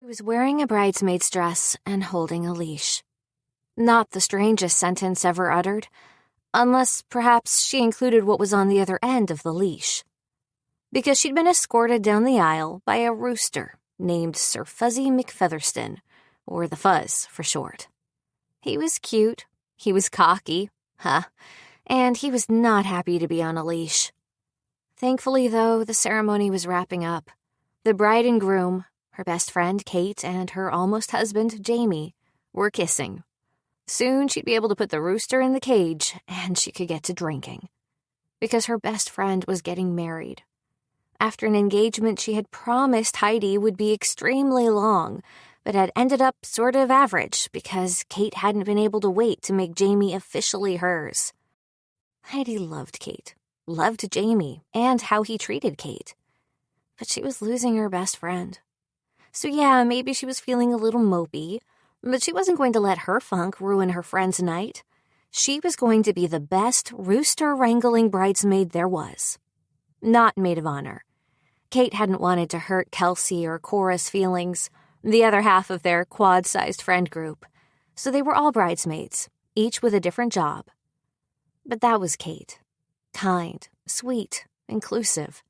She was wearing a bridesmaid's dress and holding a leash. Not the strangest sentence ever uttered, unless perhaps she included what was on the other end of the leash. Because she'd been escorted down the aisle by a rooster named Sir Fuzzy McFeatherston, or the Fuzz for short. He was cute, he was cocky, and he was not happy to be on a leash. Thankfully, though, the ceremony was wrapping up. The bride and groom, her best friend Kate and her almost husband Jamie, were kissing. Soon she'd be able to put the rooster in the cage and she could get to drinking. Because her best friend was getting married. After an engagement she had promised Heidi would be extremely long, but had ended up sort of average because Kate hadn't been able to wait to make Jamie officially hers. Heidi loved Kate, loved Jamie, and how he treated Kate. But she was losing her best friend. So yeah, maybe she was feeling a little mopey, but she wasn't going to let her funk ruin her friend's night. She was going to be the best rooster-wrangling bridesmaid there was. Not maid of honor. Kate hadn't wanted to hurt Kelsey or Cora's feelings, the other half of their quad-sized friend group, so they were all bridesmaids, each with a different job. But that was Kate. Kind, sweet, inclusive.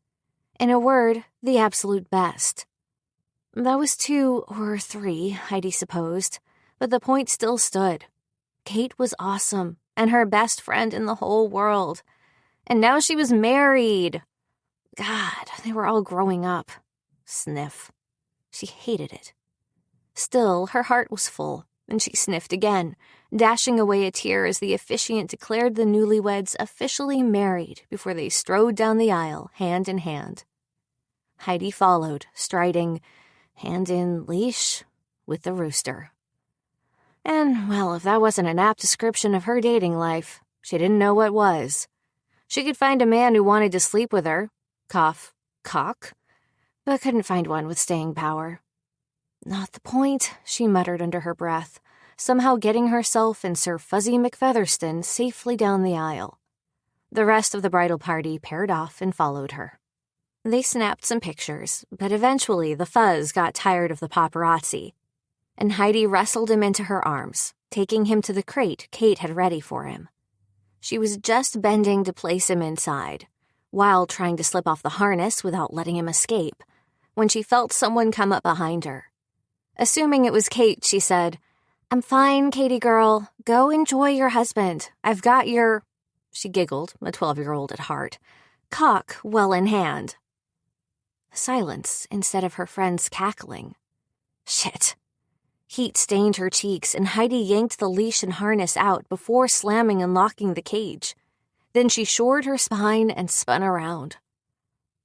In a word, the absolute best. That was 2 or 3, Heidi supposed, but the point still stood. Kate was awesome, and her best friend in the whole world. And now she was married. God, they were all growing up. Sniff. She hated it. Still, her heart was full, and she sniffed again, dashing away a tear as the officiant declared the newlyweds officially married before they strode down the aisle, hand in hand. Heidi followed, striding, hand in leash, with the rooster. And, well, if that wasn't an apt description of her dating life, she didn't know what was. She could find a man who wanted to sleep with her, cough, cock, but couldn't find one with staying power. Not the point, she muttered under her breath, somehow getting herself and Sir Fuzzy McFeatherston safely down the aisle. The rest of the bridal party paired off and followed her. They snapped some pictures, but eventually the Fuzz got tired of the paparazzi, and Heidi wrestled him into her arms, taking him to the crate Kate had ready for him. She was just bending to place him inside, while trying to slip off the harness without letting him escape, when she felt someone come up behind her. Assuming it was Kate, she said, "I'm fine, Katie girl. Go enjoy your husband. I've got your," she giggled, a 12-year-old at heart, "cock well in hand." Silence instead of her friend's cackling. Shit. Heat stained her cheeks, and Heidi yanked the leash and harness out before slamming and locking the cage. Then she shored her spine and spun around.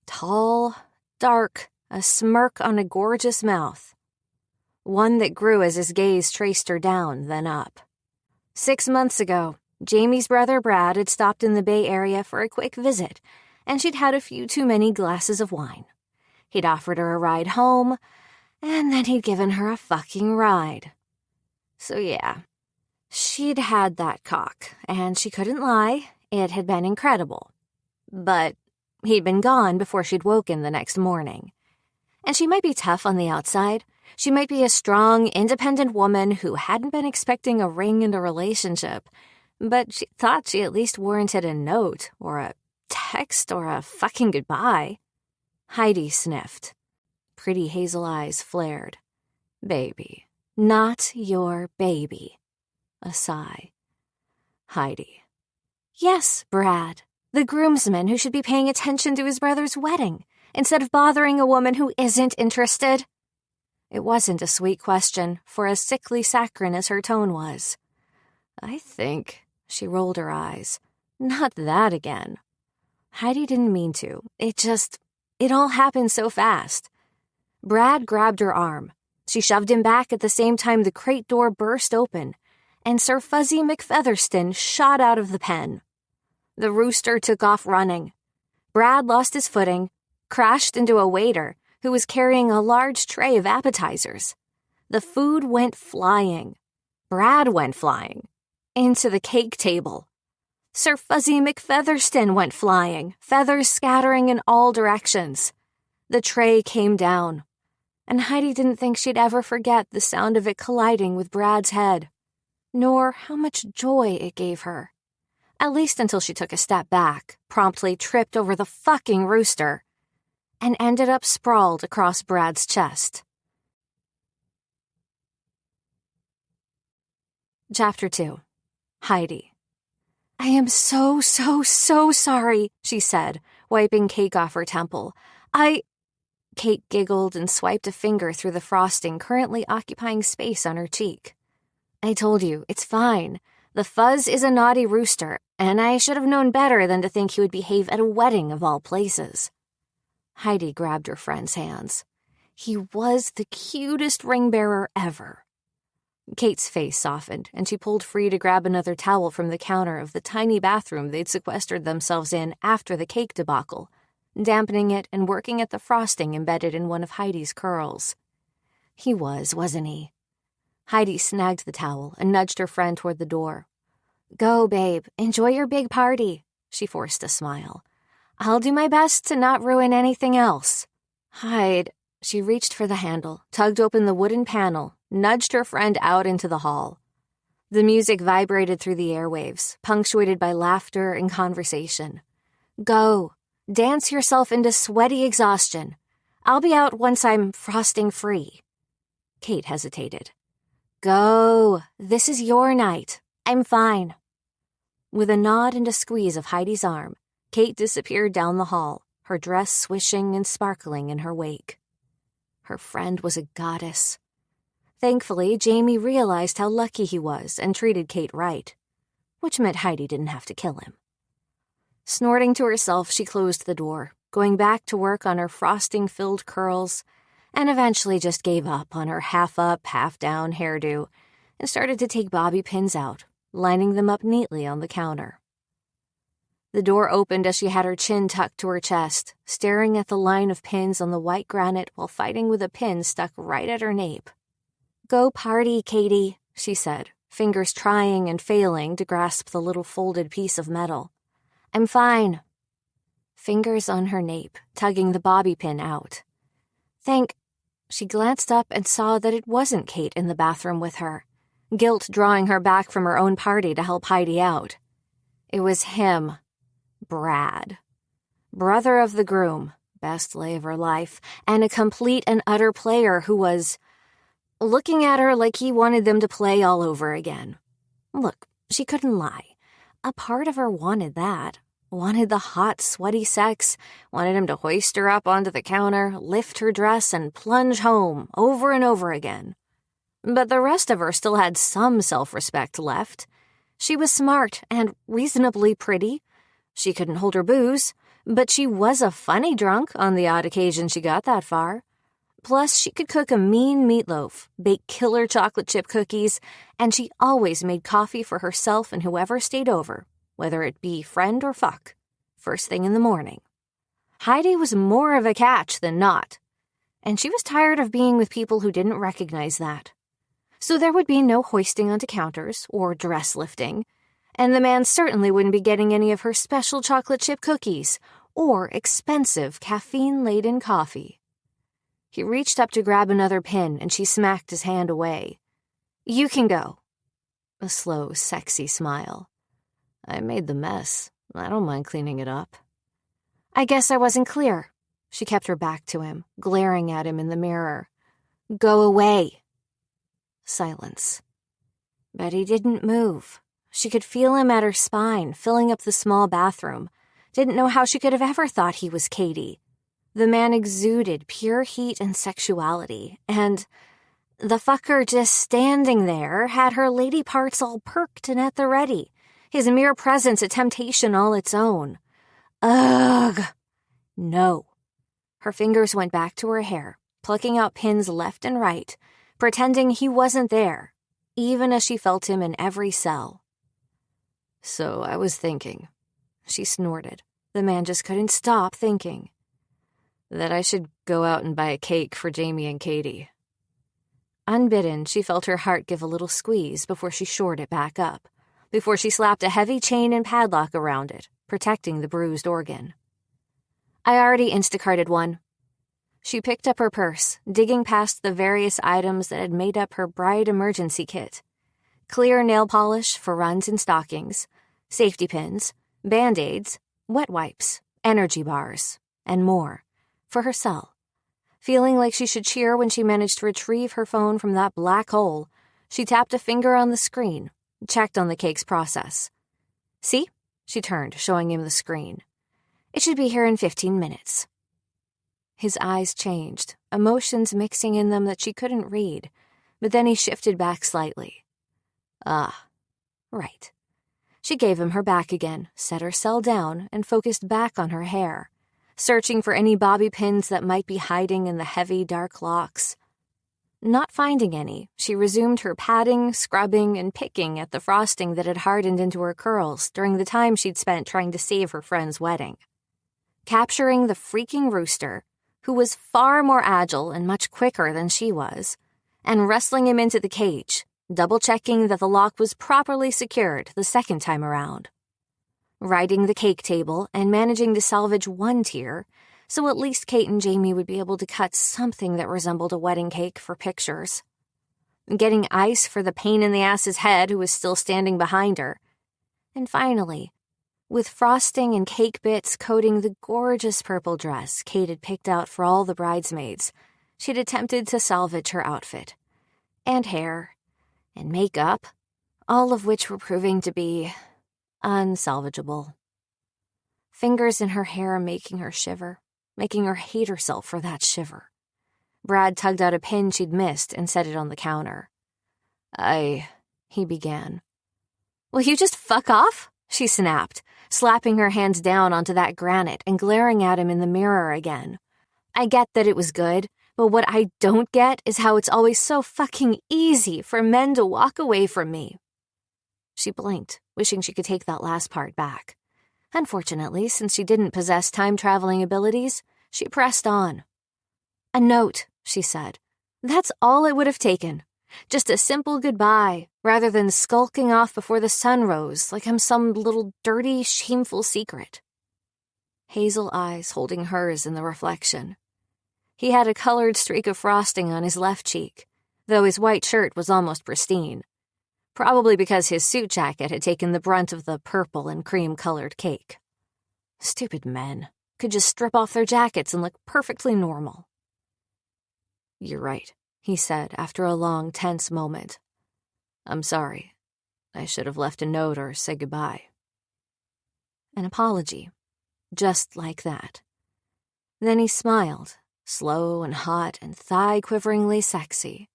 Tall, dark, a smirk on a gorgeous mouth. One that grew as his gaze traced her down, then up. 6 months ago, Jamie's brother Brad had stopped in the Bay Area for a quick visit, and she'd had a few too many glasses of wine. He'd offered her a ride home, and then he'd given her a fucking ride. So yeah, she'd had that cock, and she couldn't lie, it had been incredible. But he'd been gone before she'd woken the next morning. And she might be tough on the outside. She might be a strong, independent woman who hadn't been expecting a ring in a relationship, but she thought she at least warranted a note, or a text, or a fucking goodbye. Heidi sniffed. Pretty hazel eyes flared. Baby. Not your baby. A sigh. Heidi. Yes, Brad. The groomsman who should be paying attention to his brother's wedding, instead of bothering a woman who isn't interested. It wasn't a sweet question, for as sickly saccharine as her tone was. I think, she rolled her eyes, not that again. Heidi didn't mean to. It all happened so fast. Brad grabbed her arm. She shoved him back at the same time the crate door burst open, and Sir Fuzzy McFeatherston shot out of the pen. The rooster took off running. Brad lost his footing, crashed into a waiter who was carrying a large tray of appetizers. The food went flying. Brad went flying. Into the cake table. Sir Fuzzy McFeatherston went flying, feathers scattering in all directions. The tray came down. and Heidi didn't think she'd ever forget the sound of it colliding with Brad's head, nor how much joy it gave her. At least until she took a step back, promptly tripped over the fucking rooster, and ended up sprawled across Brad's chest. Chapter 2. Heidi. "I am so sorry," she said, wiping cake off her temple. Kate giggled and swiped a finger through the frosting currently occupying space on her cheek. "I told you, it's fine. The fuzz is a naughty rooster, and I should have known better than to think he would behave at a wedding of all places." Heidi grabbed her friend's hands. He was the cutest ring-bearer ever. Kate's face softened, and she pulled free to grab another towel from the counter of the tiny bathroom they'd sequestered themselves in after the cake debacle, dampening it and working at the frosting embedded in one of Heidi's curls. He wasn't he? Heidi snagged the towel and nudged her friend toward the door. "Go, babe. Enjoy your big party," she forced a smile. "I'll do my best to not ruin anything else." Heidi. She reached for the handle, tugged open the wooden panel, nudged her friend out into the hall. The music vibrated through the airwaves, punctuated by laughter and conversation. "Go. Dance yourself into sweaty exhaustion. I'll be out once I'm frosting free." Kate hesitated. "Go. This is your night. I'm fine." With a nod and a squeeze of Heidi's arm, Kate disappeared down the hall, her dress swishing and sparkling in her wake. Her friend was a goddess. Thankfully, Jamie realized how lucky he was and treated Kate right, which meant Heidi didn't have to kill him. Snorting to herself, she closed the door, going back to work on her frosting-filled curls, and eventually just gave up on her half-up, half-down hairdo and started to take bobby pins out, lining them up neatly on the counter. The door opened as she had her chin tucked to her chest, staring at the line of pins on the white granite while fighting with a pin stuck right at her nape. "Go party, Katie," she said, fingers trying and failing to grasp the little folded piece of metal. "I'm fine." Fingers on her nape, tugging the bobby pin out. She glanced up and saw that it wasn't Kate in the bathroom with her, guilt drawing her back from her own party to help Heidi out. It was him. Brad. Brother of the groom, best lay of her life, and a complete and utter player who was looking at her like he wanted them to play all over again. Look, she couldn't lie. A part of her wanted that. Wanted the hot, sweaty sex, wanted him to hoist her up onto the counter, lift her dress, and plunge home over and over again. But the rest of her still had some self-respect left. She was smart and reasonably pretty. She couldn't hold her booze, but she was a funny drunk on the odd occasion she got that far. Plus, she could cook a mean meatloaf, bake killer chocolate chip cookies, and she always made coffee for herself and whoever stayed over, whether it be friend or fuck, first thing in the morning. Heidi was more of a catch than not, and she was tired of being with people who didn't recognize that. So there would be no hoisting onto counters or dress lifting, and the man certainly wouldn't be getting any of her special chocolate chip cookies or expensive caffeine-laden coffee. He reached up to grab another pin, and she smacked his hand away. "You can go." A slow, sexy smile. "I made the mess. I don't mind cleaning it up." "I guess I wasn't clear." She kept her back to him, glaring at him in the mirror. "Go away." Silence. But he didn't move. She could feel him at her spine, filling up the small bathroom. Didn't know how she could have ever thought he was Katie. The man exuded pure heat and sexuality, and the fucker just standing there had her lady parts all perked and at the ready, his mere presence a temptation all its own. Ugh! No. Her fingers went back to her hair, plucking out pins left and right, pretending he wasn't there, even as she felt him in every cell. "So I was thinking," she snorted. The man just couldn't stop thinking. "That I should go out and buy a cake for Jamie and Katie." Unbidden, she felt her heart give a little squeeze before she shored it back up, before she slapped a heavy chain and padlock around it, protecting the bruised organ. "I already Instacarted one." She picked up her purse, digging past the various items that had made up her bride emergency kit. Clear nail polish for runs and stockings, safety pins, Band-Aids, wet wipes, energy bars, and more, for her cell. Feeling like she should cheer when she managed to retrieve her phone from that black hole, she tapped a finger on the screen, checked on the cake's process. "See?" She turned, showing him the screen. "It should be here in 15 minutes. His eyes changed, emotions mixing in them that she couldn't read, but then he shifted back slightly. Ah, right. She gave him her back again, set her cell down, and focused back on her hair, searching for any bobby pins that might be hiding in the heavy, dark locks. Not finding any, she resumed her patting, scrubbing, and picking at the frosting that had hardened into her curls during the time she'd spent trying to save her friend's wedding. Capturing the freaking rooster, who was far more agile and much quicker than she was, and wrestling him into the cage, double-checking that the lock was properly secured the second time around. Righting the cake table and managing to salvage one tier, so at least Kate and Jamie would be able to cut something that resembled a wedding cake for pictures. Getting ice for the pain-in-the-ass's head who was still standing behind her. And finally, with frosting and cake bits coating the gorgeous purple dress Kate had picked out for all the bridesmaids, she'd attempted to salvage her outfit. And hair. And makeup, all of which were proving to be unsalvageable. Fingers in her hair making her shiver, making her hate herself for that shiver. Brad tugged out a pin she'd missed and set it on the counter. He began. "Will you just fuck off?" she snapped, slapping her hands down onto that granite and glaring at him in the mirror again. "I get that it was good, but what I don't get is how it's always so fucking easy for men to walk away from me." She blinked, wishing she could take that last part back. Unfortunately, since she didn't possess time-traveling abilities, she pressed on. "A note," she said. "That's all it would have taken. Just a simple goodbye, rather than skulking off before the sun rose like I'm some little dirty, shameful secret." Hazel eyes holding hers in the reflection. He had a colored streak of frosting on his left cheek, though his white shirt was almost pristine. Probably because his suit jacket had taken the brunt of the purple and cream-colored cake. Stupid men could just strip off their jackets and look perfectly normal. "You're right," he said after a long, tense moment. "I'm sorry. I should have left a note or said goodbye." An apology. Just like that. Then he smiled, slow and hot and thigh-quiveringly sexy.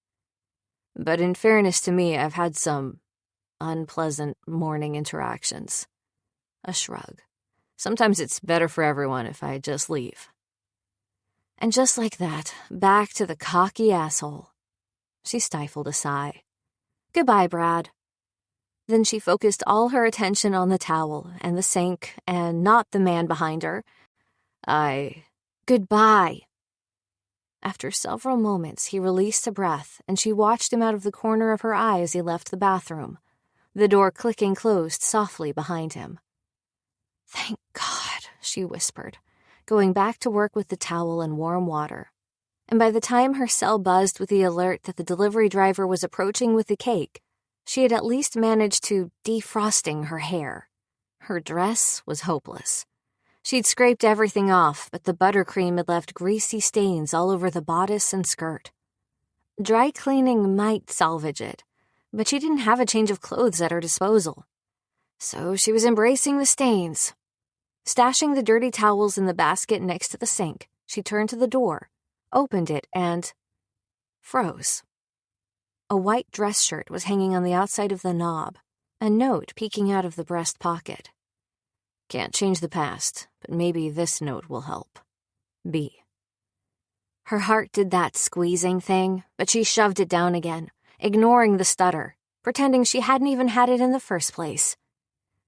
"But in fairness to me, I've had some unpleasant morning interactions." A shrug. "Sometimes it's better for everyone if I just leave." And just like that, back to the cocky asshole. She stifled a sigh. "Goodbye, Brad." Then she focused all her attention on the towel and the sink and not the man behind her. Goodbye." After several moments, he released a breath, and she watched him out of the corner of her eye as he left the bathroom, the door clicking closed softly behind him. "Thank God," she whispered, going back to work with the towel and warm water. And by the time her cell buzzed with the alert that the delivery driver was approaching with the cake, she had at least managed to defrosting her hair. Her dress was hopeless. She'd scraped everything off, but the buttercream had left greasy stains all over the bodice and skirt. Dry cleaning might salvage it, but she didn't have a change of clothes at her disposal. So she was embracing the stains. Stashing the dirty towels in the basket next to the sink, she turned to the door, opened it, and froze. A white dress shirt was hanging on the outside of the knob, a note peeking out of the breast pocket. "Can't change the past, but maybe this note will help. B." Her heart did that squeezing thing, but she shoved it down again, ignoring the stutter, pretending she hadn't even had it in the first place.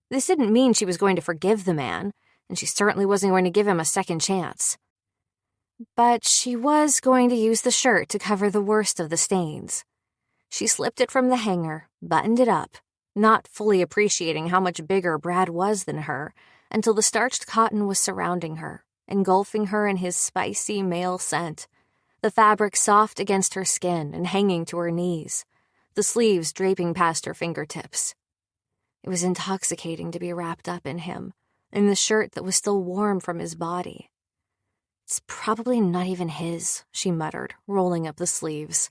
This didn't mean she was going to forgive the man, and she certainly wasn't going to give him a second chance. But she was going to use the shirt to cover the worst of the stains. She slipped it from the hanger, buttoned it up, not fully appreciating how much bigger Brad was than her, until the starched cotton was surrounding her, engulfing her in his spicy male scent, the fabric soft against her skin and hanging to her knees, the sleeves draping past her fingertips. It was intoxicating to be wrapped up in him, in the shirt that was still warm from his body. It's probably not even his, she muttered, rolling up the sleeves.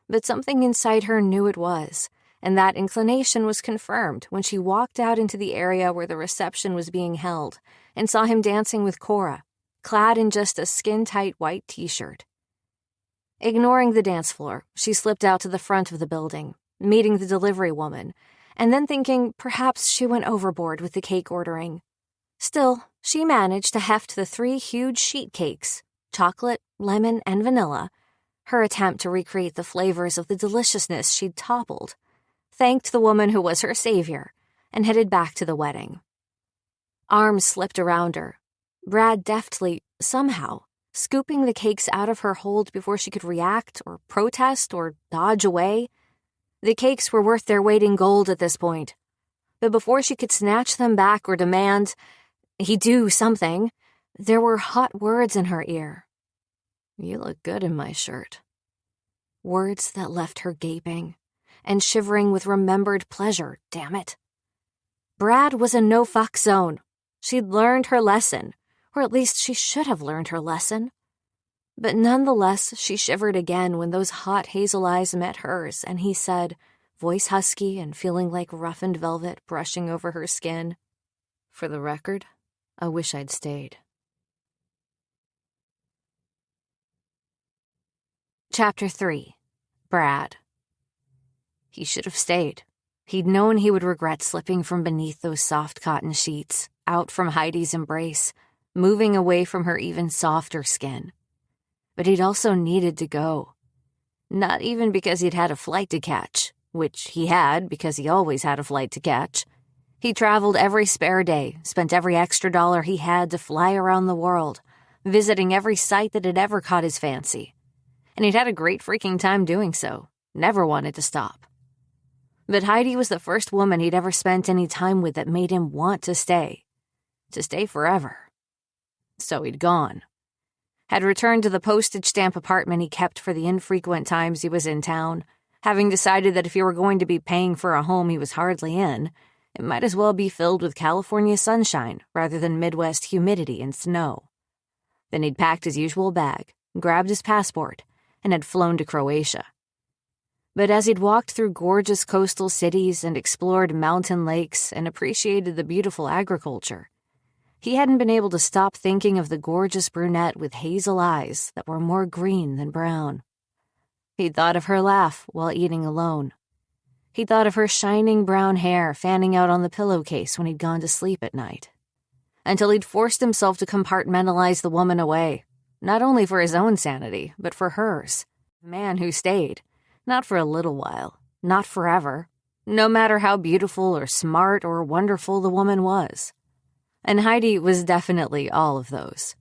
But something inside her knew it was, and that inclination was confirmed when she walked out into the area where the reception was being held and saw him dancing with Cora, clad in just a skin-tight white t-shirt. Ignoring the dance floor, she slipped out to the front of the building, meeting the delivery woman, and then thinking perhaps she went overboard with the cake ordering. Still, she managed to heft the 3 huge sheet cakes, chocolate, lemon, and vanilla, her attempt to recreate the flavors of the deliciousness she'd toppled, thanked the woman who was her savior, and headed back to the wedding. Arms slipped around her, Brad deftly, somehow, scooping the cakes out of her hold before she could react or protest or dodge away. The cakes were worth their weight in gold at this point, but before she could snatch them back or demand he do something, there were hot words in her ear. "You look good in my shirt." Words that left her gaping and shivering with remembered pleasure, damn it. Brad was a no-fuck zone. She'd learned her lesson, or at least she should have learned her lesson. But nonetheless, she shivered again when those hot hazel eyes met hers, and he said, voice husky and feeling like roughened velvet brushing over her skin, "For the record, I wish I'd stayed." Chapter 3. Brad. He should have stayed. He'd known he would regret slipping from beneath those soft cotton sheets, out from Heidi's embrace, moving away from her even softer skin. But he'd also needed to go. Not even because he'd had a flight to catch, which he had because he always had a flight to catch. He traveled every spare day, spent every extra dollar he had to fly around the world, visiting every site that had ever caught his fancy. And he'd had a great freaking time doing so, never wanted to stop. But Heidi was the first woman he'd ever spent any time with that made him want to stay forever. So he'd gone. Had returned to the postage stamp apartment he kept for the infrequent times he was in town, having decided that if he were going to be paying for a home he was hardly in, it might as well be filled with California sunshine rather than Midwest humidity and snow. Then he'd packed his usual bag, grabbed his passport, and had flown to Croatia. But as he'd walked through gorgeous coastal cities and explored mountain lakes and appreciated the beautiful agriculture, he hadn't been able to stop thinking of the gorgeous brunette with hazel eyes that were more green than brown. He'd thought of her laugh while eating alone. He thought of her shining brown hair fanning out on the pillowcase when he'd gone to sleep at night. Until he'd forced himself to compartmentalize the woman away, not only for his own sanity, but for hers. The man who stayed, not for a little while, not forever, no matter how beautiful or smart or wonderful the woman was. And Heidi was definitely all of those.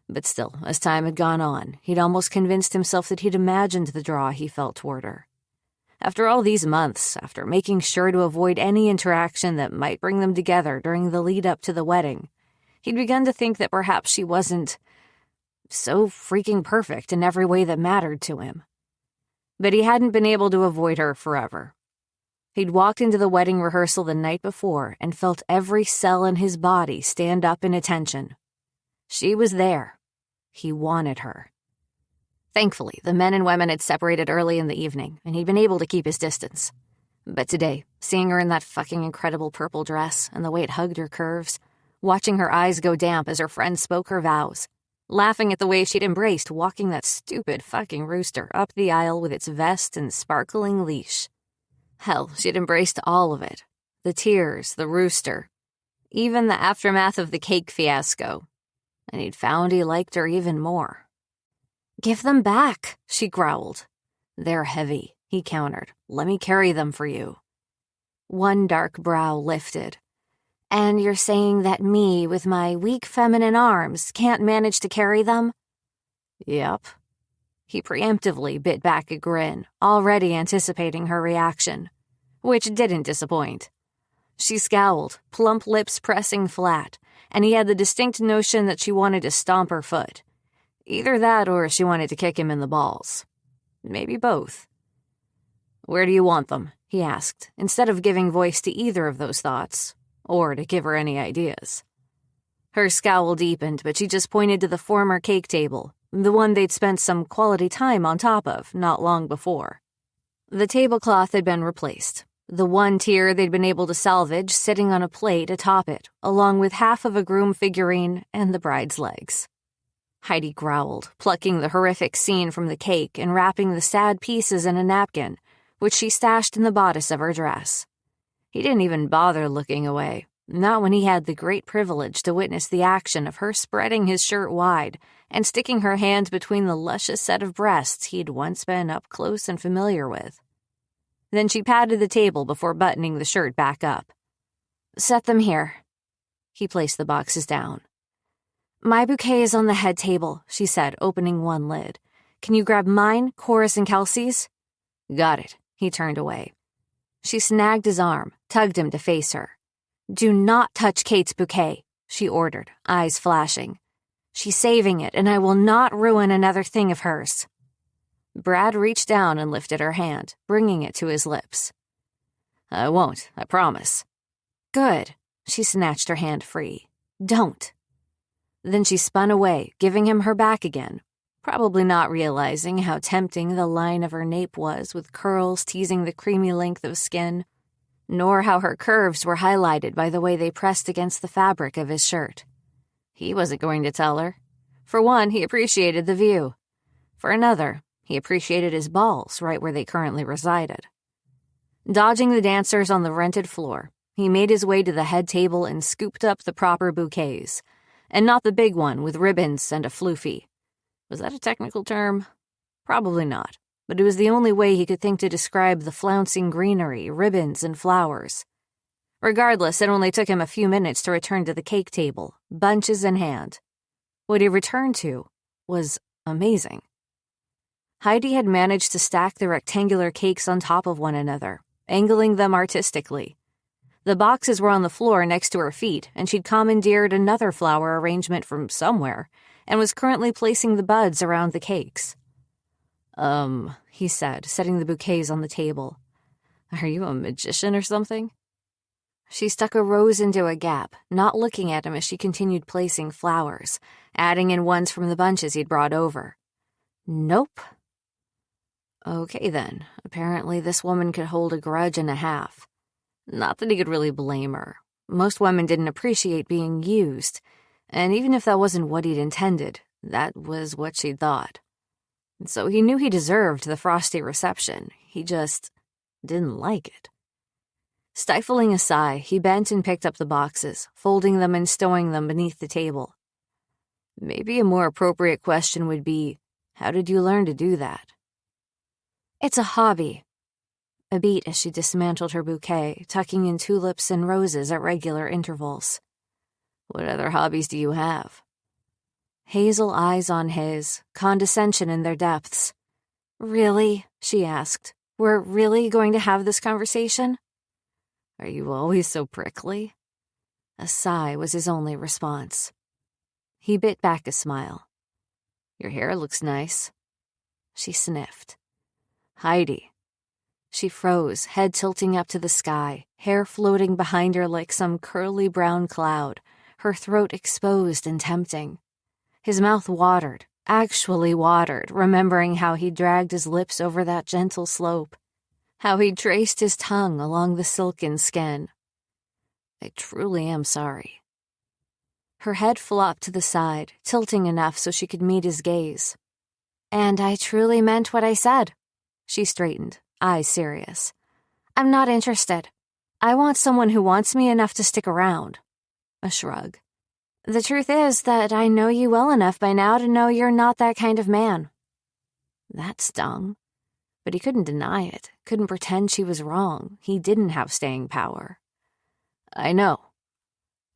But still, as time had gone on, he'd almost convinced himself that he'd imagined the draw he felt toward her. After all these months, after making sure to avoid any interaction that might bring them together during the lead-up to the wedding, he'd begun to think that perhaps she wasn't so freaking perfect in every way that mattered to him. But he hadn't been able to avoid her forever. He'd walked into the wedding rehearsal the night before and felt every cell in his body stand up in attention. She was there. He wanted her. Thankfully, the men and women had separated early in the evening, and he'd been able to keep his distance. But today, seeing her in that fucking incredible purple dress and the way it hugged her curves, watching her eyes go damp as her friend spoke her vows, laughing at the way she'd embraced walking that stupid fucking rooster up the aisle with its vest and sparkling leash. Hell, she'd embraced all of it. The tears, the rooster, even the aftermath of the cake fiasco. And he'd found he liked her even more. "Give them back," she growled. "They're heavy," he countered. "Let me carry them for you." One dark brow lifted. "And you're saying that me, with my weak feminine arms, can't manage to carry them?" "Yep." He preemptively bit back a grin, already anticipating her reaction, which didn't disappoint. She scowled, plump lips pressing flat, and he had the distinct notion that she wanted to stomp her foot. Either that or she wanted to kick him in the balls. Maybe both. "Where do you want them?" he asked, instead of giving voice to either of those thoughts, or to give her any ideas. Her scowl deepened, but she just pointed to the former cake table, the one they'd spent some quality time on top of not long before. The tablecloth had been replaced, the one tier they'd been able to salvage sitting on a plate atop it, along with half of a groom figurine and the bride's legs. Heidi growled, plucking the horrific scene from the cake and wrapping the sad pieces in a napkin, which she stashed in the bodice of her dress. He didn't even bother looking away, not when he had the great privilege to witness the action of her spreading his shirt wide and sticking her hand between the luscious set of breasts he'd once been up close and familiar with. Then she patted the table before buttoning the shirt back up. "Set them here." He placed the boxes down. "My bouquet is on the head table," she said, opening one lid. "Can you grab mine, Cora's, and Kelsey's?" "Got it." He turned away. She snagged his arm, tugged him to face her. "Do not touch Kate's bouquet," she ordered, eyes flashing. "She's saving it, and I will not ruin another thing of hers." Brad reached down and lifted her hand, bringing it to his lips. "I won't, I promise." "Good." She snatched her hand free. "Don't." Then she spun away, giving him her back again, probably not realizing how tempting the line of her nape was with curls teasing the creamy length of skin, nor how her curves were highlighted by the way they pressed against the fabric of his shirt. He wasn't going to tell her. For one, he appreciated the view. For another, he appreciated his balls right where they currently resided. Dodging the dancers on the rented floor, he made his way to the head table and scooped up the proper bouquets, and not the big one with ribbons and a floofy. Was that a technical term? Probably not, but it was the only way he could think to describe the flouncing greenery, ribbons, and flowers. Regardless, it only took him a few minutes to return to the cake table, bunches in hand. What he returned to was amazing. Heidi had managed to stack the rectangular cakes on top of one another, angling them artistically. The boxes were on the floor next to her feet, and she'd commandeered another flower arrangement from somewhere, and was currently placing the buds around the cakes. He said, setting the bouquets on the table. "Are you a magician or something?" She stuck a rose into a gap, not looking at him as she continued placing flowers, adding in ones from the bunches he'd brought over. "Nope." Okay then, apparently this woman could hold a grudge and a half. Not that he could really blame her. Most women didn't appreciate being used, and even if that wasn't what he'd intended, that was what she'd thought. So he knew he deserved the frosty reception. He just didn't like it. Stifling a sigh, he bent and picked up the boxes, folding them and stowing them beneath the table. Maybe a more appropriate question would be, how did you learn to do that? "It's a hobby." A beat as she dismantled her bouquet, tucking in tulips and roses at regular intervals. "What other hobbies do you have?" Hazel eyes on his, condescension in their depths. "Really?" she asked. "We're really going to have this conversation?" "Are you always so prickly?" A sigh was his only response. He bit back a smile. "Your hair looks nice." She sniffed. "Heidi." She froze, head tilting up to the sky, hair floating behind her like some curly brown cloud, her throat exposed and tempting. His mouth watered, actually watered, remembering how he dragged his lips over that gentle slope, how he traced his tongue along the silken skin. "I truly am sorry." Her head flopped to the side, tilting enough so she could meet his gaze. "And I truly meant what I said." She straightened, eyes serious. "I'm not interested. I want someone who wants me enough to stick around." A shrug. "The truth is that I know you well enough by now to know you're not that kind of man." That stung. But he couldn't deny it, couldn't pretend she was wrong. He didn't have staying power. "I know."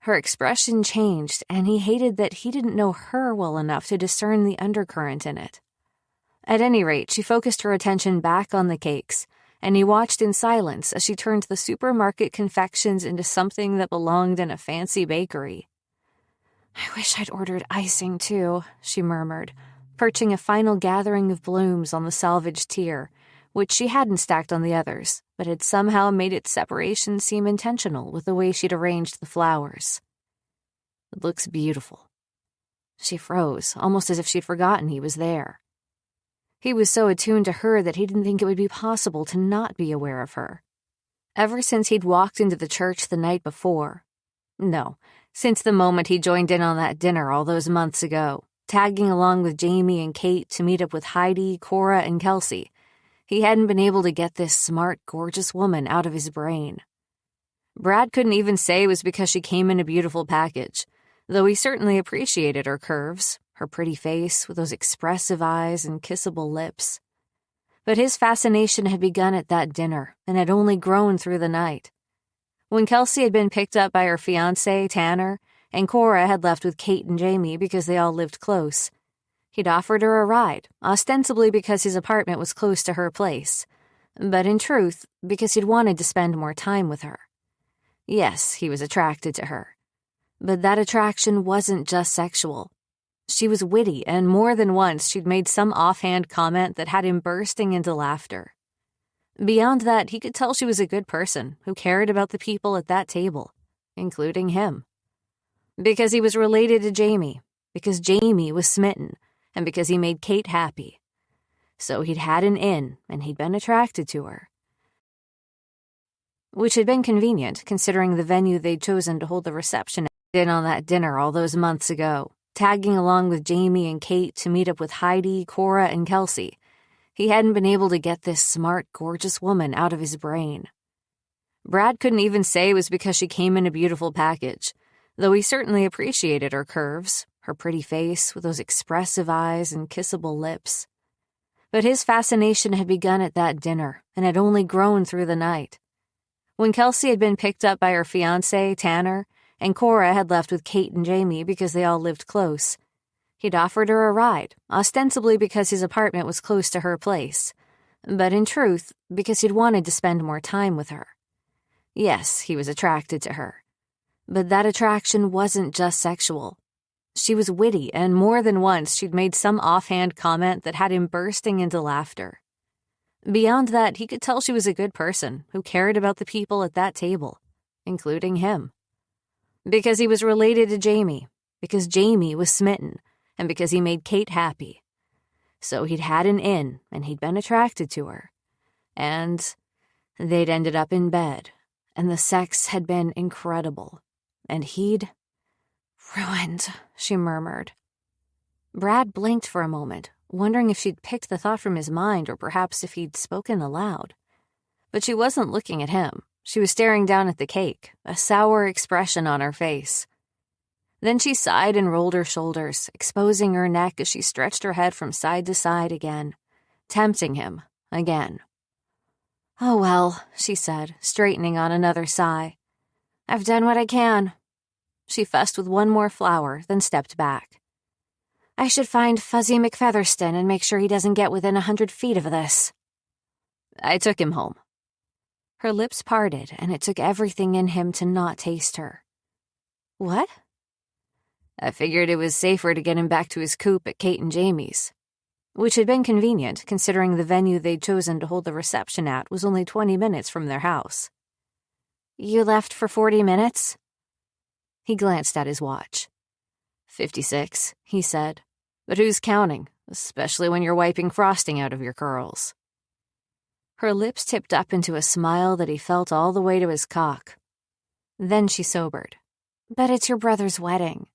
Her expression changed, and he hated that he didn't know her well enough to discern the undercurrent in it. At any rate, she focused her attention back on the cakes, and he watched in silence as she turned the supermarket confections into something that belonged in a fancy bakery. I wish I'd ordered icing, too, she murmured, perching a final gathering of blooms on the salvaged tier, which she hadn't stacked on the others, but had somehow made its separation seem intentional with the way she'd arranged the flowers. It looks beautiful. She froze, almost as if she'd forgotten he was there. He was so attuned to her that he didn't think it would be possible to not be aware of her. Ever since he'd walked into the church the night before. No, since the moment he joined in on that dinner all those months ago, tagging along with Jamie and Kate to meet up with Heidi, Cora, and Kelsey, he hadn't been able to get this smart, gorgeous woman out of his brain. Brad couldn't even say it was because she came in a beautiful package, though he certainly appreciated her curves, her pretty face with those expressive eyes and kissable lips. But his fascination had begun at that dinner and had only grown through the night. When Kelsey had been picked up by her fiancé, Tanner, and Cora had left with Kate and Jamie because they all lived close, he'd offered her a ride, ostensibly because his apartment was close to her place, but in truth, because he'd wanted to spend more time with her. Yes, he was attracted to her. But that attraction wasn't just sexual. She was witty, and more than once she'd made some offhand comment that had him bursting into laughter. Beyond that, he could tell she was a good person who cared about the people at that table, including him. Because he was related to Jamie, because Jamie was smitten, and because he made Kate happy. So he'd had an in, and he'd been attracted to her. Which had been convenient, considering the venue they'd chosen to hold the reception in on that dinner all those months ago, tagging along with Jamie and Kate to meet up with Heidi, Cora, and Kelsey. He hadn't been able to get this smart, gorgeous woman out of his brain. Brad couldn't even say it was because she came in a beautiful package, though he certainly appreciated her curves, her pretty face with those expressive eyes and kissable lips. But his fascination had begun at that dinner and had only grown through the night. When Kelsey had been picked up by her fiancé, Tanner, and Cora had left with Kate and Jamie because they all lived close, he'd offered her a ride, ostensibly because his apartment was close to her place, but in truth, because he'd wanted to spend more time with her. Yes, he was attracted to her. But that attraction wasn't just sexual. She was witty, and more than once she'd made some offhand comment that had him bursting into laughter. Beyond that, he could tell she was a good person who cared about the people at that table, including him. Because he was related to Jamie, because Jamie was smitten, and because he made Kate happy. So he'd had an in, and he'd been attracted to her. And they'd ended up in bed, and the sex had been incredible. And he'd... "Ruined," she murmured. Brad blinked for a moment, wondering if she'd picked the thought from his mind or perhaps if he'd spoken aloud. But she wasn't looking at him. She was staring down at the cake, a sour expression on her face. Then she sighed and rolled her shoulders, exposing her neck as she stretched her head from side to side again, tempting him again. "Oh well," she said, straightening on another sigh. "I've done what I can." She fussed with one more flower, then stepped back. "I should find Fuzzy McFeatherston and make sure he doesn't get within 100 feet of this." "I took him home." Her lips parted, and it took everything in him to not taste her. "What?" "I figured it was safer to get him back to his coop at Kate and Jamie's," which had been convenient, considering the venue they'd chosen to hold the reception at was only 20 minutes from their house. "You left for 40 minutes?" He glanced at his watch. 56, he said. "But who's counting, especially when you're wiping frosting out of your curls?" Her lips tipped up into a smile that he felt all the way to his cock. Then she sobered. "But it's your brother's wedding."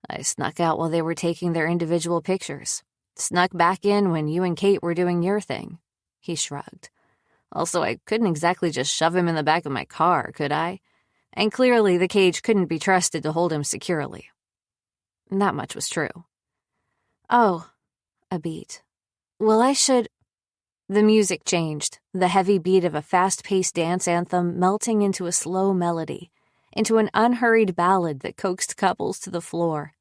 "I snuck out while they were taking their individual pictures. Snuck back in when you and Kate were doing your thing." He shrugged. "Also, I couldn't exactly just shove him in the back of my car, could I? And clearly the cage couldn't be trusted to hold him securely." That much was true. "Oh," a beat. "Well, I should..." The music changed, the heavy beat of a fast-paced dance anthem melting into a slow melody, into an unhurried ballad that coaxed couples to the floor,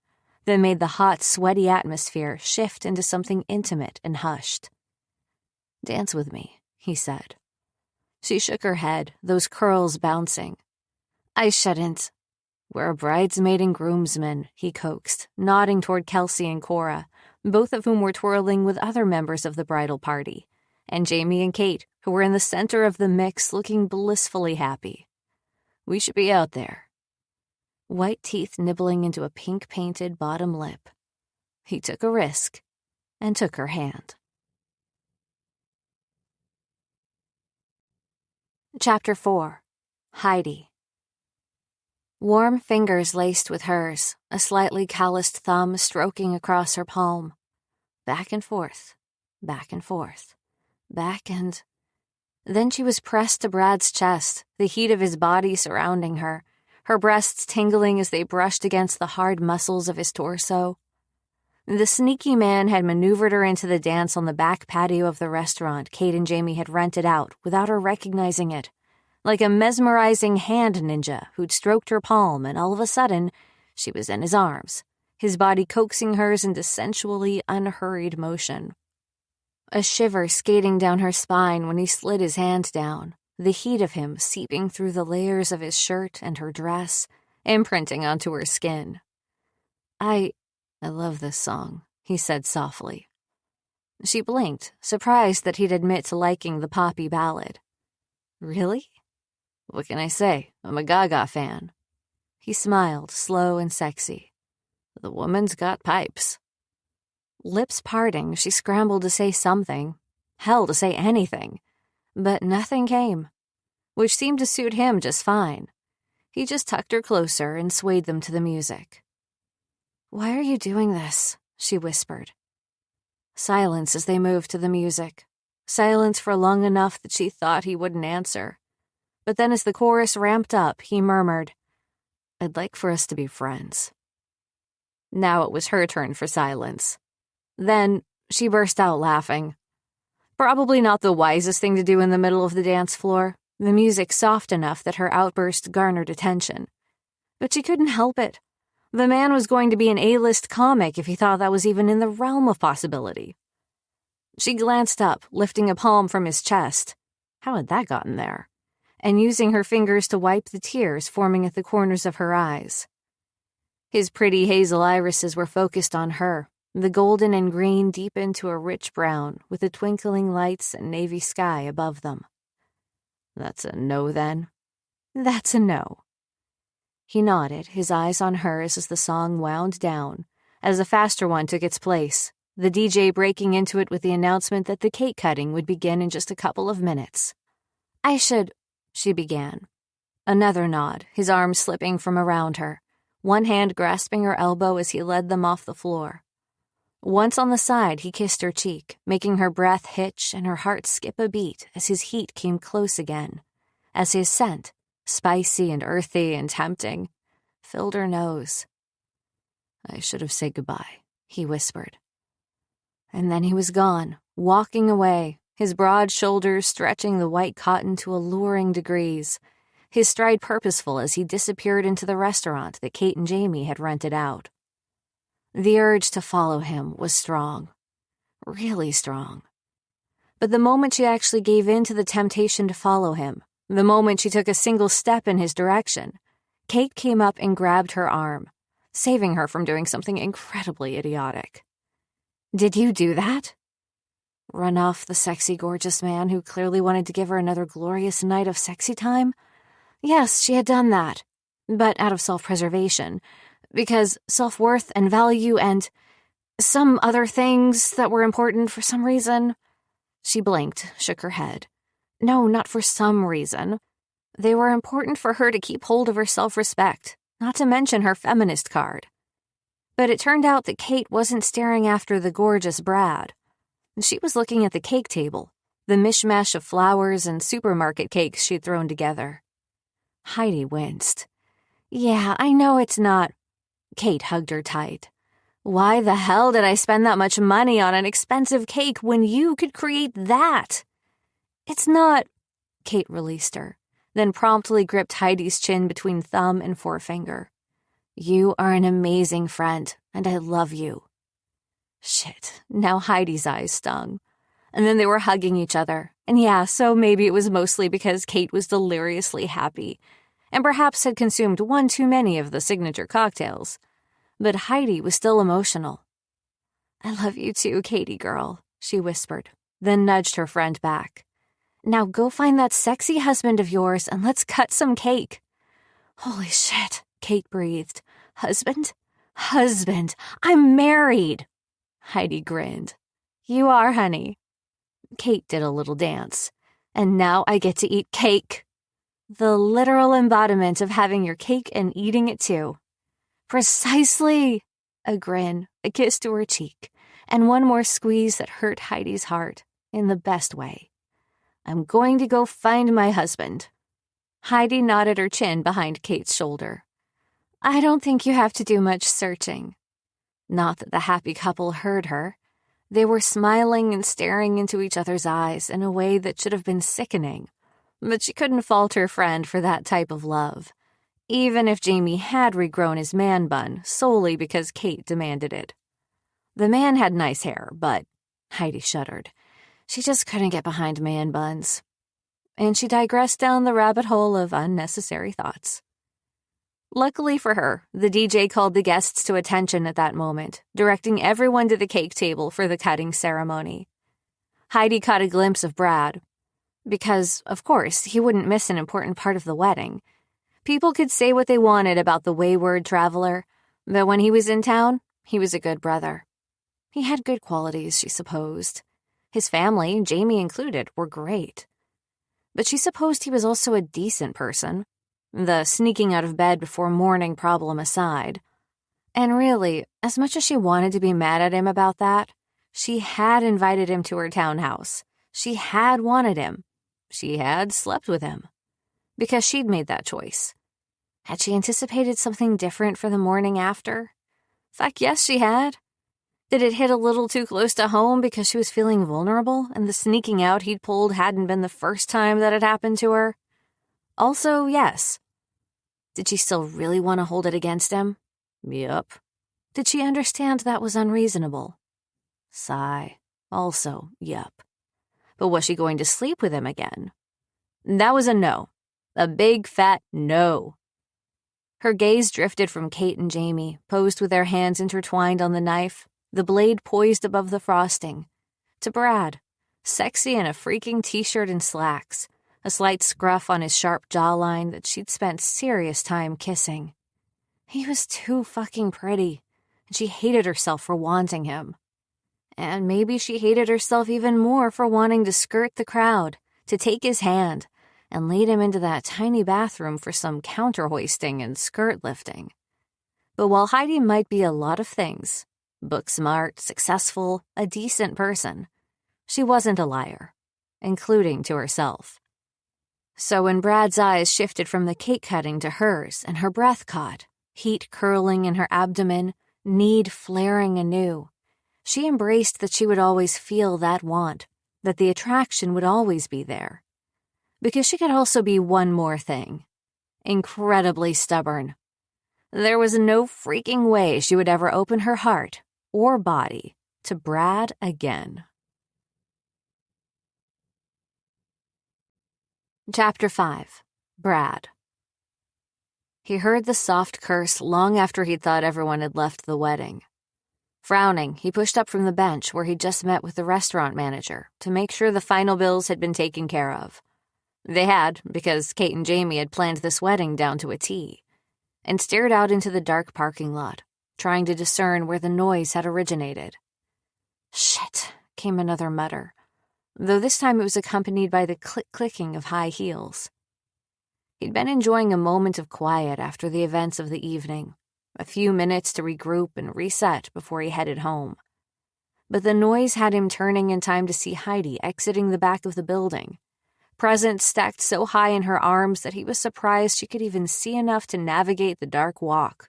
that made the hot, sweaty atmosphere shift into something intimate and hushed. "Dance with me," he said. She shook her head, those curls bouncing. "I shouldn't." "We're a bridesmaid and groomsman," he coaxed, nodding toward Kelsey and Cora, both of whom were twirling with other members of the bridal party, and Jamie and Kate, who were in the center of the mix looking blissfully happy. "We should be out there." White teeth nibbling into a pink-painted bottom lip. He took a risk and took her hand. Chapter 4. Heidi. Warm fingers laced with hers, a slightly calloused thumb stroking across her palm. Back and forth, back and forth, back and... Then she was pressed to Brad's chest, the heat of his body surrounding her, her breasts tingling as they brushed against the hard muscles of his torso. The sneaky man had maneuvered her into the dance on the back patio of the restaurant Kate and Jamie had rented out without her recognizing it, like a mesmerizing hand ninja who'd stroked her palm, and all of a sudden, she was in his arms, his body coaxing hers into sensually unhurried motion. A shiver skating down her spine when he slid his hand down, the heat of him seeping through the layers of his shirt and her dress, imprinting onto her skin. I love this song," he said softly. She blinked, surprised that he'd admit to liking the poppy ballad. "Really?" "What can I say? I'm a Gaga fan." He smiled, slow and sexy. "The woman's got pipes." Lips parting, she scrambled to say something. Hell, to say anything. But nothing came, which seemed to suit him just fine. He just tucked her closer and swayed them to the music. "Why are you doing this?" she whispered. Silence as they moved to the music. Silence for long enough that she thought he wouldn't answer. But then as the chorus ramped up, he murmured, "I'd like for us to be friends." Now it was her turn for silence. Then she burst out laughing. Probably not the wisest thing to do in the middle of the dance floor, the music soft enough that her outburst garnered attention. But she couldn't help it. The man was going to be an A-list comic if he thought that was even in the realm of possibility. She glanced up, lifting a palm from his chest. How had that gotten there? And using her fingers to wipe the tears forming at the corners of her eyes. His pretty hazel irises were focused on her, the golden and green deep into a rich brown, with the twinkling lights and navy sky above them. "That's a no, then?" "That's a no." He nodded, his eyes on hers as the song wound down, as a faster one took its place, the DJ breaking into it with the announcement that the cake cutting would begin in just a couple of minutes. "I should," she began. Another nod, his arm slipping from around her, one hand grasping her elbow as he led them off the floor. Once on the side, he kissed her cheek, making her breath hitch and her heart skip a beat as his heat came close again, as his scent, spicy and earthy and tempting, filled her nose. "I should have said goodbye," he whispered. And then he was gone, walking away, his broad shoulders stretching the white cotton to alluring degrees, his stride purposeful as he disappeared into the restaurant that Kate and Jamie had rented out. The urge to follow him was strong, really strong. But the moment she actually gave in to the temptation to follow him, the moment she took a single step in his direction, Kate came up and grabbed her arm, saving her from doing something incredibly idiotic. "Did you do that?" Run off the sexy, gorgeous man who clearly wanted to give her another glorious night of sexy time? Yes, she had done that, but out of self-preservation, because self-worth and value and some other things that were important for some reason. She blinked, shook her head. No, not for some reason. They were important for her to keep hold of her self-respect, not to mention her feminist card. But it turned out that Kate wasn't staring after the gorgeous Brad. She was looking at the cake table, the mishmash of flowers and supermarket cakes she'd thrown together. Heidi winced. "Yeah, I know it's not..." Kate hugged her tight. "Why the hell did I spend that much money on an expensive cake when you could create that?" "It's not..." Kate released her, then promptly gripped Heidi's chin between thumb and forefinger. "You are an amazing friend, and I love you." Shit, now Heidi's eyes stung. And then they were hugging each other, and yeah, so maybe it was mostly because Kate was deliriously happy. and perhaps had consumed one too many of the signature cocktails. But Heidi was still emotional. "I love you too, Katie girl," she whispered, then nudged her friend back. "Now go find that sexy husband of yours and let's cut some cake." "Holy shit," Kate breathed. "Husband? Husband! I'm married!" Heidi grinned. "You are, honey." Kate did a little dance. "And now I get to eat cake." The literal embodiment of having your cake and eating it too. "Precisely!" A grin, a kiss to her cheek, and one more squeeze that hurt Heidi's heart in the best way. "I'm going to go find my husband." Heidi nodded her chin behind Kate's shoulder. "I don't think you have to do much searching." Not that the happy couple heard her. They were smiling and staring into each other's eyes in a way that should have been sickening. But she couldn't fault her friend for that type of love, even if Jamie had regrown his man bun solely because Kate demanded it. The man had nice hair, but Heidi shuddered. She just couldn't get behind man buns. And she digressed down the rabbit hole of unnecessary thoughts. Luckily for her, the DJ called the guests to attention at that moment, directing everyone to the cake table for the cutting ceremony. Heidi caught a glimpse of Brad. Because, of course, he wouldn't miss an important part of the wedding. People could say what they wanted about the wayward traveler, but when he was in town, he was a good brother. He had good qualities, she supposed. His family, Jamie included, were great. But she supposed he was also a decent person. The sneaking out of bed before morning problem aside. And really, as much as she wanted to be mad at him about that, she had invited him to her townhouse. She had wanted him. She had slept with him. Because she'd made that choice. Had she anticipated something different for the morning after? Fuck yes, she had. Did it hit a little too close to home because she was feeling vulnerable and the sneaking out he'd pulled hadn't been the first time that it happened to her? Also, yes. Did she still really want to hold it against him? Yup. Did she understand that was unreasonable? Sigh. Also, yup. But was she going to sleep with him again? That was a no. A big fat no. Her gaze drifted from Kate and Jamie, posed with their hands intertwined on the knife, the blade poised above the frosting, to Brad, sexy in a freaking t-shirt and slacks, a slight scruff on his sharp jawline that she'd spent serious time kissing. He was too fucking pretty, and she hated herself for wanting him. And maybe she hated herself even more for wanting to skirt the crowd, to take his hand, and lead him into that tiny bathroom for some counter-hoisting and skirt lifting. But while Heidi might be a lot of things, book-smart, successful, a decent person, she wasn't a liar, including to herself. So when Brad's eyes shifted from the cake cutting to hers and her breath caught, heat curling in her abdomen, need flaring anew, she embraced that she would always feel that want, that the attraction would always be there. Because she could also be one more thing. Incredibly stubborn. There was no freaking way she would ever open her heart or body to Brad again. Chapter 5. Brad. He heard the soft curse long after he'd thought everyone had left the wedding. Frowning, he pushed up from the bench where he'd just met with the restaurant manager to make sure the final bills had been taken care of. They had, because Kate and Jamie had planned this wedding down to a T, and stared out into the dark parking lot, trying to discern where the noise had originated. Shit, came another mutter, though this time it was accompanied by the click-clicking of high heels. He'd been enjoying a moment of quiet after the events of the evening, a few minutes to regroup and reset before he headed home. But the noise had him turning in time to see Heidi exiting the back of the building, presents stacked so high in her arms that he was surprised she could even see enough to navigate the dark walk.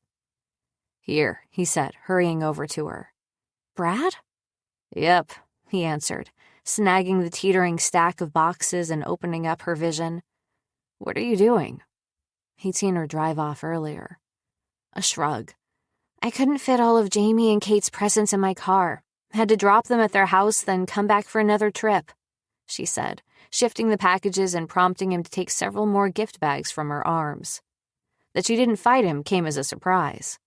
"Here," he said, hurrying over to her. "Brad?" "Yep," he answered, snagging the teetering stack of boxes and opening up her vision. "What are you doing?" He'd seen her drive off earlier. A shrug. "I couldn't fit all of Jamie and Kate's presents in my car. Had to drop them at their house, then come back for another trip," she said, shifting the packages and prompting him to take several more gift bags from her arms. That she didn't fight him came as a surprise.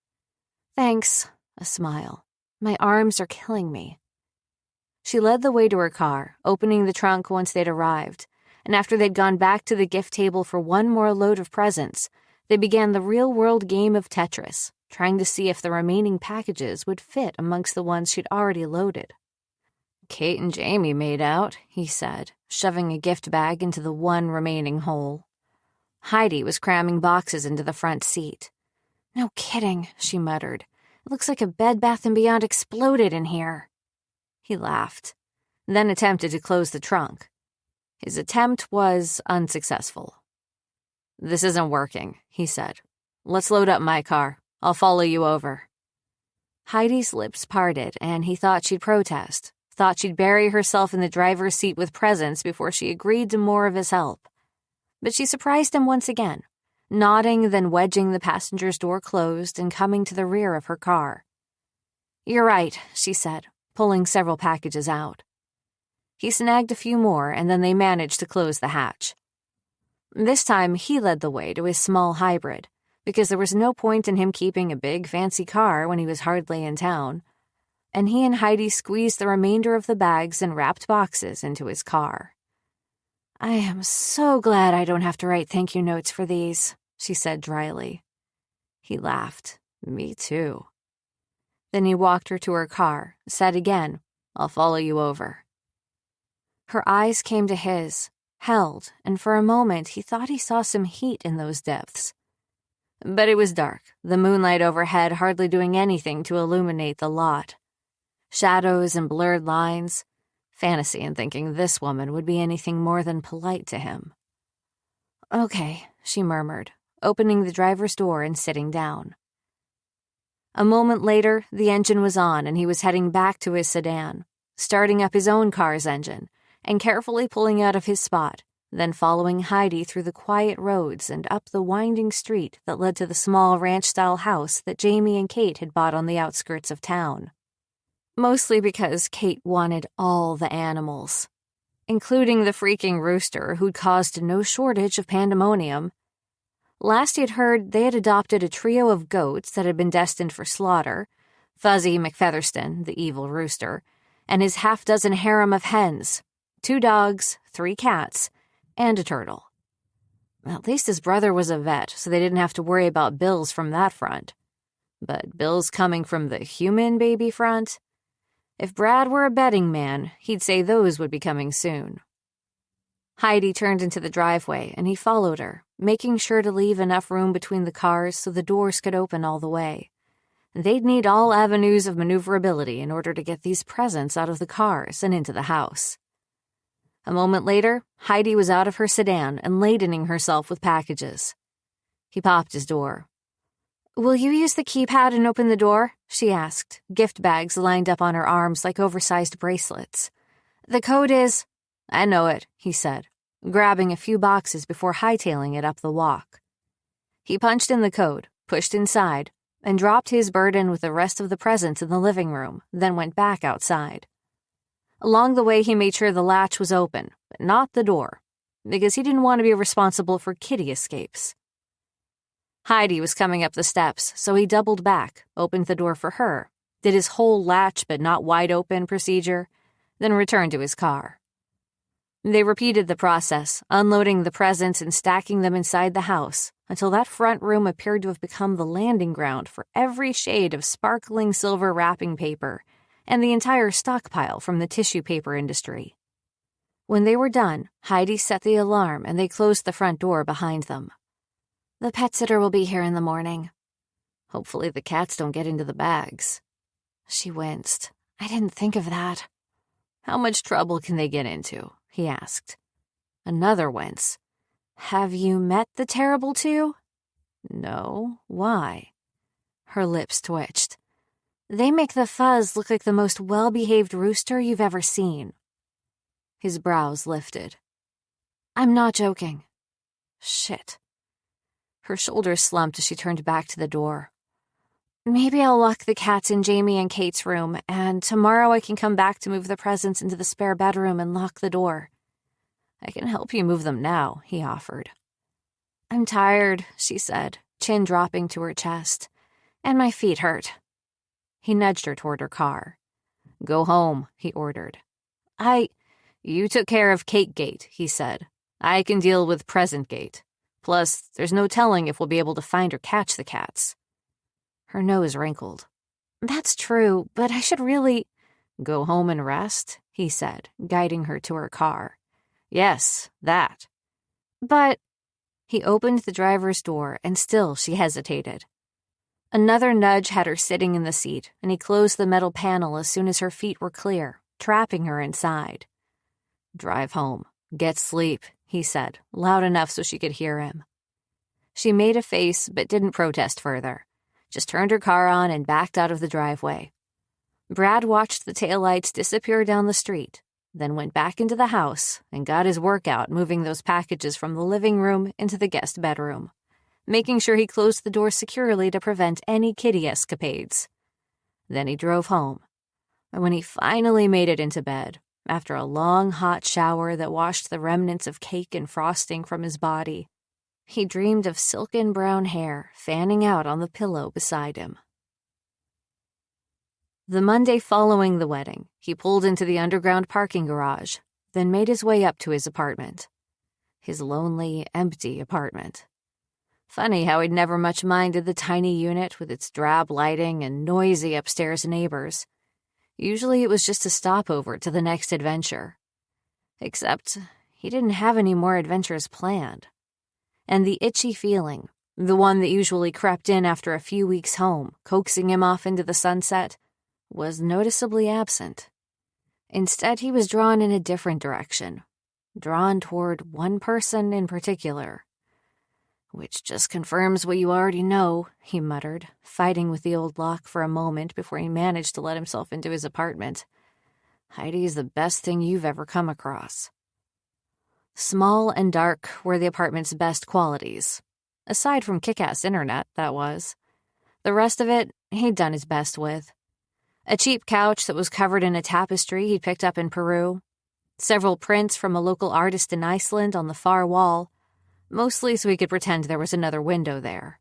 "Thanks," a smile. "My arms are killing me." She led the way to her car, opening the trunk once they'd arrived, and after they'd gone back to the gift table for one more load of presents, they began the real-world game of Tetris, trying to see if the remaining packages would fit amongst the ones she'd already loaded. "Kate and Jamie made out," he said, shoving a gift bag into the one remaining hole. Heidi was cramming boxes into the front seat. "No kidding," she muttered. "It looks like a Bed Bath & Beyond exploded in here." He laughed, then attempted to close the trunk. His attempt was unsuccessful. "This isn't working," he said. "Let's load up my car. I'll follow you over." Heidi's lips parted, and he thought she'd protest, thought she'd bury herself in the driver's seat with presents before she agreed to more of his help. But she surprised him once again, nodding, then wedging the passenger's door closed and coming to the rear of her car. "You're right," she said, pulling several packages out. He snagged a few more, and then they managed to close the hatch. This time, he led the way to his small hybrid, because there was no point in him keeping a big, fancy car when he was hardly in town, and he and Heidi squeezed the remainder of the bags and wrapped boxes into his car. "I am so glad I don't have to write thank you notes for these," she said dryly. He laughed. "Me too." Then he walked her to her car, said again, "I'll follow you over." Her eyes came to his, held, and for a moment he thought he saw some heat in those depths. But it was dark, the moonlight overhead hardly doing anything to illuminate the lot. Shadows and blurred lines, fantasy in thinking this woman would be anything more than polite to him. "Okay," she murmured, opening the driver's door and sitting down. A moment later, the engine was on and he was heading back to his sedan, starting up his own car's engine and carefully pulling out of his spot, then following Heidi through the quiet roads and up the winding street that led to the small ranch-style house that Jamie and Kate had bought on the outskirts of town. Mostly because Kate wanted all the animals, including the freaking rooster who'd caused no shortage of pandemonium. Last he'd heard, they had adopted a trio of goats that had been destined for slaughter, Fuzzy McFeatherston, the evil rooster, and his half-dozen harem of hens, 2 dogs, 3 cats, and a turtle. At least his brother was a vet, so they didn't have to worry about bills from that front. But bills coming from the human baby front? If Brad were a betting man, he'd say those would be coming soon. Heidi turned into the driveway, and he followed her, making sure to leave enough room between the cars so the doors could open all the way. They'd need all avenues of maneuverability in order to get these presents out of the cars and into the house. A moment later, Heidi was out of her sedan and ladening herself with packages. He popped his door. "Will you use the keypad and open the door?" she asked, gift bags lined up on her arms like oversized bracelets. "The code is—" "I know it," he said, grabbing a few boxes before hightailing it up the walk. He punched in the code, pushed inside, and dropped his burden with the rest of the presents in the living room, then went back outside. Along the way, he made sure the latch was open, but not the door, because he didn't want to be responsible for kitty escapes. Heidi was coming up the steps, so he doubled back, opened the door for her, did his whole latch but not wide open procedure, then returned to his car. They repeated the process, unloading the presents and stacking them inside the house, until that front room appeared to have become the landing ground for every shade of sparkling silver wrapping paper and the entire stockpile from the tissue paper industry. When they were done, Heidi set the alarm and they closed the front door behind them. "The pet sitter will be here in the morning. Hopefully the cats don't get into the bags." She winced. "I didn't think of that." "How much trouble can they get into?" he asked. Another wince. "Have you met the terrible two?" "No. Why?" Her lips twitched. "They make the Fuzz look like the most well-behaved rooster you've ever seen." His brows lifted. "I'm not joking." Shit. Her shoulders slumped as she turned back to the door. "Maybe I'll lock the cats in Jamie and Kate's room, and tomorrow I can come back to move the presents into the spare bedroom and lock the door." "I can help you move them now," he offered. "I'm tired," she said, chin dropping to her chest. "And my feet hurt." He nudged her toward her car. "Go home," he ordered. You took care of Cake Gate," he said. "I can deal with Present Gate. Plus, there's no telling if we'll be able to find or catch the cats." Her nose wrinkled. "That's true, but I should really—" "Go home and rest," he said, guiding her to her car. "Yes, that." "But—" He opened the driver's door, and still she hesitated. Another nudge had her sitting in the seat, and he closed the metal panel as soon as her feet were clear, trapping her inside. "Drive home. Get sleep," he said, loud enough so she could hear him. She made a face but didn't protest further, just turned her car on and backed out of the driveway. Brad watched the taillights disappear down the street, then went back into the house and got his workout moving those packages from the living room into the guest bedroom, making sure he closed the door securely to prevent any kitty escapades. Then he drove home, and when he finally made it into bed, after a long hot shower that washed the remnants of cake and frosting from his body, he dreamed of silken brown hair fanning out on the pillow beside him. The Monday following the wedding, he pulled into the underground parking garage, then made his way up to his apartment. His lonely, empty apartment. Funny how he'd never much minded the tiny unit with its drab lighting and noisy upstairs neighbors. Usually it was just a stopover to the next adventure. Except he didn't have any more adventures planned. And the itchy feeling, the one that usually crept in after a few weeks home, coaxing him off into the sunset, was noticeably absent. Instead, he was drawn in a different direction, drawn toward one person in particular. "Which just confirms what you already know," he muttered, fighting with the old lock for a moment before he managed to let himself into his apartment. "Heidi's the best thing you've ever come across." Small and dark were the apartment's best qualities. Aside from kick-ass internet, that was. The rest of it, he'd done his best with. A cheap couch that was covered in a tapestry he'd picked up in Peru. Several prints from a local artist in Iceland on the far wall, mostly so he could pretend there was another window there.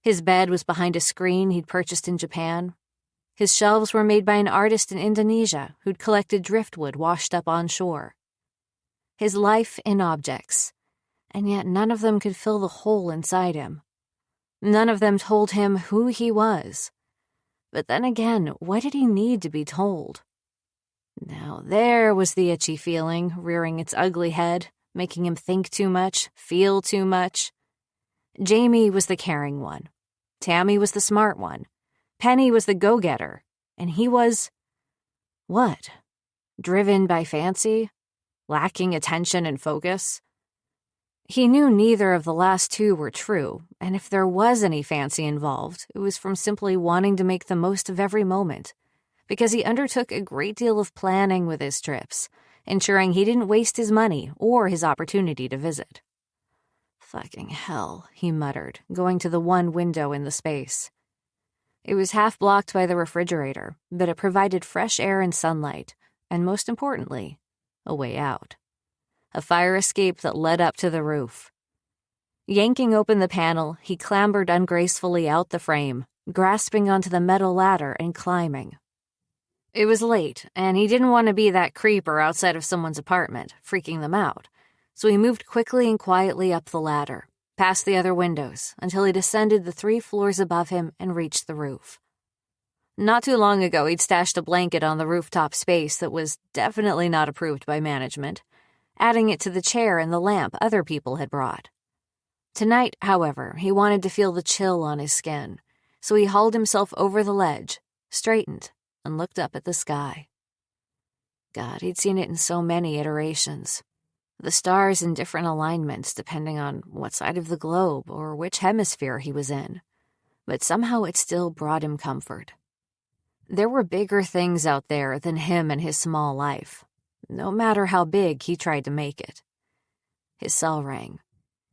His bed was behind a screen he'd purchased in Japan. His shelves were made by an artist in Indonesia who'd collected driftwood washed up on shore. His life in objects, and yet none of them could fill the hole inside him. None of them told him who he was. But then again, what did he need to be told? Now there was the itchy feeling rearing its ugly head, making him think too much, feel too much. Jamie was the caring one. Tammy was the smart one. Penny was the go-getter. And he was... what? Driven by fancy? Lacking attention and focus? He knew neither of the last two were true, and if there was any fancy involved, it was from simply wanting to make the most of every moment, because he undertook a great deal of planning with his trips, ensuring he didn't waste his money or his opportunity to visit. "Fucking hell," he muttered, going to the one window in the space. It was half blocked by the refrigerator, but it provided fresh air and sunlight, and most importantly, a way out. A fire escape that led up to the roof. Yanking open the panel, he clambered ungracefully out the frame, grasping onto the metal ladder and climbing. It was late, and he didn't want to be that creeper outside of someone's apartment, freaking them out, so he moved quickly and quietly up the ladder, past the other windows, until he descended the 3 floors above him and reached the roof. Not too long ago, he'd stashed a blanket on the rooftop space that was definitely not approved by management, adding it to the chair and the lamp other people had brought. Tonight, however, he wanted to feel the chill on his skin, so he hauled himself over the ledge, straightened, and looked up at the sky. God, he'd seen it in so many iterations. The stars in different alignments depending on what side of the globe or which hemisphere he was in, but somehow it still brought him comfort. There were bigger things out there than him and his small life, no matter how big he tried to make it. His cell rang.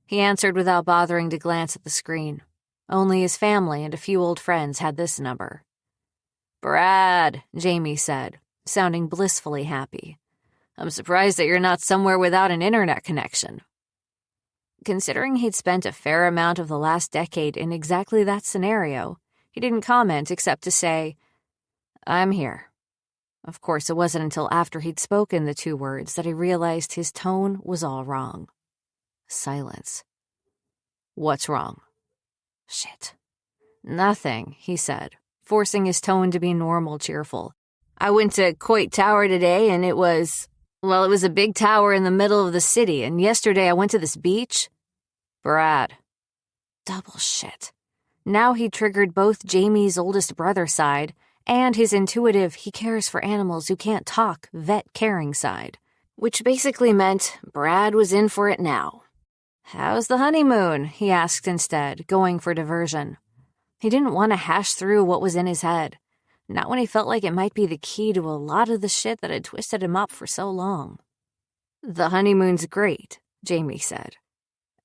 He answered without bothering to glance at the screen. Only his family and a few old friends had this number. "Brad," Jamie said, sounding blissfully happy. "I'm surprised that you're not somewhere without an internet connection." considering he'd spent a fair amount of the last decade in exactly that scenario, he didn't comment except to say, "I'm here." Of course, it wasn't until after he'd spoken the 2 words that he realized his tone was all wrong. Silence. "What's wrong?" "Shit." "Nothing," he said, forcing his tone to be normal cheerful. "I went to Coit Tower today and it was a big tower in the middle of the city, and yesterday I went to this beach." "Brad." Double shit. Now he triggered both Jamie's oldest brother side and his intuitive he cares for animals who can't talk vet caring side, which basically meant Brad was in for it now. "How's the honeymoon?" he asked instead, going for diversion. He didn't want to hash through what was in his head, not when he felt like it might be the key to a lot of the shit that had twisted him up for so long. "The honeymoon's great," Jamie said.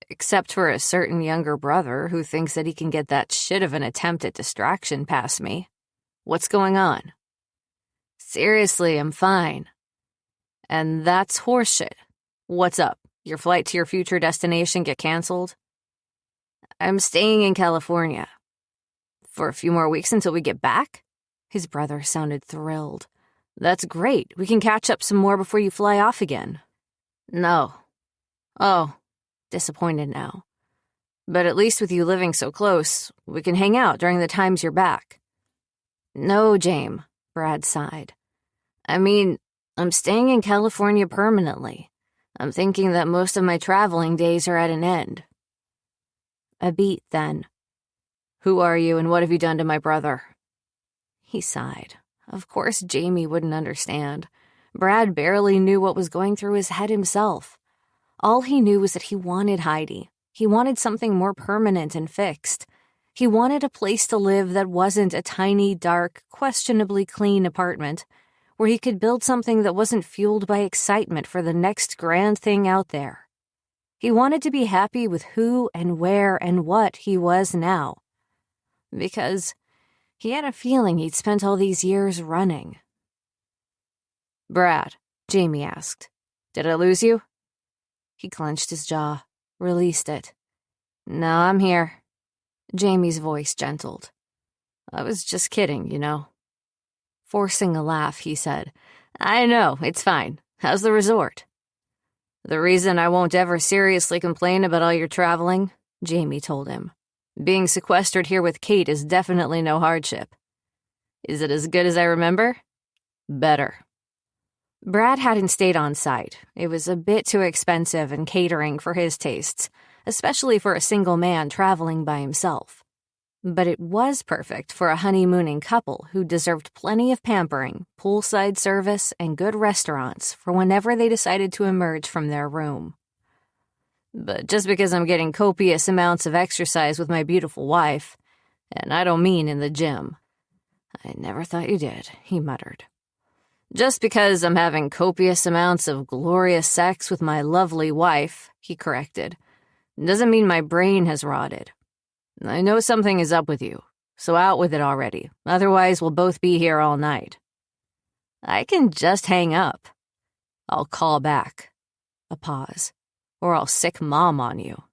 "Except for a certain younger brother who thinks that he can get that shit of an attempt at distraction past me. What's going on?" "Seriously, I'm fine." "And that's horseshit. What's up? Your flight to your future destination get canceled?" "I'm staying in California." "For a few more weeks until we get back?" His brother sounded thrilled. "That's great. We can catch up some more before you fly off again." "No." "Oh." Disappointed now. "But at least with you living so close, we can hang out during the times you're back." "No, James," Brad sighed. "I mean, I'm staying in California permanently. I'm thinking that most of my traveling days are at an end." A beat then. "Who are you and what have you done to my brother?" He sighed. Of course Jamie wouldn't understand. Brad barely knew what was going through his head himself. All he knew was that he wanted Heidi. He wanted something more permanent and fixed. He wanted a place to live that wasn't a tiny, dark, questionably clean apartment, where he could build something that wasn't fueled by excitement for the next grand thing out there. He wanted to be happy with who and where and what he was now. Because he had a feeling he'd spent all these years running. "Brad," Jamie asked, "did I lose you?" He clenched his jaw, released it. "No, I'm here." Jamie's voice gentled. "I was just kidding, you know." Forcing a laugh, he said, "I know, it's fine. How's the resort?" "The reason I won't ever seriously complain about all your traveling," Jamie told him. "Being sequestered here with Kate is definitely no hardship." "Is it as good as I remember?" "Better." Brad hadn't stayed on site. It was a bit too expensive and catering for his tastes, especially for a single man traveling by himself. But it was perfect for a honeymooning couple who deserved plenty of pampering, poolside service, and good restaurants for whenever they decided to emerge from their room. "But just because I'm getting copious amounts of exercise with my beautiful wife, and I don't mean in the gym." "I never thought you did," he muttered. "Just because I'm having copious amounts of glorious sex with my lovely wife," he corrected, "doesn't mean my brain has rotted. I know something is up with you, so out with it already. Otherwise, we'll both be here all night." "I can just hang up." "I'll call back." A pause. "Or I'll sick Mom on you."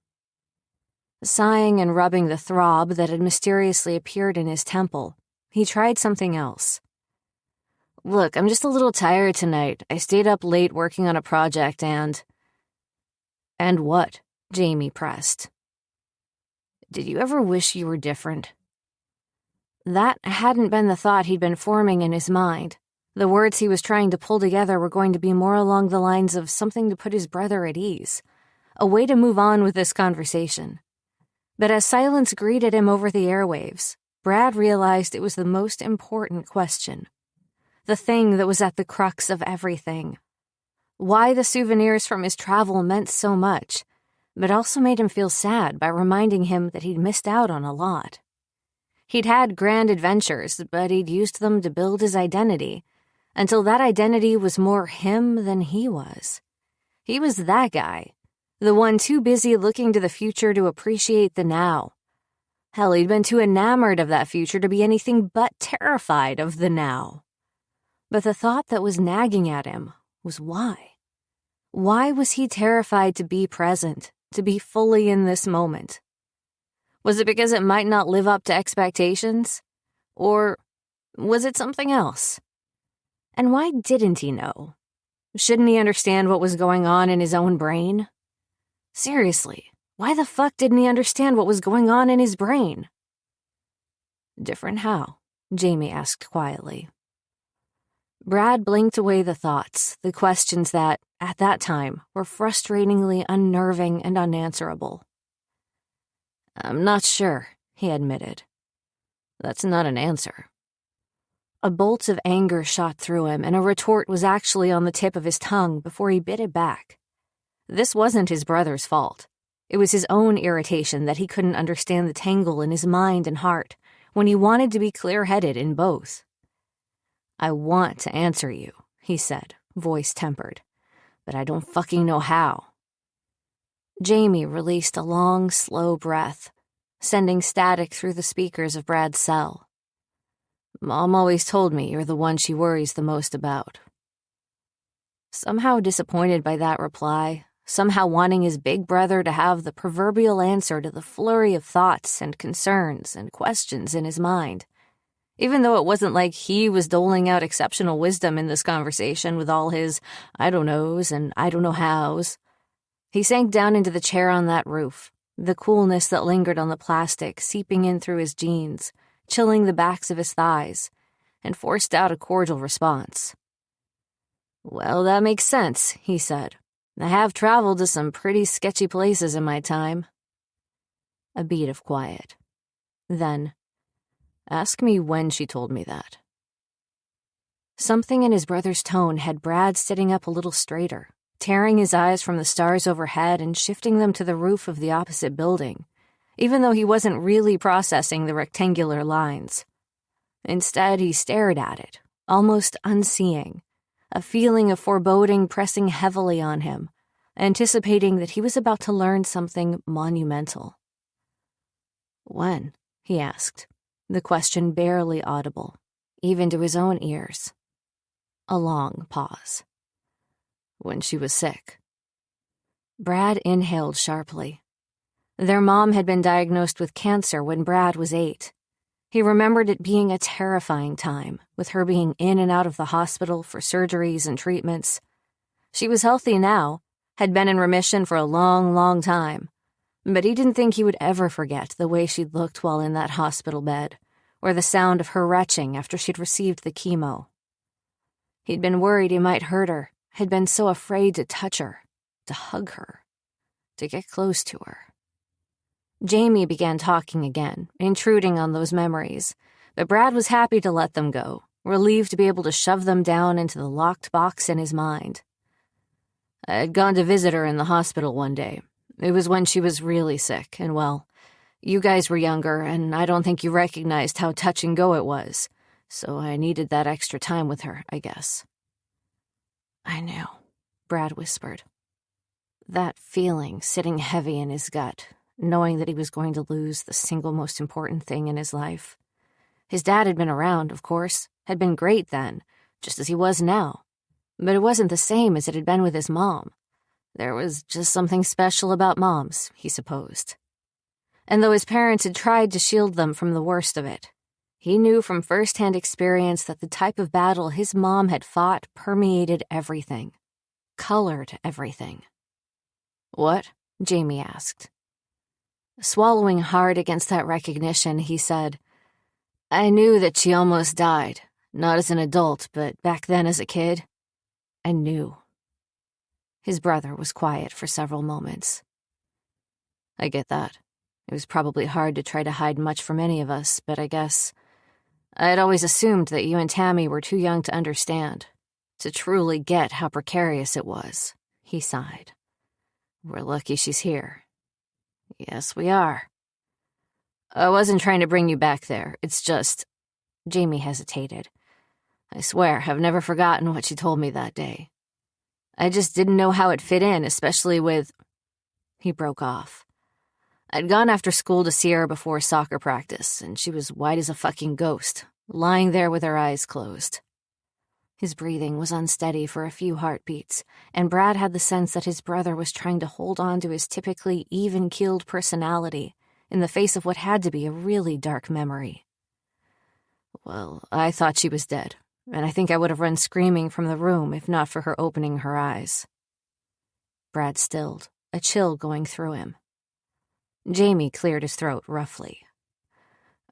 Sighing and rubbing the throb that had mysteriously appeared in his temple, he tried something else. "Look, I'm just a little tired tonight. I stayed up late working on a project and..." "And what?" Jamie pressed. "Did you ever wish you were different?" That hadn't been the thought he'd been forming in his mind. The words he was trying to pull together were going to be more along the lines of something to put his brother at ease, a way to move on with this conversation. But as silence greeted him over the airwaves, Brad realized it was the most important question. The thing that was at the crux of everything. Why the souvenirs from his travel meant so much, but also made him feel sad by reminding him that he'd missed out on a lot. He'd had grand adventures, but he'd used them to build his identity, until that identity was more him than he was. He was that guy, the one too busy looking to the future to appreciate the now. Hell, he'd been too enamored of that future to be anything but terrified of the now. But the thought that was nagging at him was why. Why was he terrified to be present, to be fully in this moment? Was it because it might not live up to expectations? Or was it something else? And why didn't he know? Shouldn't he understand what was going on in his own brain? Seriously, why the fuck didn't he understand what was going on in his brain? Different how? Jamie asked quietly. Brad blinked away the thoughts, the questions that, at that time, were frustratingly unnerving and unanswerable. I'm not sure, he admitted. That's not an answer. A bolt of anger shot through him, and a retort was actually on the tip of his tongue before he bit it back. This wasn't his brother's fault. It was his own irritation that he couldn't understand the tangle in his mind and heart when he wanted to be clear-headed in both. I want to answer you, he said, voice tempered, but I don't fucking know how. Jamie released a long, slow breath, sending static through the speakers of Brad's cell. Mom always told me you're the one she worries the most about. Somehow disappointed by that reply, somehow wanting his big brother to have the proverbial answer to the flurry of thoughts and concerns and questions in his mind, even though it wasn't like he was doling out exceptional wisdom in this conversation with all his I don't knows and I don't know hows. He sank down into the chair on that roof, the coolness that lingered on the plastic seeping in through his jeans, chilling the backs of his thighs, and forced out a cordial response. Well, that makes sense, he said. I have traveled to some pretty sketchy places in my time. A beat of quiet. Then, ask me when she told me that. Something in his brother's tone had Brad sitting up a little straighter, tearing his eyes from the stars overhead and shifting them to the roof of the opposite building, even though he wasn't really processing the rectangular lines. Instead, he stared at it, almost unseeing, a feeling of foreboding pressing heavily on him, anticipating that he was about to learn something monumental. When? He asked, the question barely audible, even to his own ears. A long pause. When she was sick. Brad inhaled sharply. Their mom had been diagnosed with cancer when Brad was 8. He remembered it being a terrifying time, with her being in and out of the hospital for surgeries and treatments. She was healthy now, had been in remission for a long, long time, but he didn't think he would ever forget the way she'd looked while in that hospital bed, or the sound of her retching after she'd received the chemo. He'd been worried he might hurt her, had been so afraid to touch her, to hug her, to get close to her. Jamie began talking again, intruding on those memories, but Brad was happy to let them go, relieved to be able to shove them down into the locked box in his mind. I had gone to visit her in the hospital one day. It was when she was really sick, and well, you guys were younger, and I don't think you recognized how touch and go it was, so I needed that extra time with her, I guess. I knew, Brad whispered. That feeling sitting heavy in his gut, knowing that he was going to lose the single most important thing in his life. His dad had been around, of course, had been great then, just as he was now. But it wasn't the same as it had been with his mom. There was just something special about moms, he supposed. And though his parents had tried to shield them from the worst of it, he knew from first-hand experience that the type of battle his mom had fought permeated everything, colored everything. What? Jamie asked. Swallowing hard against that recognition, he said, I knew that she almost died, not as an adult, but back then as a kid. I knew. His brother was quiet for several moments. I get that. It was probably hard to try to hide much from any of us, but I guess I'd always assumed that you and Tammy were too young to understand, to truly get how precarious it was, he sighed. We're lucky she's here. Yes, we are. I wasn't trying to bring you back there. It's just... Jamie hesitated. I swear, I've never forgotten what she told me that day. I just didn't know how it fit in, especially with... He broke off. I'd gone after school to see her before soccer practice, and she was white as a fucking ghost, lying there with her eyes closed. His breathing was unsteady for a few heartbeats, and Brad had the sense that his brother was trying to hold on to his typically even-keeled personality in the face of what had to be a really dark memory. Well, I thought she was dead, and I think I would have run screaming from the room if not for her opening her eyes. Brad stilled, a chill going through him. Jamie cleared his throat roughly.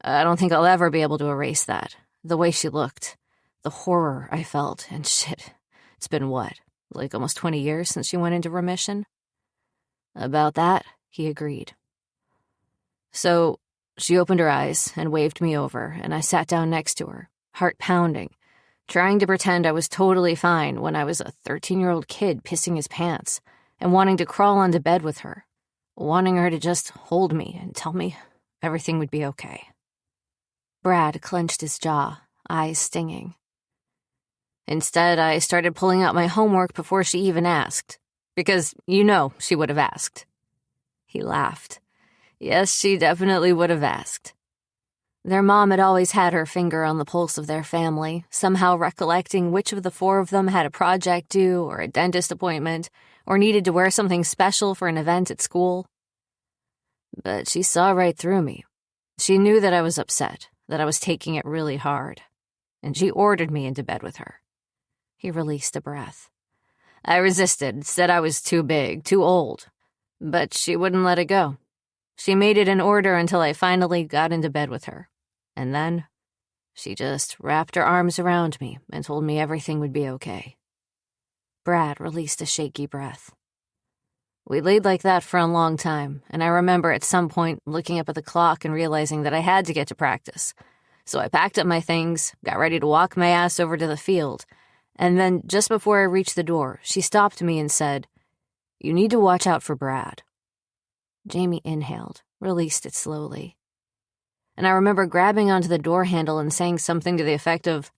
I don't think I'll ever be able to erase that. The way she looked, the horror I felt, and shit. It's been what, like almost 20 years since she went into remission? About that, he agreed. So, she opened her eyes and waved me over, and I sat down next to her, heart pounding, trying to pretend I was totally fine when I was a 13-year-old kid pissing his pants and wanting to crawl onto bed with her, wanting her to just hold me and tell me everything would be okay. Brad clenched his jaw, eyes stinging. Instead, I started pulling out my homework before she even asked, because you know she would have asked. He laughed. Yes, she definitely would have asked. Their mom had always had her finger on the pulse of their family, somehow recollecting which of the four of them had a project due or a dentist appointment or needed to wear something special for an event at school. But she saw right through me. She knew that I was upset, that I was taking it really hard, and she ordered me into bed with her. He released a breath. I resisted, said I was too big, too old, but she wouldn't let it go. She made it an order until I finally got into bed with her. And then she just wrapped her arms around me and told me everything would be okay. Brad released a shaky breath. We laid like that for a long time, and I remember at some point looking up at the clock and realizing that I had to get to practice. So I packed up my things, got ready to walk my ass over to the field, and then just before I reached the door, she stopped me and said, "You need to watch out for Brad." Jamie inhaled, released it slowly. And I remember grabbing onto the door handle and saying something to the effect of,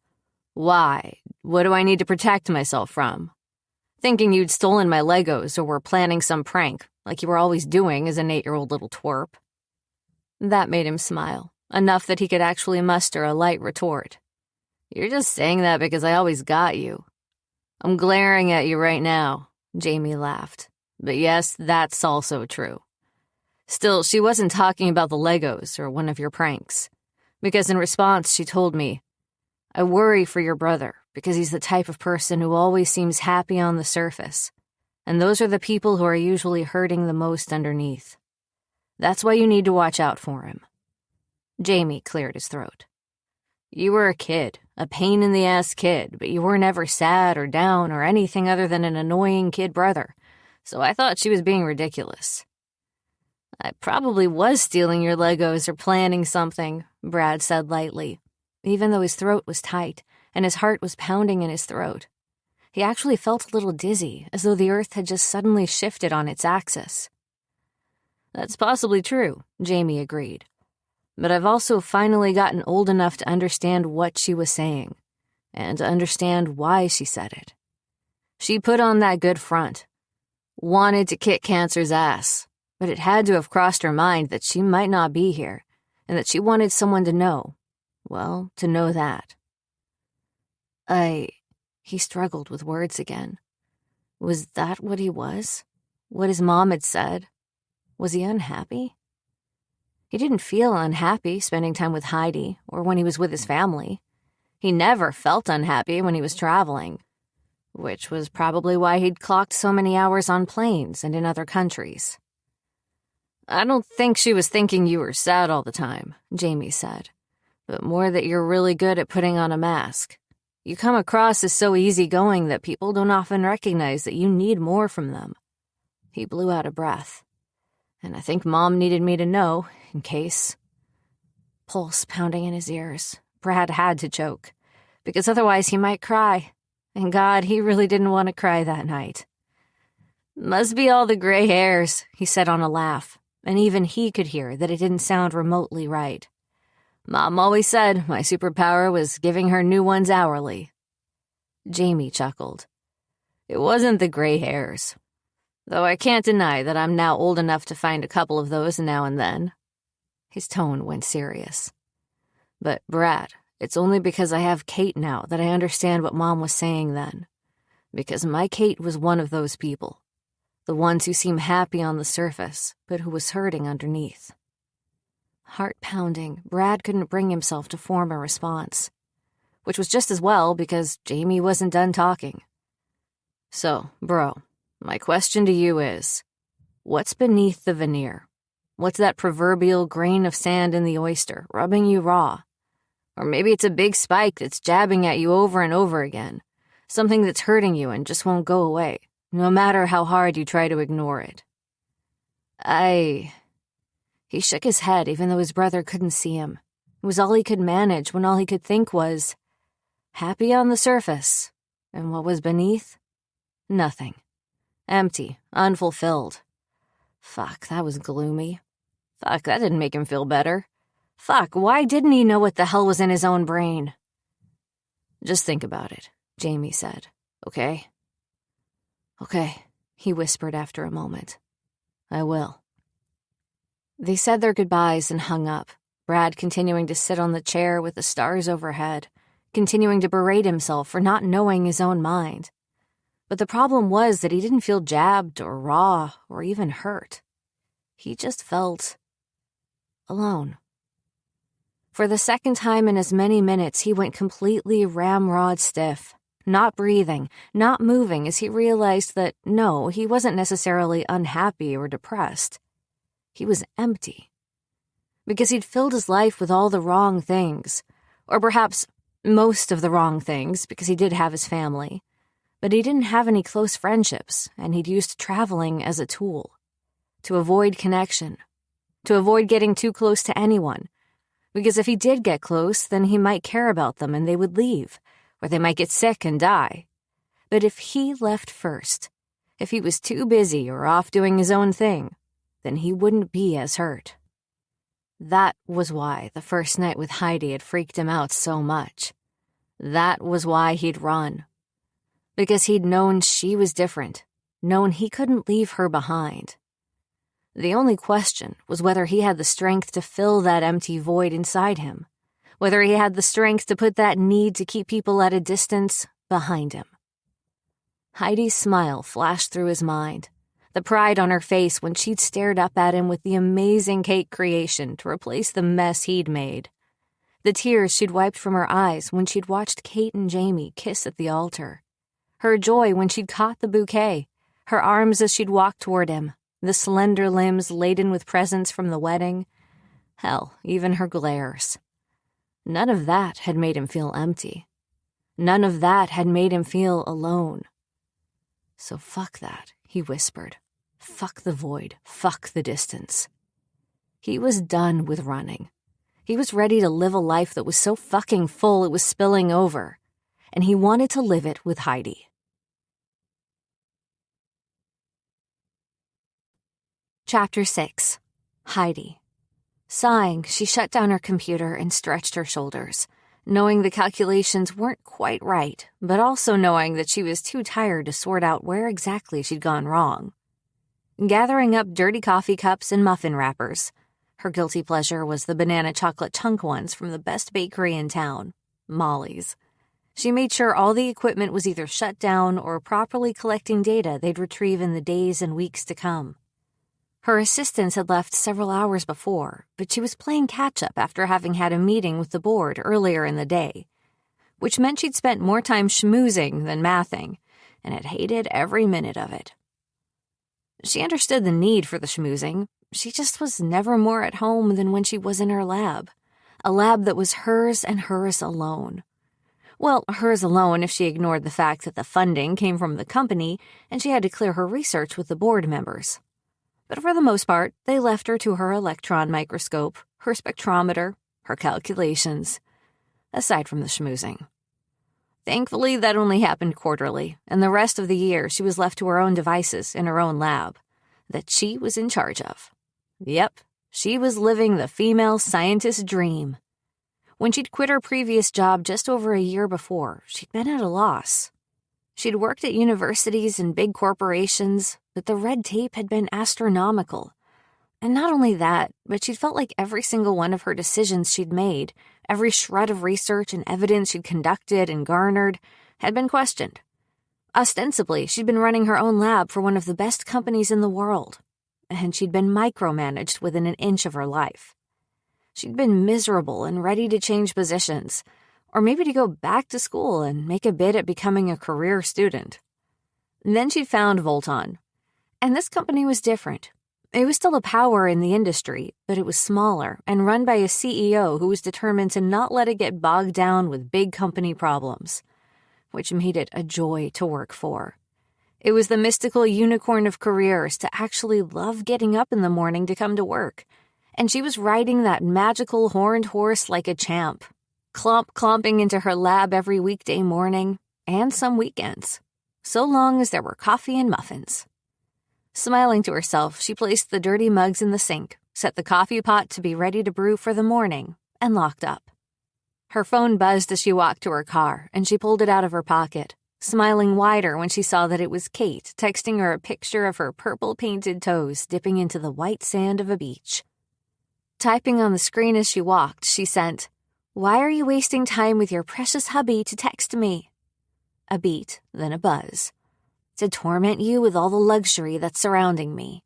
"Why? What do I need to protect myself from?" Thinking you'd stolen my Legos or were planning some prank, like you were always doing as an 8-year-old little twerp. That made him smile, enough that he could actually muster a light retort. "You're just saying that because I always got you." "I'm glaring at you right now," Jamie laughed. "But yes, that's also true." Still, she wasn't talking about the Legos or one of your pranks, because in response she told me, "I worry for your brother because he's the type of person who always seems happy on the surface, and those are the people who are usually hurting the most underneath. That's why you need to watch out for him." Jamie cleared his throat. "You were a kid, a pain-in-the-ass kid, but you weren't ever sad or down or anything other than an annoying kid brother, so I thought she was being ridiculous." "I probably was stealing your Legos or planning something," Brad said lightly, even though his throat was tight and his heart was pounding in his throat. He actually felt a little dizzy, as though the earth had just suddenly shifted on its axis. "That's possibly true," Jamie agreed. "But I've also finally gotten old enough to understand what she was saying, and to understand why she said it. She put on that good front, wanted to kick cancer's ass, but it had to have crossed her mind that she might not be here, and that she wanted someone to know. Well, to know that." He struggled with words again. Was that what he was? What his mom had said? Was he unhappy? He didn't feel unhappy spending time with Heidi or when he was with his family. He never felt unhappy when he was traveling, which was probably why he'd clocked so many hours on planes and in other countries. "I don't think she was thinking you were sad all the time," Jamie said, "but more that you're really good at putting on a mask. You come across as so easygoing that people don't often recognize that you need more from them." He blew out a breath. "And I think Mom needed me to know, in case." Pulse pounding in his ears, Brad had to choke, because otherwise he might cry. And God, he really didn't want to cry that night. "Must be all the gray hairs," he said on a laugh, and even he could hear that it didn't sound remotely right. "Mom always said my superpower was giving her new ones hourly." Jamie chuckled. "It wasn't the gray hairs. Though I can't deny that I'm now old enough to find a couple of those now and then." His tone went serious. "But, Brad, It's only because I have Kate now that I understand what Mom was saying then. Because my Kate was one of those people. The ones who seem happy on the surface, but who was hurting underneath. Heart pounding, Brad couldn't bring himself to form a response. Which was just as well because Jamie wasn't done talking. So, bro, my question to you is, what's beneath the veneer? What's that proverbial grain of sand in the oyster, rubbing you raw? Or maybe it's a big spike that's jabbing at you over and over again. Something that's hurting you and just won't go away, no matter how hard you try to ignore it. He shook his head even though his brother couldn't see him. It was all he could manage when all he could think was, happy on the surface. And what was beneath? Nothing. Empty, unfulfilled. Fuck, that was gloomy. Fuck, that didn't make him feel better. Fuck, why didn't he know what the hell was in his own brain? Just think about it, Jamie said. Okay? Okay, he whispered after a moment. I will. They said their goodbyes and hung up, Brad continuing to sit on the chair with the stars overhead, continuing to berate himself for not knowing his own mind. But the problem was that he didn't feel jabbed or raw or even hurt. He just felt alone. For the second time in as many minutes, he went completely ramrod stiff, not breathing, not moving as he realized that, no, he wasn't necessarily unhappy or depressed. He was empty. Because he'd filled his life with all the wrong things, or perhaps most of the wrong things because he did have his family. But he didn't have any close friendships, and he'd used traveling as a tool. To avoid connection. To avoid getting too close to anyone. Because if he did get close, then he might care about them and they would leave, or they might get sick and die. But if he left first, if he was too busy or off doing his own thing, then he wouldn't be as hurt. That was why the first night with Heidi had freaked him out so much. That was why he'd run. Because he'd known she was different, known he couldn't leave her behind. The only question was whether he had the strength to fill that empty void inside him, whether he had the strength to put that need to keep people at a distance behind him. Heidi's smile flashed through his mind, the pride on her face when she'd stared up at him with the amazing cake creation to replace the mess he'd made, the tears she'd wiped from her eyes when she'd watched Kate and Jamie kiss at the altar, her joy when she'd caught the bouquet, her arms as she'd walked toward him, the slender limbs laden with presents from the wedding. Hell, even her glares. None of that had made him feel empty. None of that had made him feel alone. So fuck that, he whispered. Fuck the void. Fuck the distance. He was done with running. He was ready to live a life that was so fucking full it was spilling over. And he wanted to live it with Heidi. Chapter 6. Heidi. Sighing, she shut down her computer and stretched her shoulders, knowing the calculations weren't quite right, but also knowing that she was too tired to sort out where exactly she'd gone wrong. Gathering up dirty coffee cups and muffin wrappers, her guilty pleasure was the banana chocolate chunk ones from the best bakery in town, Molly's. She made sure all the equipment was either shut down or properly collecting data they'd retrieve in the days and weeks to come. Her assistants had left several hours before, but she was playing catch-up after having had a meeting with the board earlier in the day, which meant she'd spent more time schmoozing than mathing, and had hated every minute of it. She understood the need for the schmoozing. She just was never more at home than when she was in her lab, a lab that was hers and hers alone. Well, hers alone if she ignored the fact that the funding came from the company and she had to clear her research with the board members. But for the most part, they left her to her electron microscope, her spectrometer, her calculations, aside from the schmoozing. Thankfully, that only happened quarterly, and the rest of the year she was left to her own devices in her own lab, that she was in charge of. Yep, she was living the female scientist dream. When she'd quit her previous job just over a year before, she'd been at a loss. She'd worked at universities and big corporations, but the red tape had been astronomical, And not only that, but she'd felt like every single one of her decisions she'd made, every shred of research and evidence she'd conducted and garnered, had been questioned. Ostensibly, she'd been running her own lab for one of the best companies in the world, and she'd been micromanaged within an inch of her life. She'd been miserable and ready to change positions, or maybe to go back to school and make a bid at becoming a career student. And then she'd found Volton, and this company was different. It was still a power in the industry, but it was smaller and run by a CEO who was determined to not let it get bogged down with big company problems, which made it a joy to work for. It was the mystical unicorn of careers to actually love getting up in the morning to come to work, and she was riding that magical horned horse like a champ, clomping into her lab every weekday morning and some weekends, so long as there were coffee and muffins. Smiling to herself, she placed the dirty mugs in the sink, set the coffee pot to be ready to brew for the morning, and locked up. Her phone buzzed as she walked to her car, and she pulled it out of her pocket, smiling wider when she saw that it was Kate texting her a picture of her purple-painted toes dipping into the white sand of a beach. Typing on the screen as she walked, she sent, "Why are you wasting time with your precious hubby to text me?" A beat, then a buzz. "To torment you with all the luxury that's surrounding me."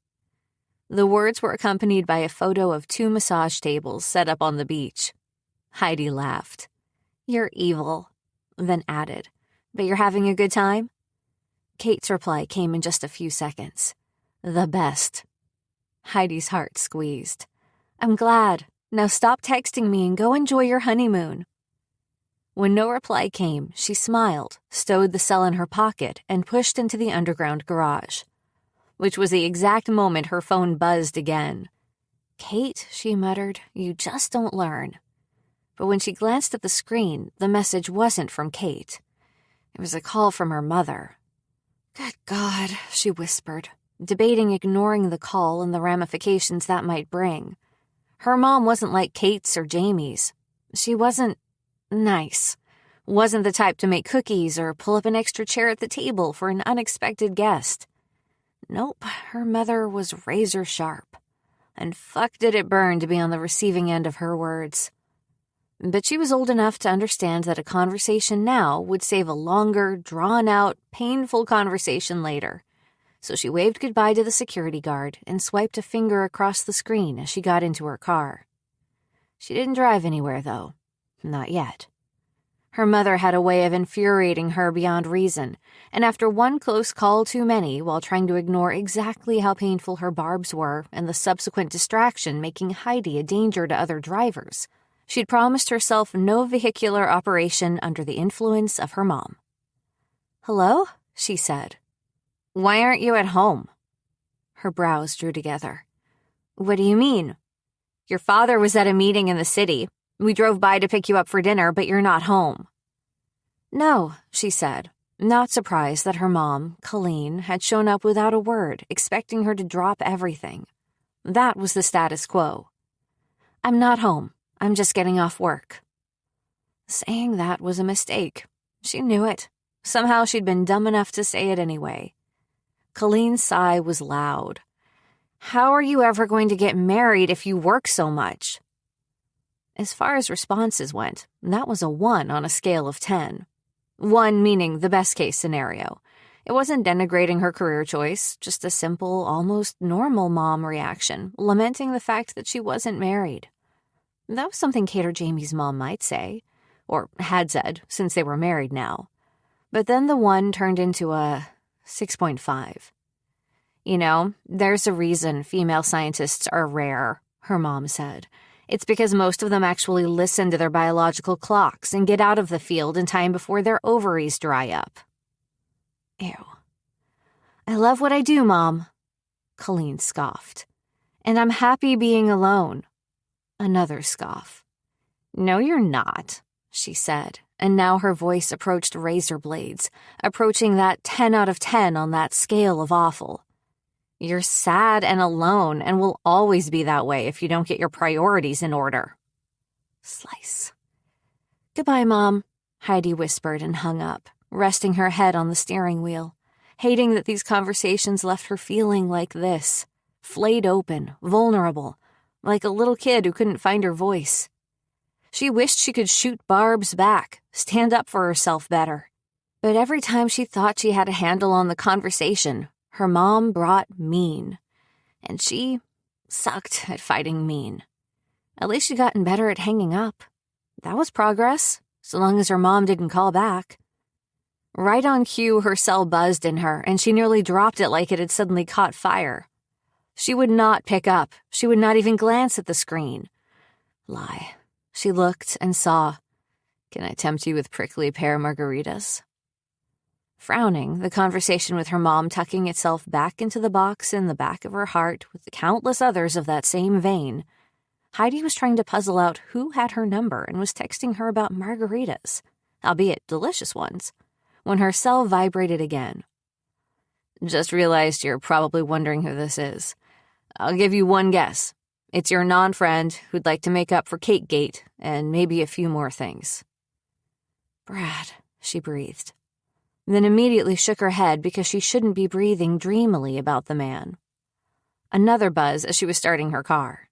The words were accompanied by a photo of 2 massage tables set up on the beach. Heidi laughed. "You're evil," then added, "But you're having a good time?" Kate's reply came in just a few seconds. "The best." Heidi's heart squeezed. "I'm glad. Now stop texting me and go enjoy your honeymoon." When no reply came, she smiled, stowed the cell in her pocket, and pushed into the underground garage. Which was the exact moment her phone buzzed again. "Kate," she muttered, "you just don't learn." But when she glanced at the screen, the message wasn't from Kate. It was a call from her mother. "Good God," she whispered, debating ignoring the call and the ramifications that might bring. Her mom wasn't like Kate's or Jamie's. She wasn't nice. Wasn't the type to make cookies or pull up an extra chair at the table for an unexpected guest. Nope, her mother was razor sharp. And fuck did it burn to be on the receiving end of her words. But she was old enough to understand that a conversation now would save a longer, drawn-out, painful conversation later. So she waved goodbye to the security guard and swiped a finger across the screen as she got into her car. She didn't drive anywhere, though. Not yet. Her mother had a way of infuriating her beyond reason, and after one close call too many while trying to ignore exactly how painful her barbs were and the subsequent distraction making Heidi a danger to other drivers, she'd promised herself no vehicular operation under the influence of her mom. "Hello?" she said. "Why aren't you at home?" Her brows drew together. "What do you mean?" "Your father was at a meeting in the city. We drove by to pick you up for dinner, but you're not home." "No," she said, not surprised that her mom, Colleen, had shown up without a word, expecting her to drop everything. That was the status quo. "I'm not home. I'm just getting off work." Saying that was a mistake. She knew it. Somehow she'd been dumb enough to say it anyway. Colleen's sigh was loud. "How are you ever going to get married if you work so much?" As far as responses went, that was a 1 on a scale of 10. 1 meaning the best-case scenario. It wasn't denigrating her career choice, just a simple, almost normal mom reaction, lamenting the fact that she wasn't married. That was something Kate or Jamie's mom might say, or had said, since they were married now. But then the 1 turned into a 6.5. "You know, there's a reason female scientists are rare," her mom said. "It's because most of them actually listen to their biological clocks and get out of the field in time before their ovaries dry up." Ew. "I love what I do, Mom," Colleen scoffed. "And I'm happy being alone." Another scoff. "No, you're not," she said, and now her voice approached razor blades, approaching that 10 out of 10 on that scale of awful. "You're sad and alone and will always be that way if you don't get your priorities in order." Slice. "Goodbye, Mom," Heidi whispered and hung up, resting her head on the steering wheel, hating that these conversations left her feeling like this, flayed open, vulnerable, like a little kid who couldn't find her voice. She wished she could shoot barbs back, stand up for herself better. But every time she thought she had a handle on the conversation, her mom brought mean. And she sucked at fighting mean. At least she'd gotten better at hanging up. That was progress, so long as her mom didn't call back. Right on cue, her cell buzzed in her, and she nearly dropped it like it had suddenly caught fire. She would not pick up. She would not even glance at the screen. Lie. She looked and saw, "Can I tempt you with prickly pear margaritas?" Frowning, the conversation with her mom tucking itself back into the box in the back of her heart with the countless others of that same vein, Heidi was trying to puzzle out who had her number and was texting her about margaritas, albeit delicious ones, when her cell vibrated again. "Just realized you're probably wondering who this is. I'll give you one guess. It's your non-friend who'd like to make up for Categate and maybe a few more things." "Brad," she breathed, then immediately shook her head because she shouldn't be breathing dreamily about the man. Another buzz as she was starting her car.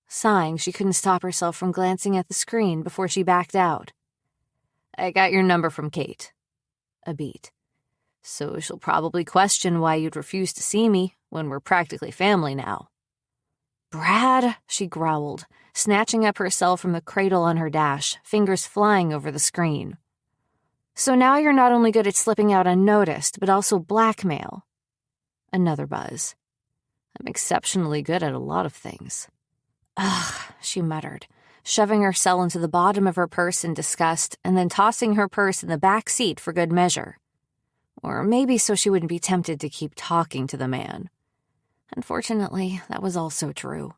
Sighing, she couldn't stop herself from glancing at the screen before she backed out. "I got your number from Kate." A beat. "So she'll probably question why you'd refuse to see me when we're practically family now." "Brad," she growled, snatching up her cell from the cradle on her dash, fingers flying over the screen. "So now you're not only good at slipping out unnoticed, but also blackmail." Another buzz. "I'm exceptionally good at a lot of things." "Ugh," she muttered, shoving her cell into the bottom of her purse in disgust and then tossing her purse in the back seat for good measure. Or maybe so she wouldn't be tempted to keep talking to the man. Unfortunately, that was also true.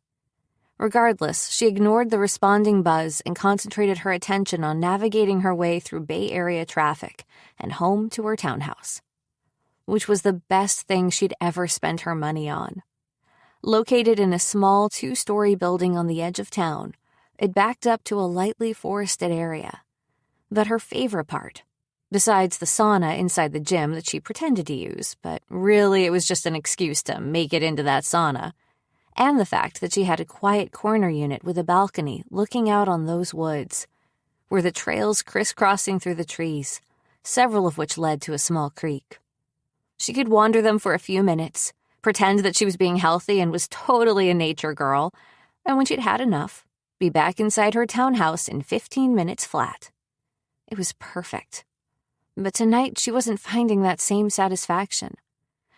Regardless, she ignored the responding buzz and concentrated her attention on navigating her way through Bay Area traffic and home to her townhouse, which was the best thing she'd ever spent her money on. Located in a small 2-story building on the edge of town, it backed up to a lightly forested area. But her favorite part, besides the sauna inside the gym that she pretended to use, but really it was just an excuse to make it into that sauna, and the fact that she had a quiet corner unit with a balcony looking out on those woods, were the trails crisscrossing through the trees, several of which led to a small creek. She could wander them for a few minutes, pretend that she was being healthy and was totally a nature girl, and when she'd had enough, be back inside her townhouse in 15 minutes flat. It was perfect. But tonight she wasn't finding that same satisfaction,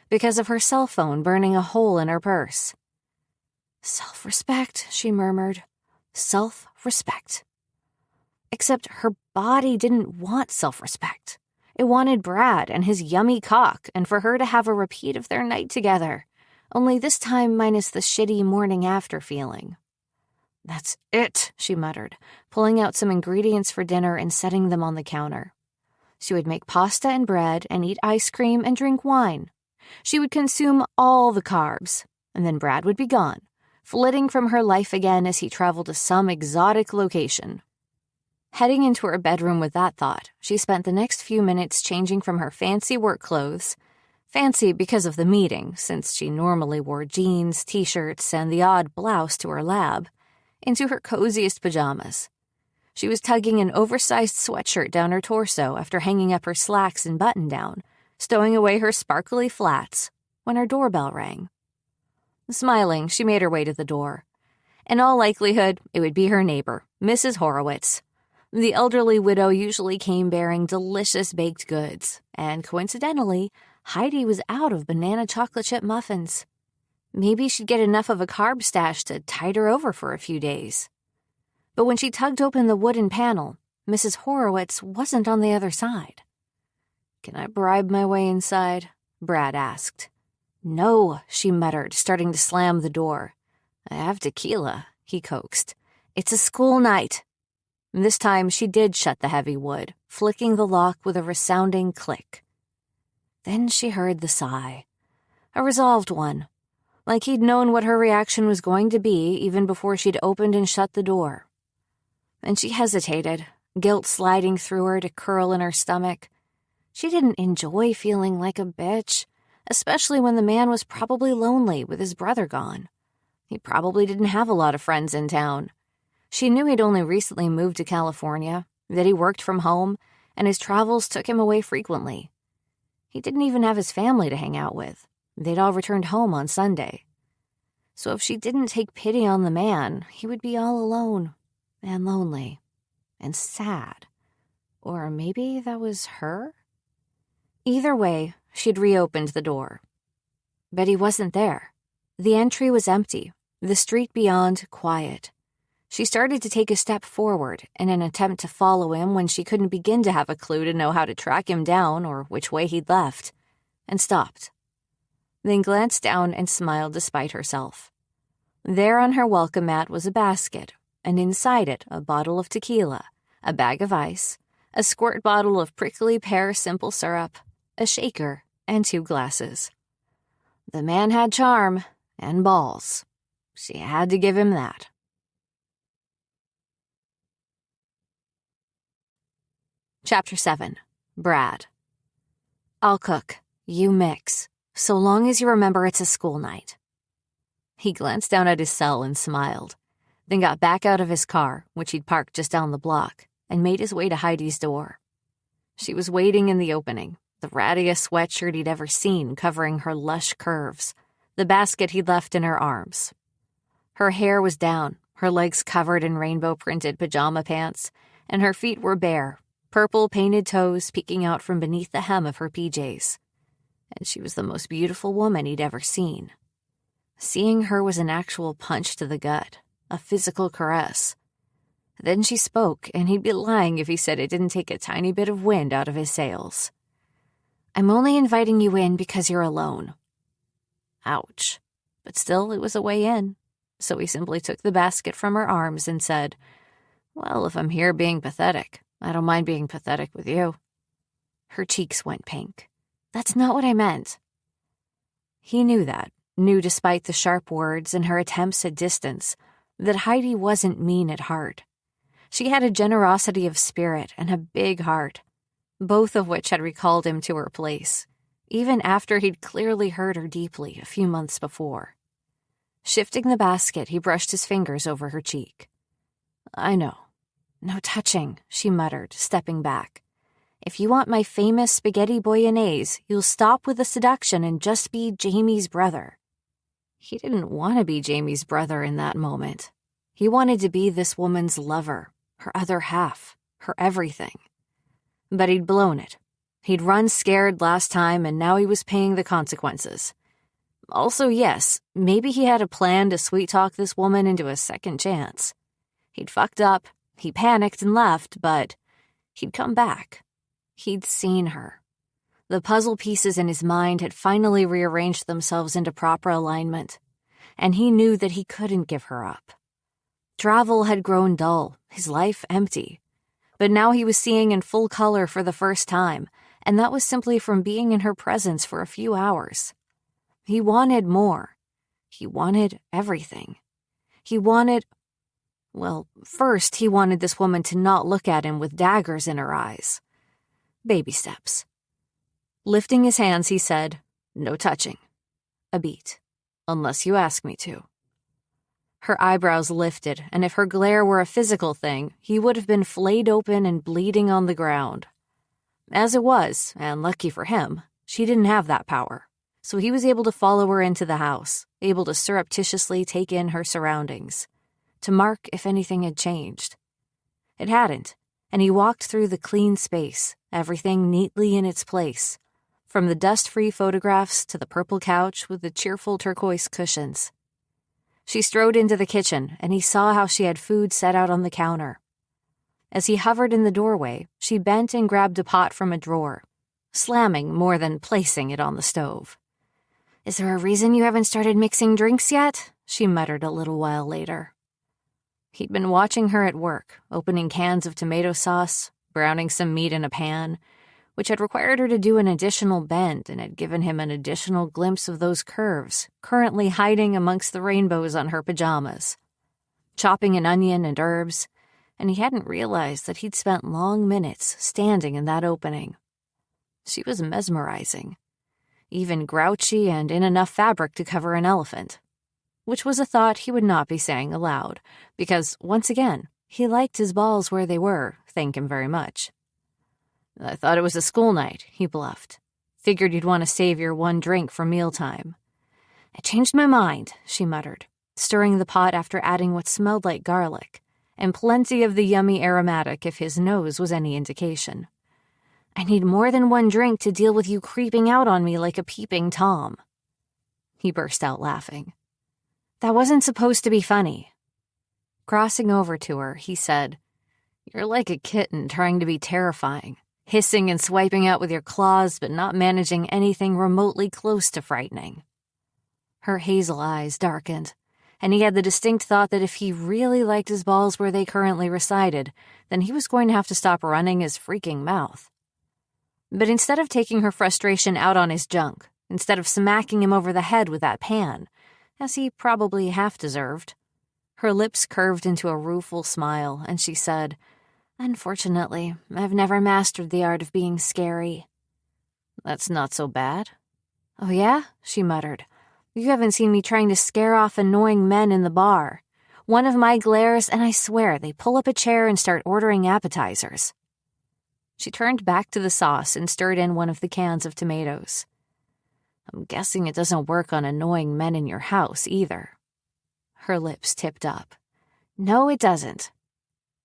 because of her cell phone burning a hole in her purse. "Self-respect," she murmured. "Self-respect." Except her body didn't want self-respect. It wanted Brad and his yummy cock and for her to have a repeat of their night together, only this time minus the shitty morning after feeling. "That's it," she muttered, pulling out some ingredients for dinner and setting them on the counter. She would make pasta and bread and eat ice cream and drink wine. She would consume all the carbs, and then Brad would be gone, flitting from her life again as he traveled to some exotic location. Heading into her bedroom with that thought, she spent the next few minutes changing from her fancy work clothes, fancy because of the meeting, since she normally wore jeans, t-shirts, and the odd blouse to her lab, into her coziest pajamas. She was tugging an oversized sweatshirt down her torso after hanging up her slacks and button-down, stowing away her sparkly flats, when her doorbell rang. Smiling, she made her way to the door. In all likelihood, it would be her neighbor, Mrs. Horowitz. The elderly widow usually came bearing delicious baked goods, and coincidentally, Heidi was out of banana chocolate chip muffins. Maybe she'd get enough of a carb stash to tide her over for a few days. But when she tugged open the wooden panel, Mrs. Horowitz wasn't on the other side. "Can I bribe my way inside?" Brad asked. "No," she muttered, starting to slam the door. "I have tequila," he coaxed. "It's a school night." This time she did shut the heavy wood, flicking the lock with a resounding click. Then she heard the sigh. A resolved one, like he'd known what her reaction was going to be even before she'd opened and shut the door. And she hesitated, guilt sliding through her to curl in her stomach. She didn't enjoy feeling like a bitch, especially when the man was probably lonely with his brother gone. He probably didn't have a lot of friends in town. She knew he'd only recently moved to California, that he worked from home, and his travels took him away frequently. He didn't even have his family to hang out with. They'd all returned home on Sunday. So if she didn't take pity on the man, he would be all alone and lonely and sad. Or maybe that was her? Either way, she'd reopened the door. But he wasn't there. The entry was empty, the street beyond quiet. She started to take a step forward in an attempt to follow him when she couldn't begin to have a clue to know how to track him down or which way he'd left, and stopped. Then glanced down and smiled despite herself. There on her welcome mat was a basket, and inside it a bottle of tequila, a bag of ice, a squirt bottle of prickly pear simple syrup, a shaker, and 2 glasses. The man had charm and balls. She had to give him that. Chapter 7. Brad. I'll cook. You mix. So long as you remember it's a school night. He glanced down at his cell and smiled, then got back out of his car, which he'd parked just down the block, and made his way to Heidi's door. She was waiting in the opening, the rattiest sweatshirt he'd ever seen covering her lush curves, the basket he'd left in her arms. Her hair was down, her legs covered in rainbow-printed pajama pants, and her feet were bare, purple painted toes peeking out from beneath the hem of her PJs. And she was the most beautiful woman he'd ever seen. Seeing her was an actual punch to the gut, a physical caress. Then she spoke, and he'd be lying if he said it didn't take a tiny bit of wind out of his sails. I'm only inviting you in because you're alone. Ouch. But still, it was a way in. So he simply took the basket from her arms and said, Well, if I'm here being pathetic, I don't mind being pathetic with you. Her cheeks went pink. That's not what I meant. He knew that, knew despite the sharp words and her attempts at distance, that Heidi wasn't mean at heart. She had a generosity of spirit and a big heart, both of which had recalled him to her place, even after he'd clearly hurt her deeply a few months before. Shifting the basket, he brushed his fingers over her cheek. I know. No touching, she muttered, stepping back. If you want my famous spaghetti bolognese, you'll stop with the seduction and just be Jamie's brother. He didn't want to be Jamie's brother in that moment. He wanted to be this woman's lover, her other half, her everything. But he'd blown it. He'd run scared last time, and now he was paying the consequences. Also, yes, maybe he had a plan to sweet-talk this woman into a second chance. He'd fucked up, he panicked and left, but he'd come back. He'd seen her. The puzzle pieces in his mind had finally rearranged themselves into proper alignment, and he knew that he couldn't give her up. Travel had grown dull, his life empty, but now he was seeing in full color for the first time, and that was simply from being in her presence for a few hours. He wanted more. He wanted everything. He wanted... Well, first he wanted this woman to not look at him with daggers in her eyes. Baby steps. Lifting his hands, he said, No touching. A beat. Unless you ask me to. Her eyebrows lifted, and if her glare were a physical thing, he would have been flayed open and bleeding on the ground. As it was, and lucky for him, she didn't have that power, so he was able to follow her into the house, able to surreptitiously take in her surroundings, to mark if anything had changed. It hadn't, and he walked through the clean space, everything neatly in its place, from the dust-free photographs to the purple couch with the cheerful turquoise cushions. She strode into the kitchen, and he saw how she had food set out on the counter. As he hovered in the doorway, she bent and grabbed a pot from a drawer, slamming more than placing it on the stove. Is there a reason you haven't started mixing drinks yet? She muttered a little while later. He'd been watching her at work, opening cans of tomato sauce, browning some meat in a pan, which had required her to do an additional bend and had given him an additional glimpse of those curves currently hiding amongst the rainbows on her pajamas. Chopping an onion and herbs, and he hadn't realized that he'd spent long minutes standing in that opening. She was mesmerizing. even grouchy and in enough fabric to cover an elephant. Which was a thought he would not be saying aloud, because, once again, he liked his balls where they were, thank him very much. "I thought it was a school night," he bluffed. "Figured you'd want to save your one drink for mealtime." "I changed my mind," she muttered, stirring the pot after adding what smelled like garlic, and plenty of the yummy aromatic if his nose was any indication. "I need more than one drink to deal with you creeping out on me like a peeping Tom." He burst out laughing. "That wasn't supposed to be funny." Crossing over to her, he said, "You're like a kitten trying to be terrifying, hissing and swiping out with your claws but not managing anything remotely close to frightening." Her hazel eyes darkened, and he had the distinct thought that if he really liked his balls where they currently resided, then he was going to have to stop running his freaking mouth. But instead of taking her frustration out on his junk, instead of smacking him over the head with that pan, as he probably half deserved, her lips curved into a rueful smile, and she said, "Unfortunately, I've never mastered the art of being scary." "That's not so bad." "Oh yeah?" she muttered. "You haven't seen me trying to scare off annoying men in the bar. One of my glares, and I swear they pull up a chair and start ordering appetizers." She turned back to the sauce and stirred in one of the cans of tomatoes. "I'm guessing it doesn't work on annoying men in your house, either." Her lips tipped up. "No, it doesn't."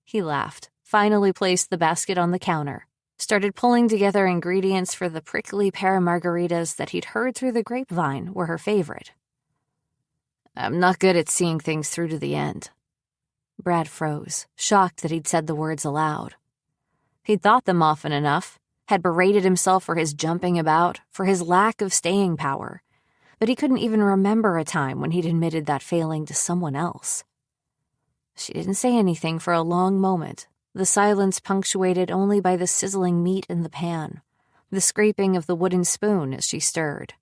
He laughed, finally placed the basket on the counter, started pulling together ingredients for the prickly pear margaritas that he'd heard through the grapevine were her favorite. "I'm not good at seeing things through to the end." Brad froze, shocked that he'd said the words aloud. He'd thought them often enough, had berated himself for his jumping about, for his lack of staying power, but he couldn't even remember a time when he'd admitted that failing to someone else. She didn't say anything for a long moment, the silence punctuated only by the sizzling meat in the pan, the scraping of the wooden spoon as she stirred.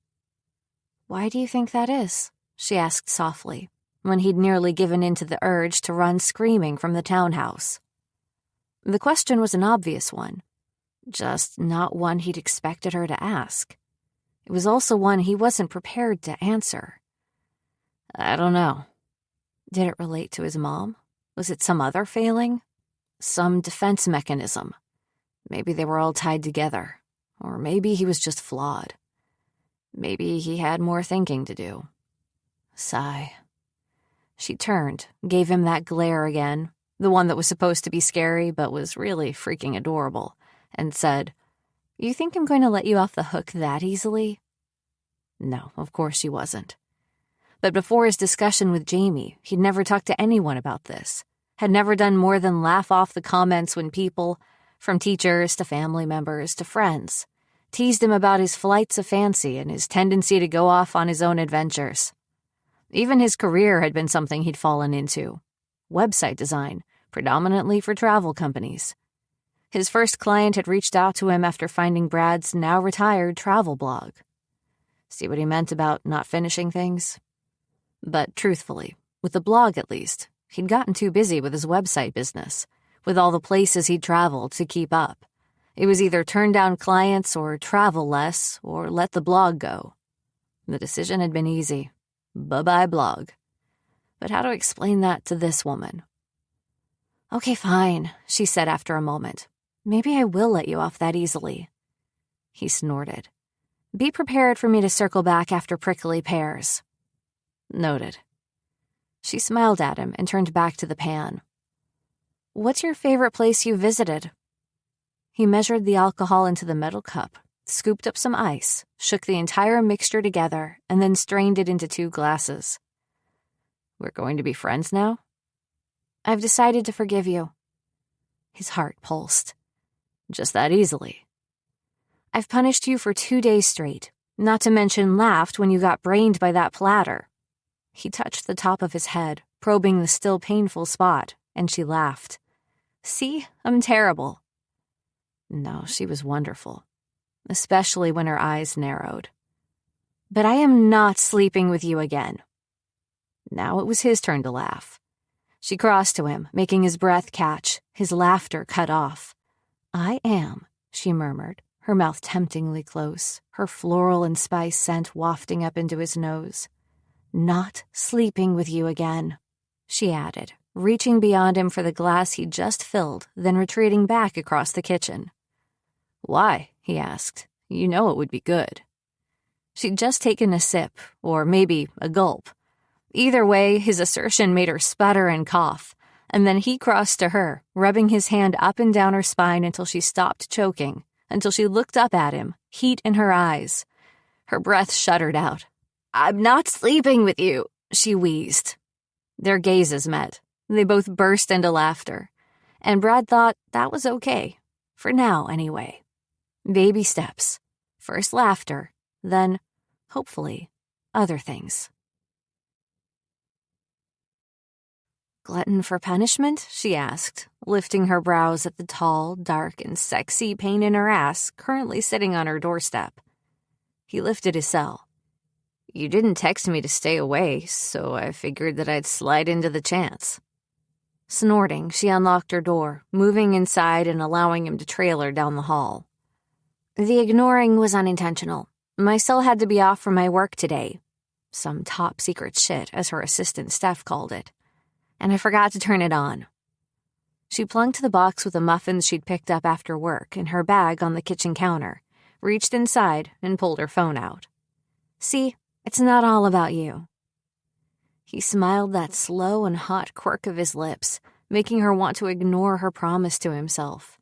"Why do you think that is?" she asked softly, when he'd nearly given in to the urge to run screaming from the townhouse. The question was an obvious one, just not one he'd expected her to ask. It was also one he wasn't prepared to answer. "I don't know." Did it relate to his mom? Was it some other failing? Some defense mechanism? Maybe they were all tied together. Or maybe he was just flawed. Maybe he had more thinking to do. Sigh. She turned, gave him that glare again, the one that was supposed to be scary but was really freaking adorable, and said, "You think I'm going to let you off the hook that easily?" No, of course she wasn't. But before his discussion with Jamie, he'd never talked to anyone about this, had never done more than laugh off the comments when people, from teachers to family members to friends, teased him about his flights of fancy and his tendency to go off on his own adventures. Even his career had been something he'd fallen into. Website design, predominantly for travel companies. His first client had reached out to him after finding Brad's now-retired travel blog. See what he meant about not finishing things? But truthfully, with the blog at least, he'd gotten too busy with his website business, with all the places he'd traveled to keep up. It was either turn down clients or travel less or let the blog go. The decision had been easy. Bye-bye blog. But how to explain that to this woman? "Okay, fine," she said after a moment. "Maybe I will let you off that easily." He snorted. "Be prepared for me to circle back after prickly pears." Noted. She smiled at him and turned back to the pan. "What's your favorite place you visited?" He measured the alcohol into the metal cup, scooped up some ice, shook the entire mixture together, and then strained it into 2 glasses. "We're going to be friends now?" "I've decided to forgive you." His heart pulsed. "Just that easily?" "I've punished you for 2 days straight, not to mention laughed when you got brained by that platter." He touched the top of his head, probing the still painful spot, and she laughed. "See, I'm terrible." No, she was wonderful, especially when her eyes narrowed. "But I am not sleeping with you again." Now it was his turn to laugh. She crossed to him, making his breath catch, his laughter cut off. "I am," she murmured, her mouth temptingly close, her floral and spice scent wafting up into his nose. "Not sleeping with you again," she added, reaching beyond him for the glass he'd just filled, then retreating back across the kitchen. "Why?" he asked. "You know it would be good." She'd just taken a sip, or maybe a gulp. Either way, his assertion made her sputter and cough, and then he crossed to her, rubbing his hand up and down her spine until she stopped choking, until she looked up at him, heat in her eyes. Her breath shuddered out. "I'm not sleeping with you," she wheezed. Their gazes met. They both burst into laughter, and Brad thought that was okay, for now anyway. Baby steps. First laughter, then, hopefully, other things. "Glutton for punishment?" she asked, lifting her brows at the tall, dark, and sexy pain in her ass currently sitting on her doorstep. He lifted his cell. "You didn't text me to stay away, so I figured that I'd slide into the chance." Snorting, she unlocked her door, moving inside and allowing him to trail her down the hall. "The ignoring was unintentional. My cell had to be off for my work today. Some top-secret shit, as her assistant Steph called it. And I forgot to turn it on." She plunked the box with the muffins she'd picked up after work in her bag on the kitchen counter, reached inside, and pulled her phone out. "See, it's not all about you." He smiled that slow and hot quirk of his lips, making her want to ignore her promise to himself.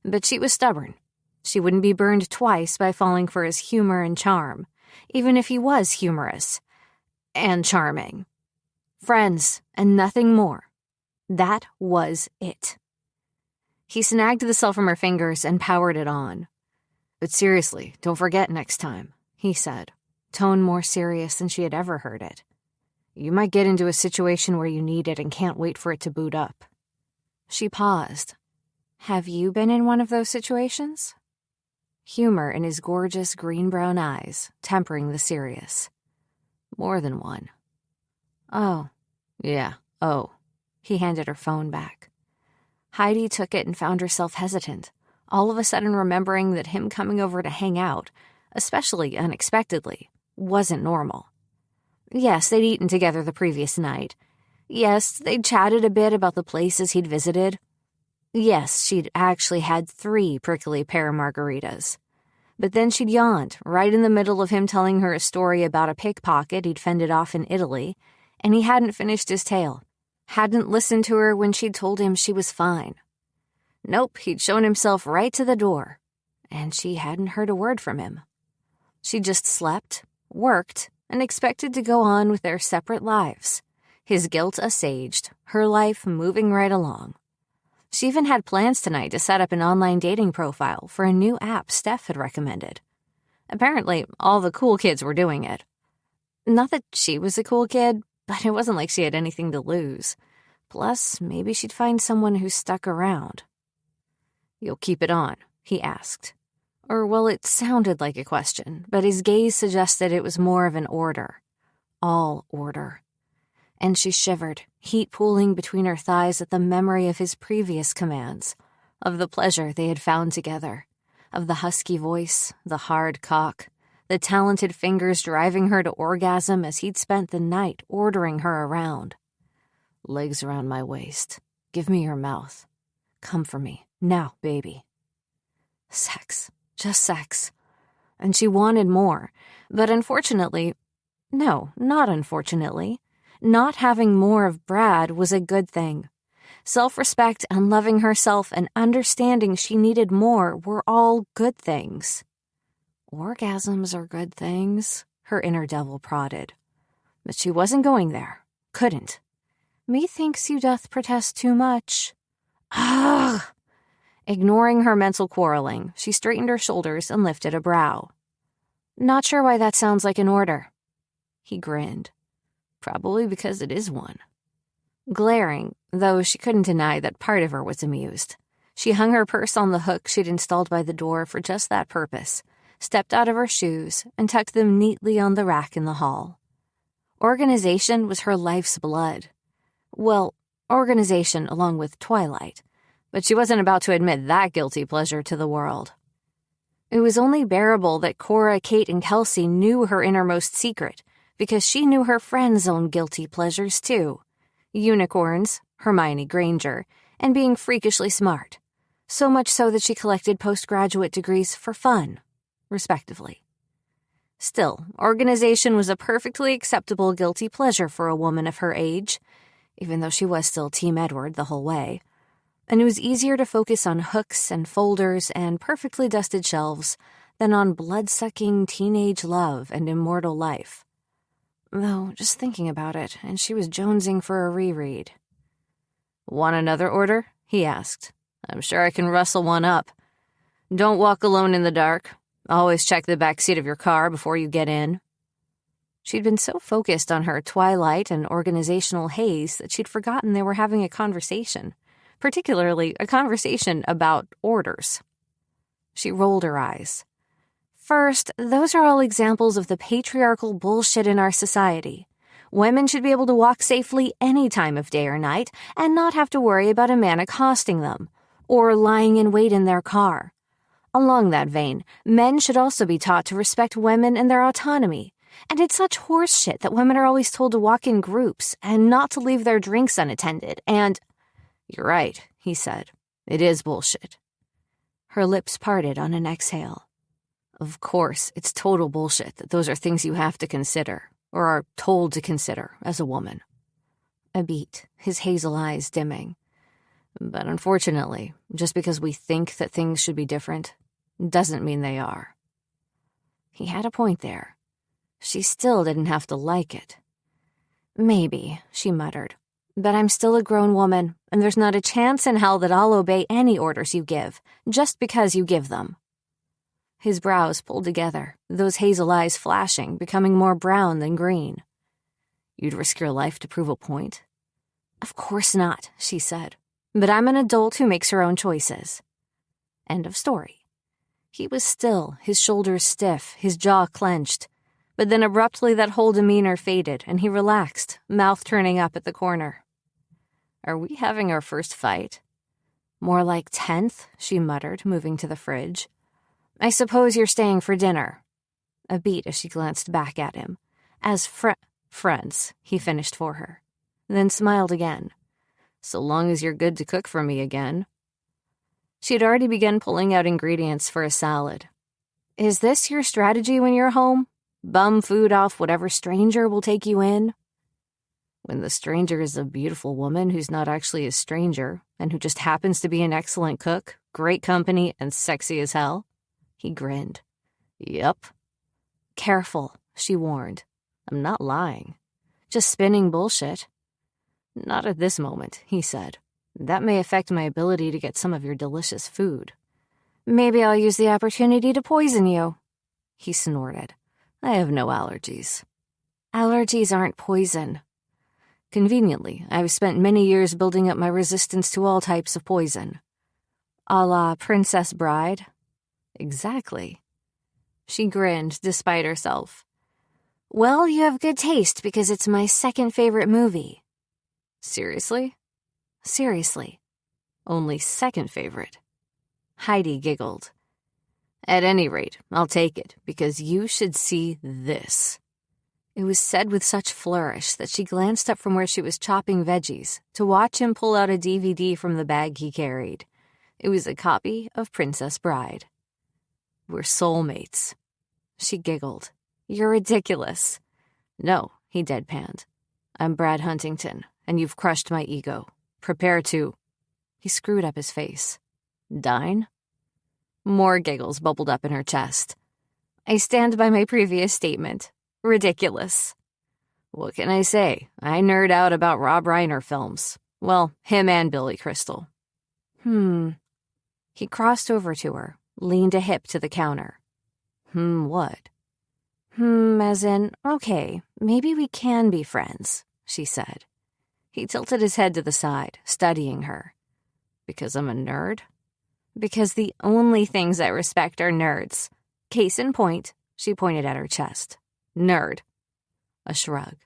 But she was stubborn. She wouldn't be burned twice by falling for his humor and charm, even if he was humorous and charming. Friends, and nothing more. That was it. He snagged the cell from her fingers and powered it on. "But seriously, don't forget next time," he said, tone more serious than she had ever heard it. "You might get into a situation where you need it and can't wait for it to boot up." She paused. "Have you been in one of those situations?" Humor in his gorgeous green-brown eyes, tempering the serious. "More than one." "Oh, yeah, oh." He handed her phone back. Heidi took it and found herself hesitant, all of a sudden remembering that him coming over to hang out, especially unexpectedly, wasn't normal. Yes, they'd eaten together the previous night. Yes, they'd chatted a bit about the places he'd visited. Yes, she'd actually had 3 prickly pear margaritas. But then she'd yawned, right in the middle of him telling her a story about a pickpocket he'd fended off in Italy, and he hadn't finished his tale, hadn't listened to her when she'd told him she was fine. Nope, he'd shown himself right to the door, and she hadn't heard a word from him. She just slept, worked, and expected to go on with their separate lives, his guilt assuaged, her life moving right along. She even had plans tonight to set up an online dating profile for a new app Steph had recommended. Apparently, all the cool kids were doing it. Not that she was a cool kid, but it wasn't like she had anything to lose. Plus, maybe she'd find someone who stuck around. "You'll keep it on?" he asked. Or, well, it sounded like a question, but his gaze suggested it was more of an order. All order. And she shivered, heat pooling between her thighs at the memory of his previous commands, of the pleasure they had found together, of the husky voice, the hard cock, the talented fingers driving her to orgasm as he'd spent the night ordering her around. "Legs around my waist. Give me your mouth. Come for me. Now, baby." Sex. Just sex. And she wanted more. But unfortunately, no, not unfortunately, not having more of Brad was a good thing. Self-respect and loving herself and understanding she needed more were all good things. "Orgasms are good things," her inner devil prodded. But she wasn't going there. Couldn't. "Methinks you doth protest too much." Ugh! Ignoring her mental quarreling, she straightened her shoulders and lifted a brow. "Not sure why that sounds like an order." He grinned. "Probably because it is one." Glaring, though she couldn't deny that part of her was amused, she hung her purse on the hook she'd installed by the door for just that purpose, stepped out of her shoes, and tucked them neatly on the rack in the hall. Organization was her life's blood. Well, organization along with Twilight, but she wasn't about to admit that guilty pleasure to the world. It was only bearable that Cora, Kate, and Kelsey knew her innermost secret, because she knew her friends' own guilty pleasures too. Unicorns, Hermione Granger, and being freakishly smart. So much so that she collected postgraduate degrees for fun, respectively. Still, organization was a perfectly acceptable guilty pleasure for a woman of her age, even though she was still Team Edward the whole way. And it was easier to focus on hooks and folders and perfectly dusted shelves than on blood-sucking teenage love and immortal life. Though, just thinking about it, and she was jonesing for a reread. "Want another order?" he asked. "I'm sure I can rustle one up. Don't walk alone in the dark. Always check the back seat of your car before you get in." She'd been so focused on her twilight and organizational haze that she'd forgotten they were having a conversation, particularly a conversation about orders. She rolled her eyes. First, those are all examples of the patriarchal bullshit in our society. Women should be able to walk safely any time of day or night and not have to worry about a man accosting them or lying in wait in their car. Along that vein, men should also be taught to respect women and their autonomy. And it's such horse shit that women are always told to walk in groups and not to leave their drinks unattended, and— "You're right," he said. "It is bullshit." Her lips parted on an exhale. "Of course, it's total bullshit that those are things you have to consider, or are told to consider, as a woman." A beat, his hazel eyes dimming. "But unfortunately, just because we think that things should be different, doesn't mean they are." He had a point there. She still didn't have to like it. "Maybe," she muttered, "but I'm still a grown woman, and there's not a chance in hell that I'll obey any orders you give, just because you give them." His brows pulled together, those hazel eyes flashing, becoming more brown than green. "You'd risk your life to prove a point?" "Of course not," she said. "But I'm an adult who makes her own choices." End of story. He was still, his shoulders stiff, his jaw clenched. But then abruptly that whole demeanor faded, and he relaxed, mouth turning up at the corner. "Are we having our first fight?" "More like 10th, she muttered, moving to the fridge. "I suppose you're staying for dinner." A beat as she glanced back at him. "As friends," he finished for her. Then smiled again. "So long as you're good to cook for me again." She had already begun pulling out ingredients for a salad. "Is this your strategy when you're home? Bum food off whatever stranger will take you in?" "When the stranger is a beautiful woman who's not actually a stranger, and who just happens to be an excellent cook, great company, and sexy as hell?" He grinned. "Yup." "Careful," she warned. "I'm not lying. Just spinning bullshit." "Not at this moment," he said. "That may affect my ability to get some of your delicious food." "Maybe I'll use the opportunity to poison you." He snorted. "I have no allergies." "Allergies aren't poison." "Conveniently, I've spent many years building up my resistance to all types of poison." "A la Princess Bride?" "Exactly." She grinned despite herself. "Well, you have good taste because it's my second favorite movie." "Seriously?" "Seriously." "Only second favorite?" Heidi giggled. "At any rate, I'll take it, because you should see this." It was said with such flourish that she glanced up from where she was chopping veggies to watch him pull out a DVD from the bag he carried. It was a copy of Princess Bride. "We're soulmates." She giggled. "You're ridiculous." "No," he deadpanned. "I'm Brad Huntington, and you've crushed my ego. Prepare to—" He screwed up his face. "Dine?" More giggles bubbled up in her chest. "I stand by my previous statement. Ridiculous." "What can I say? I nerd out about Rob Reiner films. Well, him and Billy Crystal." He crossed over to her, leaned a hip to the counter. What?" As in, okay, maybe we can be friends," she said. He tilted his head to the side, studying her. "Because I'm a nerd?" "Because the only things I respect are nerds. Case in point," she pointed at her chest. "Nerd." A shrug.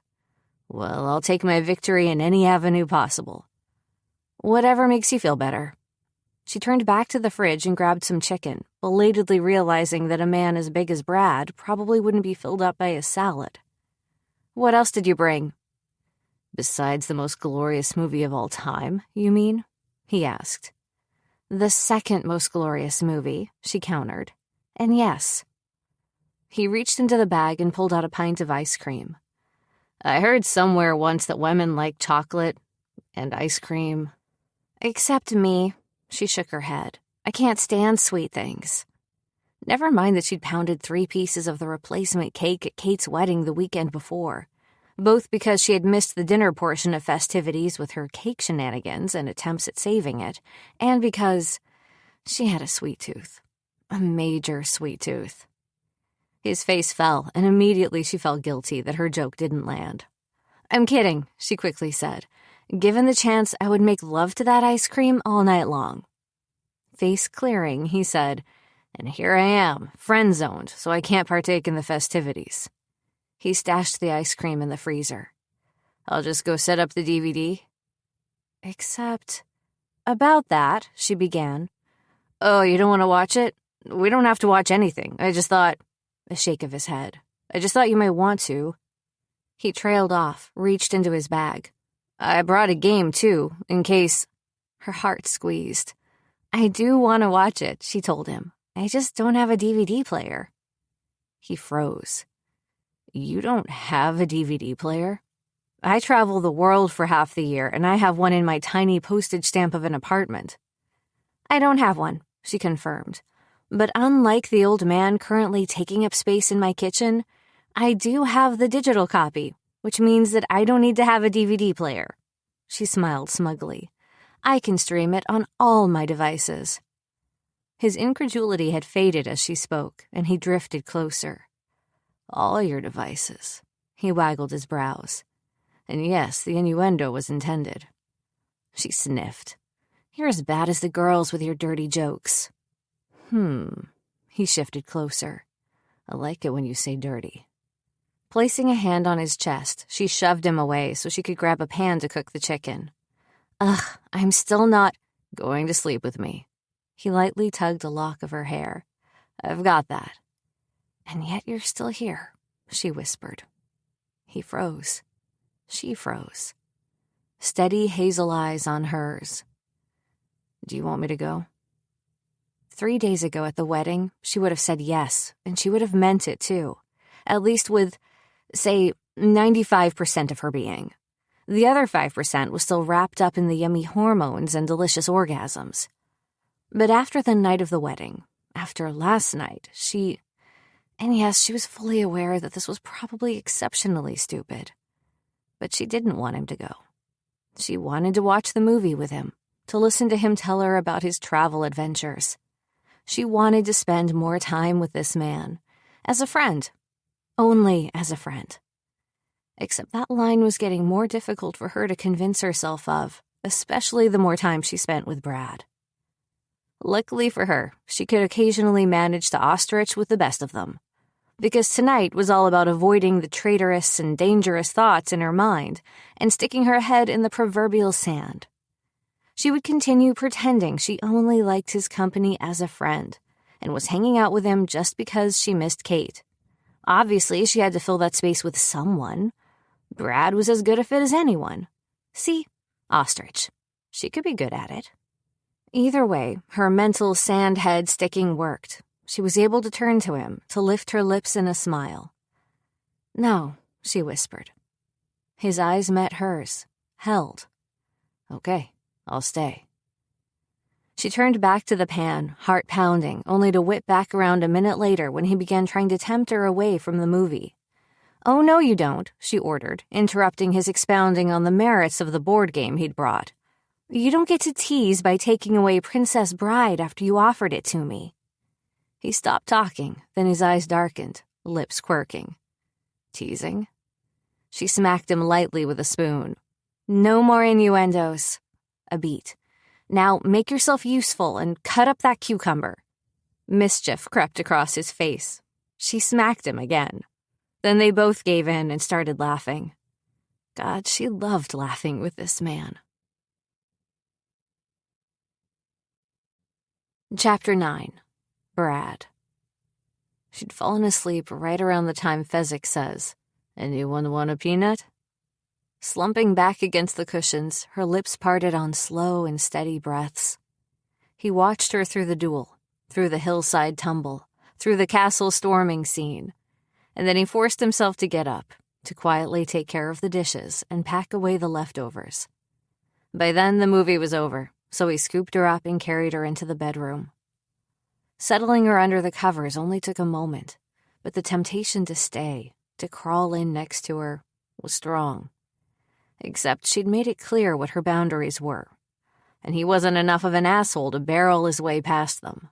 "Well, I'll take my victory in any avenue possible." "Whatever makes you feel better." She turned back to the fridge and grabbed some chicken, belatedly realizing that a man as big as Brad probably wouldn't be filled up by a salad. "What else did you bring?" "Besides the most glorious movie of all time, you mean?" he asked. "The second most glorious movie," she countered. "And yes." He reached into the bag and pulled out a pint of ice cream. "I heard somewhere once that women like chocolate and ice cream." "Except me," she shook her head. "I can't stand sweet things." Never mind that she'd pounded 3 pieces of the replacement cake at Kate's wedding the weekend before, both because she had missed the dinner portion of festivities with her cake shenanigans and attempts at saving it, and because she had a sweet tooth. A major sweet tooth. His face fell, and immediately she felt guilty that her joke didn't land. "I'm kidding," she quickly said. "Given the chance, I would make love to that ice cream all night long." Face clearing, he said, "And here I am, friend-zoned, so I can't partake in the festivities." He stashed the ice cream in the freezer. "I'll just go set up the DVD." "Except—" "About that," she began. "Oh, you don't want to watch it? We don't have to watch anything. I just thought—" A shake of his head. "I just thought you might want to." He trailed off, reached into his bag. "I brought a game, too, in case—" Her heart squeezed. "I do want to watch it," she told him. "I just don't have a DVD player." He froze. "You don't have a DVD player?" "I travel the world for half the year, and I have one in my tiny postage stamp of an apartment." "I don't have one," she confirmed. "But unlike the old man currently taking up space in my kitchen, I do have the digital copy, which means that I don't need to have a DVD player." She smiled smugly. "I can stream it on all my devices." His incredulity had faded as she spoke, and he drifted closer. "All your devices." He waggled his brows. "And yes, the innuendo was intended." She sniffed. "You're as bad as the girls with your dirty jokes." He shifted closer. "I like it when you say dirty." Placing a hand on his chest, she shoved him away so she could grab a pan to cook the chicken. "Ugh, I'm still not—" "Going to sleep with me." He lightly tugged a lock of her hair. "I've got that." "And yet you're still here," she whispered. He froze. She froze. Steady hazel eyes on hers. "Do you want me to go?" 3 days ago at the wedding, she would have said yes, and she would have meant it too. At least with, say, 95% of her being. The other 5% was still wrapped up in the yummy hormones and delicious orgasms. But after the night of the wedding, after last night, and yes, she was fully aware that this was probably exceptionally stupid. But she didn't want him to go. She wanted to watch the movie with him, to listen to him tell her about his travel adventures. She wanted to spend more time with this man, as a friend, only as a friend. Except that line was getting more difficult for her to convince herself of, especially the more time she spent with Brad. Luckily for her, she could occasionally manage to ostrich with the best of them, because tonight was all about avoiding the traitorous and dangerous thoughts in her mind and sticking her head in the proverbial sand. She would continue pretending she only liked his company as a friend and was hanging out with him just because she missed Kate. Obviously, she had to fill that space with someone. Brad was as good a fit as anyone. See? Ostrich. She could be good at it. Either way, her mental sand head sticking worked. She was able to turn to him, to lift her lips in a smile. "No," she whispered. His eyes met hers, held. "Okay, I'll stay." She turned back to the pan, heart pounding, only to whip back around a minute later when he began trying to tempt her away from the movie. "Oh, no, you don't," she ordered, interrupting his expounding on the merits of the board game he'd brought. "You don't get to tease by taking away Princess Bride after you offered it to me." He stopped talking, then his eyes darkened, lips quirking. "Teasing?" She smacked him lightly with a spoon. "No more innuendos." A beat. "Now make yourself useful and cut up that cucumber." Mischief crept across his face. She smacked him again. Then they both gave in and started laughing. God, she loved laughing with this man. Chapter 9. Brad. She'd fallen asleep right around the time Fezzik says, "Anyone want a peanut?" Slumping back against the cushions, her lips parted on slow and steady breaths. He watched her through the duel, through the hillside tumble, through the castle storming scene, and then he forced himself to get up, to quietly take care of the dishes and pack away the leftovers. By then, the movie was over, so he scooped her up and carried her into the bedroom. Settling her under the covers only took a moment, but the temptation to stay, to crawl in next to her, was strong. Except she'd made it clear what her boundaries were, and he wasn't enough of an asshole to barrel his way past them.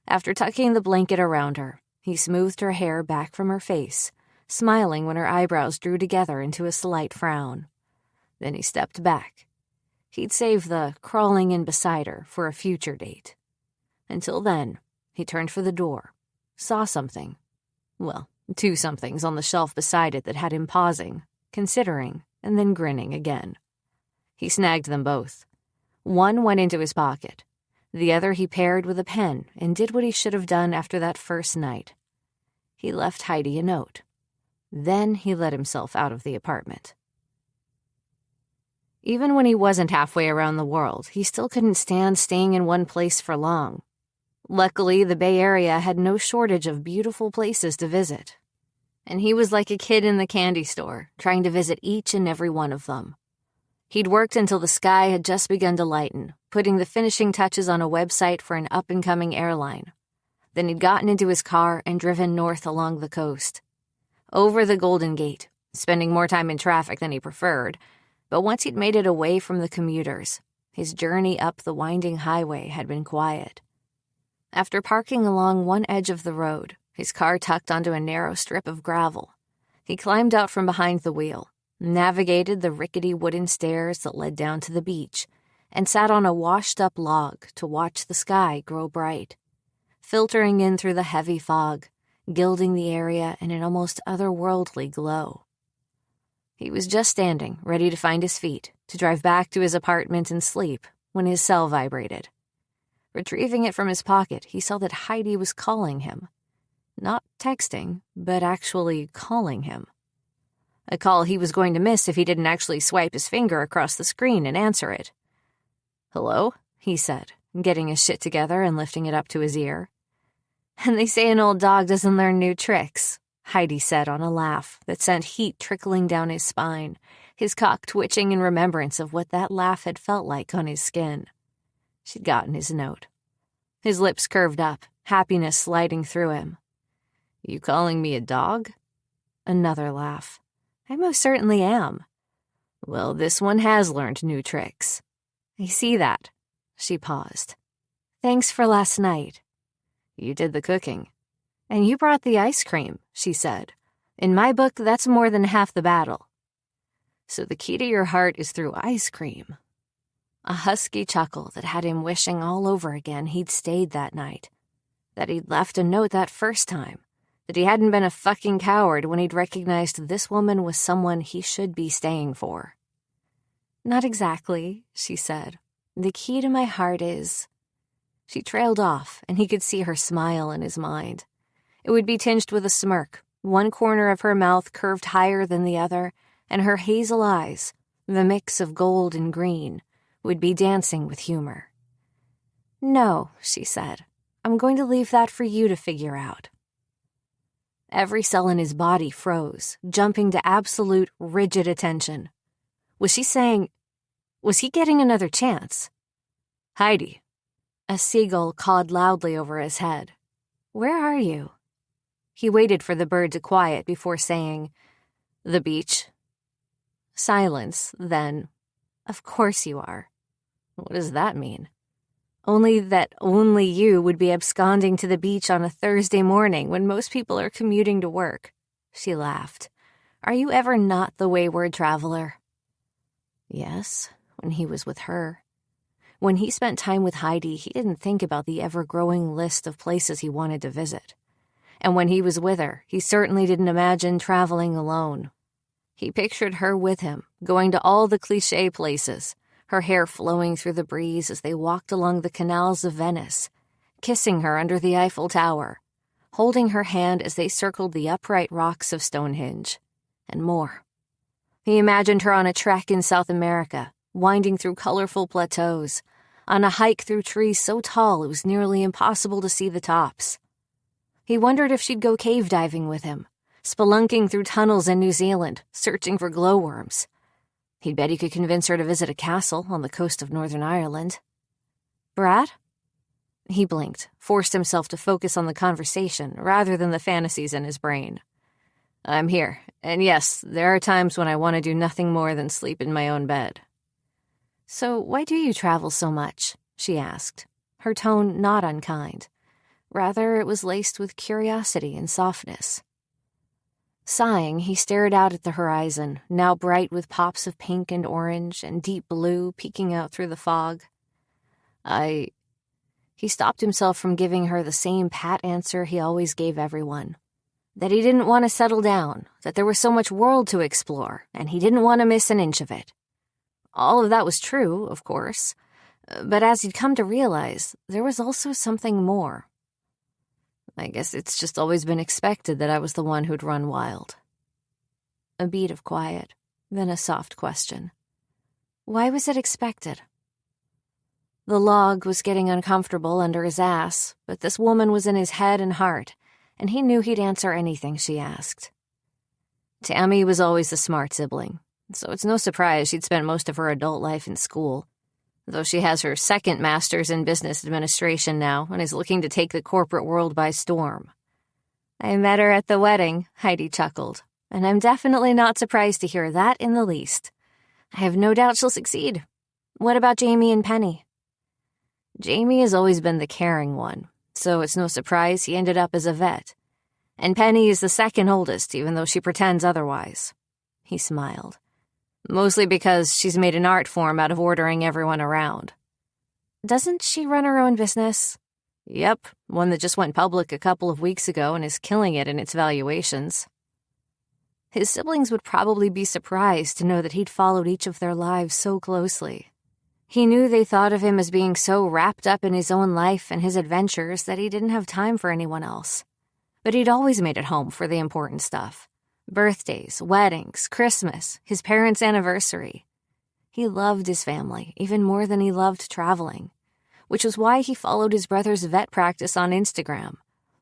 After tucking the blanket around her, he smoothed her hair back from her face, smiling when her eyebrows drew together into a slight frown. Then he stepped back. He'd save the crawling in beside her for a future date. Until then, he turned for the door, saw something. Well, two somethings on the shelf beside it that had him pausing, considering, and then grinning again. He snagged them both. One went into his pocket. The other he paired with a pen and did what he should have done after that first night. He left Heidi a note. Then he let himself out of the apartment. Even when he wasn't halfway around the world, he still couldn't stand staying in one place for long. Luckily, the Bay Area had no shortage of beautiful places to visit. And he was like a kid in the candy store, trying to visit each and every one of them. He'd worked until the sky had just begun to lighten, putting the finishing touches on a website for an up-and-coming airline. Then he'd gotten into his car and driven north along the coast. Over the Golden Gate, spending more time in traffic than he preferred, but once he'd made it away from the commuters, his journey up the winding highway had been quiet. After parking along one edge of the road, his car tucked onto a narrow strip of gravel, he climbed out from behind the wheel, navigated the rickety wooden stairs that led down to the beach, and sat on a washed-up log to watch the sky grow bright, filtering in through the heavy fog, gilding the area in an almost otherworldly glow. He was just standing, ready to find his feet, to drive back to his apartment and sleep, when his cell vibrated. Retrieving it from his pocket, he saw that Heidi was calling him. Not texting, but actually calling him. A call he was going to miss if he didn't actually swipe his finger across the screen and answer it. "Hello?" he said, getting his shit together and lifting it up to his ear. "And they say an old dog doesn't learn new tricks," Heidi said on a laugh that sent heat trickling down his spine, his cock twitching in remembrance of what that laugh had felt like on his skin. She'd gotten his note. His lips curved up, happiness sliding through him. "You calling me a dog?" Another laugh. "I most certainly am." "Well, this one has learned new tricks." "I see that." She paused. "Thanks for last night." "You did the cooking." "And you brought the ice cream," she said. "In my book, that's more than half the battle." "So the key to your heart is through ice cream." A husky chuckle that had him wishing all over again he'd stayed that night, that he'd left a note that first time, that he hadn't been a fucking coward when he'd recognized this woman was someone he should be staying for. "Not exactly," she said. "The key to my heart is—" She trailed off, and he could see her smile in his mind. It would be tinged with a smirk, one corner of her mouth curved higher than the other, and her hazel eyes, the mix of gold and green, would be dancing with humor. "No," she said. "I'm going to leave that for you to figure out." Every cell in his body froze, jumping to absolute, rigid attention. Was she saying... Was he getting another chance? "Heidi." A seagull cawed loudly over his head. "Where are you?" He waited for the bird to quiet before saying, "The beach." Silence, then, "Of course you are." What does that mean? Only that only you would be absconding to the beach on a Thursday morning when most people are commuting to work. She laughed. "Are you ever not the wayward traveler?" Yes, when he was with her. When he spent time with Heidi, he didn't think about the ever-growing list of places he wanted to visit. And when he was with her, he certainly didn't imagine traveling alone. He pictured her with him, going to all the cliché places, her hair flowing through the breeze as they walked along the canals of Venice, kissing her under the Eiffel Tower, holding her hand as they circled the upright rocks of Stonehenge, and more. He imagined her on a trek in South America, winding through colorful plateaus, on a hike through trees so tall it was nearly impossible to see the tops. He wondered if she'd go cave diving with him, spelunking through tunnels in New Zealand, searching for glowworms. He'd bet he could convince her to visit a castle on the coast of Northern Ireland. Brad? He blinked, forced himself to focus on the conversation rather than the fantasies in his brain. I'm here, and yes, there are times when I want to do nothing more than sleep in my own bed. So why do you travel so much? She asked, her tone not unkind. Rather, it was laced with curiosity and softness. Sighing, he stared out at the horizon, now bright with pops of pink and orange and deep blue peeking out through the fog. He stopped himself from giving her the same pat answer he always gave everyone. That he didn't want to settle down, that there was so much world to explore, and he didn't want to miss an inch of it. All of that was true, of course, but as he'd come to realize, there was also something more. I guess it's just always been expected that I was the one who'd run wild. A beat of quiet, then a soft question. Why was it expected? The log was getting uncomfortable under his ass, but this woman was in his head and heart, and he knew he'd answer anything she asked. Tammy was always the smart sibling, so it's no surprise she'd spent most of her adult life in school, though she has her second master's in business administration now and is looking to take the corporate world by storm. I met her at the wedding, Heidi chuckled, and I'm definitely not surprised to hear that in the least. I have no doubt she'll succeed. What about Jamie and Penny? Jamie has always been the caring one, so it's no surprise he ended up as a vet. And Penny is the second oldest, even though she pretends otherwise. He smiled. Mostly because she's made an art form out of ordering everyone around. Doesn't she run her own business? Yep, one that just went public a couple of weeks ago and is killing it in its valuations. His siblings would probably be surprised to know that he'd followed each of their lives so closely. He knew they thought of him as being so wrapped up in his own life and his adventures that he didn't have time for anyone else. But he'd always made it home for the important stuff. Birthdays, weddings, Christmas, his parents' anniversary. He loved his family, even more than he loved traveling, which was why he followed his brother's vet practice on Instagram,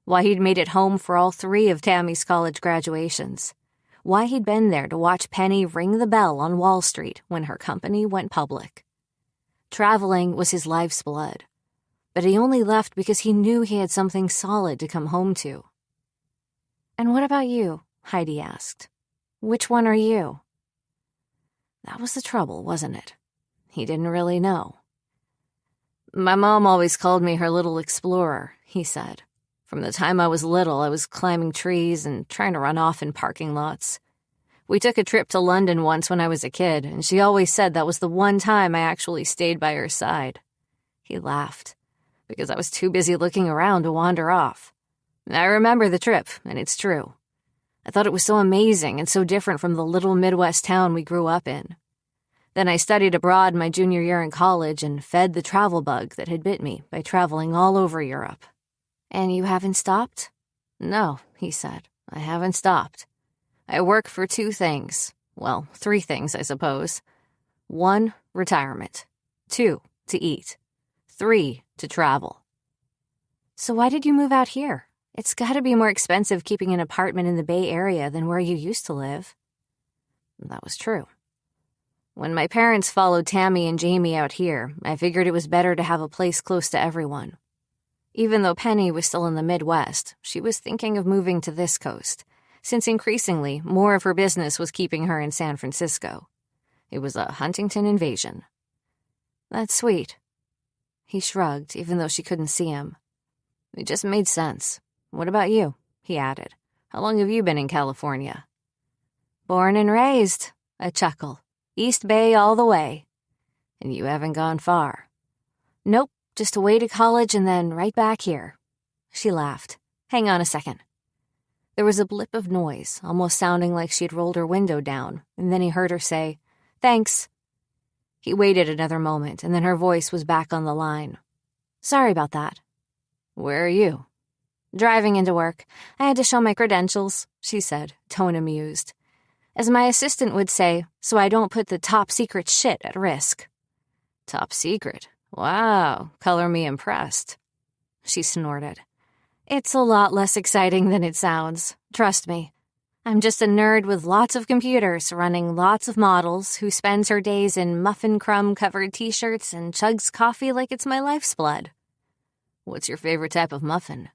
why he'd made it home for all 3 of Tammy's college graduations, why he'd been there to watch Penny ring the bell on Wall Street when her company went public. Traveling was his life's blood, but he only left because he knew he had something solid to come home to. And what about you? Heidi asked. Which one are you? That was the trouble, wasn't it? He didn't really know. My mom always called me her little explorer, he said. From the time I was little, I was climbing trees and trying to run off in parking lots. We took a trip to London once when I was a kid, and she always said that was the one time I actually stayed by her side. He laughed, because I was too busy looking around to wander off. I remember the trip, and it's true. I thought it was so amazing and so different from the little Midwest town we grew up in. Then I studied abroad my junior year in college and fed the travel bug that had bit me by traveling all over Europe. And you haven't stopped? No, he said, I haven't stopped. I work for 2 things. Well, 3 things, I suppose. 1, retirement. 2, to eat. 3, to travel. So why did you move out here? It's gotta be more expensive keeping an apartment in the Bay Area than where you used to live. That was true. When my parents followed Tammy and Jamie out here, I figured it was better to have a place close to everyone. Even though Penny was still in the Midwest, she was thinking of moving to this coast, since increasingly more of her business was keeping her in San Francisco. It was a Huntington invasion. That's sweet. He shrugged, even though she couldn't see him. It just made sense. What about you? He added. How long have you been in California? Born and raised, a chuckle. East Bay all the way. And you haven't gone far. Nope, just away to college and then right back here. She laughed. Hang on a second. There was a blip of noise, almost sounding like she'd rolled her window down, and then he heard her say, Thanks. He waited another moment, and then her voice was back on the line. Sorry about that. Where are you? Driving into work. I had to show my credentials, she said, tone amused. As my assistant would say, so I don't put the top secret shit at risk. Top secret? Wow, color me impressed. She snorted. It's a lot less exciting than it sounds. Trust me. I'm just a nerd with lots of computers running lots of models who spends her days in muffin crumb-covered t-shirts and chugs coffee like it's my life's blood. What's your favorite type of muffin?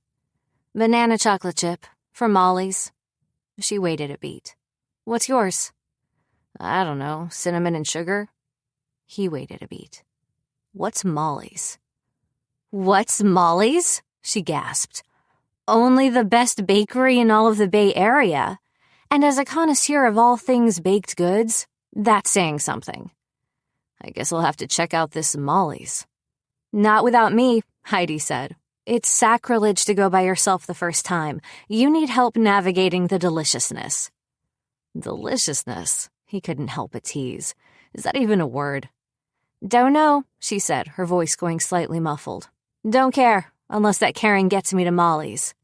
Banana chocolate chip. From Molly's. She waited a beat. What's yours? I don't know. Cinnamon and sugar? He waited a beat. What's Molly's? What's Molly's? She gasped. Only the best bakery in all of the Bay Area. And as a connoisseur of all things baked goods, that's saying something. I guess I'll have to check out this Molly's. Not without me, Heidi said. It's sacrilege to go by yourself the first time. You need help navigating the deliciousness. Deliciousness? He couldn't help but tease. Is that even a word? Don't know, she said, her voice going slightly muffled. Don't care, unless that caring gets me to Molly's.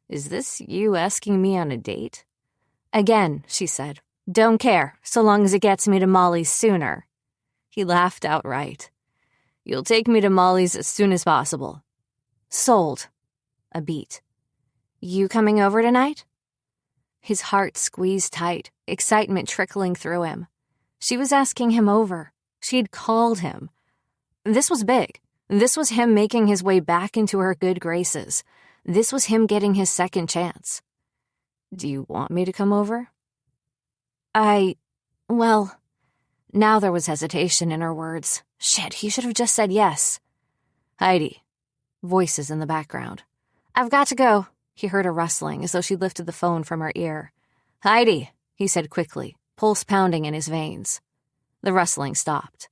Is this you asking me on a date? Again, she said. Don't care, so long as it gets me to Molly's sooner. He laughed outright. You'll take me to Molly's as soon as possible. Sold. A beat. You coming over tonight? His heart squeezed tight, excitement trickling through him. She was asking him over. She'd called him. This was big. This was him making his way back into her good graces. This was him getting his second chance. Do you want me to come over? Well, now there was hesitation in her words. Shit, he should have just said yes. Heidi. Voices in the background. I've got to go. He heard a rustling as though she lifted the phone from her ear. Heidi, he said quickly, pulse pounding in his veins. The rustling stopped.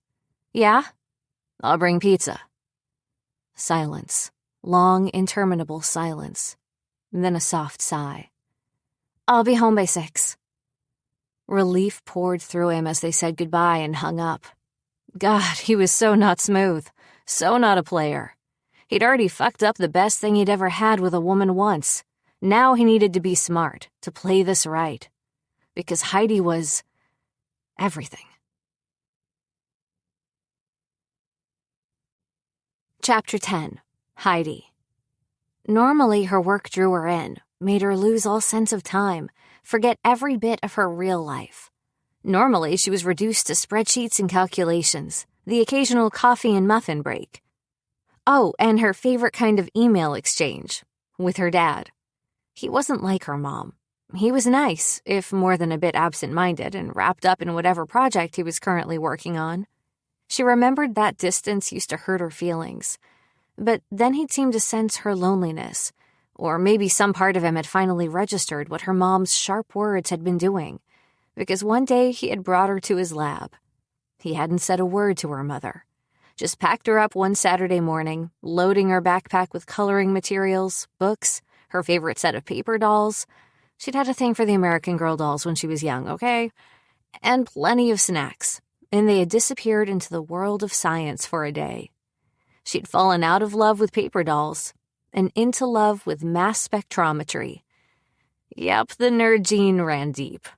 Yeah? I'll bring pizza. Silence. Long, interminable silence. Then a soft sigh. I'll be home by 6. Relief poured through him as they said goodbye and hung up. God, he was so not smooth. So not a player. He'd already fucked up the best thing he'd ever had with a woman once. Now he needed to be smart, to play this right. Because Heidi was everything. Chapter 10. Heidi. Normally, her work drew her in, made her lose all sense of time, forget every bit of her real life. Normally, she was reduced to spreadsheets and calculations, the occasional coffee and muffin break. Oh, and her favorite kind of email exchange, with her dad. He wasn't like her mom. He was nice, if more than a bit absent-minded and wrapped up in whatever project he was currently working on. She remembered that distance used to hurt her feelings. But then he'd seemed to sense her loneliness, or maybe some part of him had finally registered what her mom's sharp words had been doing, because one day he had brought her to his lab. He hadn't said a word to her mother. Just packed her up one Saturday morning, loading her backpack with coloring materials, books, her favorite set of paper dolls. She'd had a thing for the American Girl dolls when she was young, okay? And plenty of snacks. And they had disappeared into the world of science for a day. She'd fallen out of love with paper dolls and into love with mass spectrometry. Yep, the nerd gene ran deep.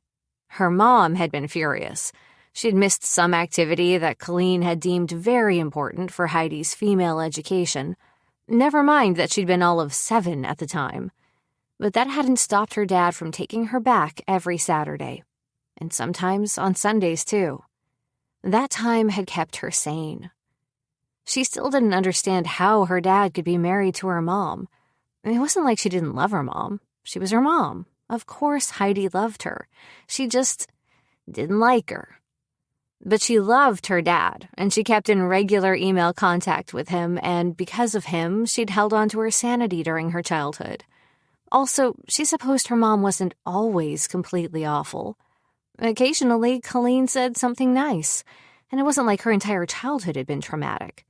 Her mom had been furious. She'd missed some activity that Colleen had deemed very important for Heidi's female education. Never mind that she'd been all of 7 at the time. But that hadn't stopped her dad from taking her back every Saturday. And sometimes on Sundays, too. That time had kept her sane. She still didn't understand how her dad could be married to her mom. It wasn't like she didn't love her mom. She was her mom. Of course Heidi loved her. She just didn't like her. But she loved her dad, and she kept in regular email contact with him, and because of him, she'd held on to her sanity during her childhood. Also, she supposed her mom wasn't always completely awful. Occasionally, Colleen said something nice, and it wasn't like her entire childhood had been traumatic.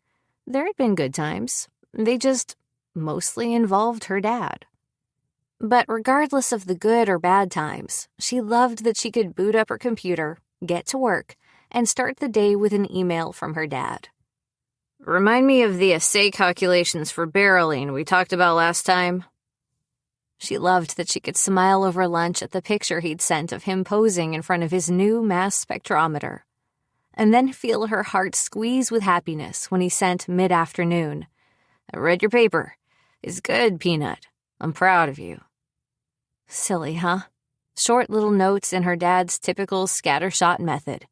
There had been good times. They just mostly involved her dad. But regardless of the good or bad times, she loved that she could boot up her computer, get to work, and start the day with an email from her dad. Remind me of the assay calculations for barreling we talked about last time. She loved that she could smile over lunch at the picture he'd sent of him posing in front of his new mass spectrometer, and then feel her heart squeeze with happiness when he sent mid-afternoon. I read your paper. It's good, Peanut. I'm proud of you. Silly, huh? Short little notes in her dad's typical scattershot method.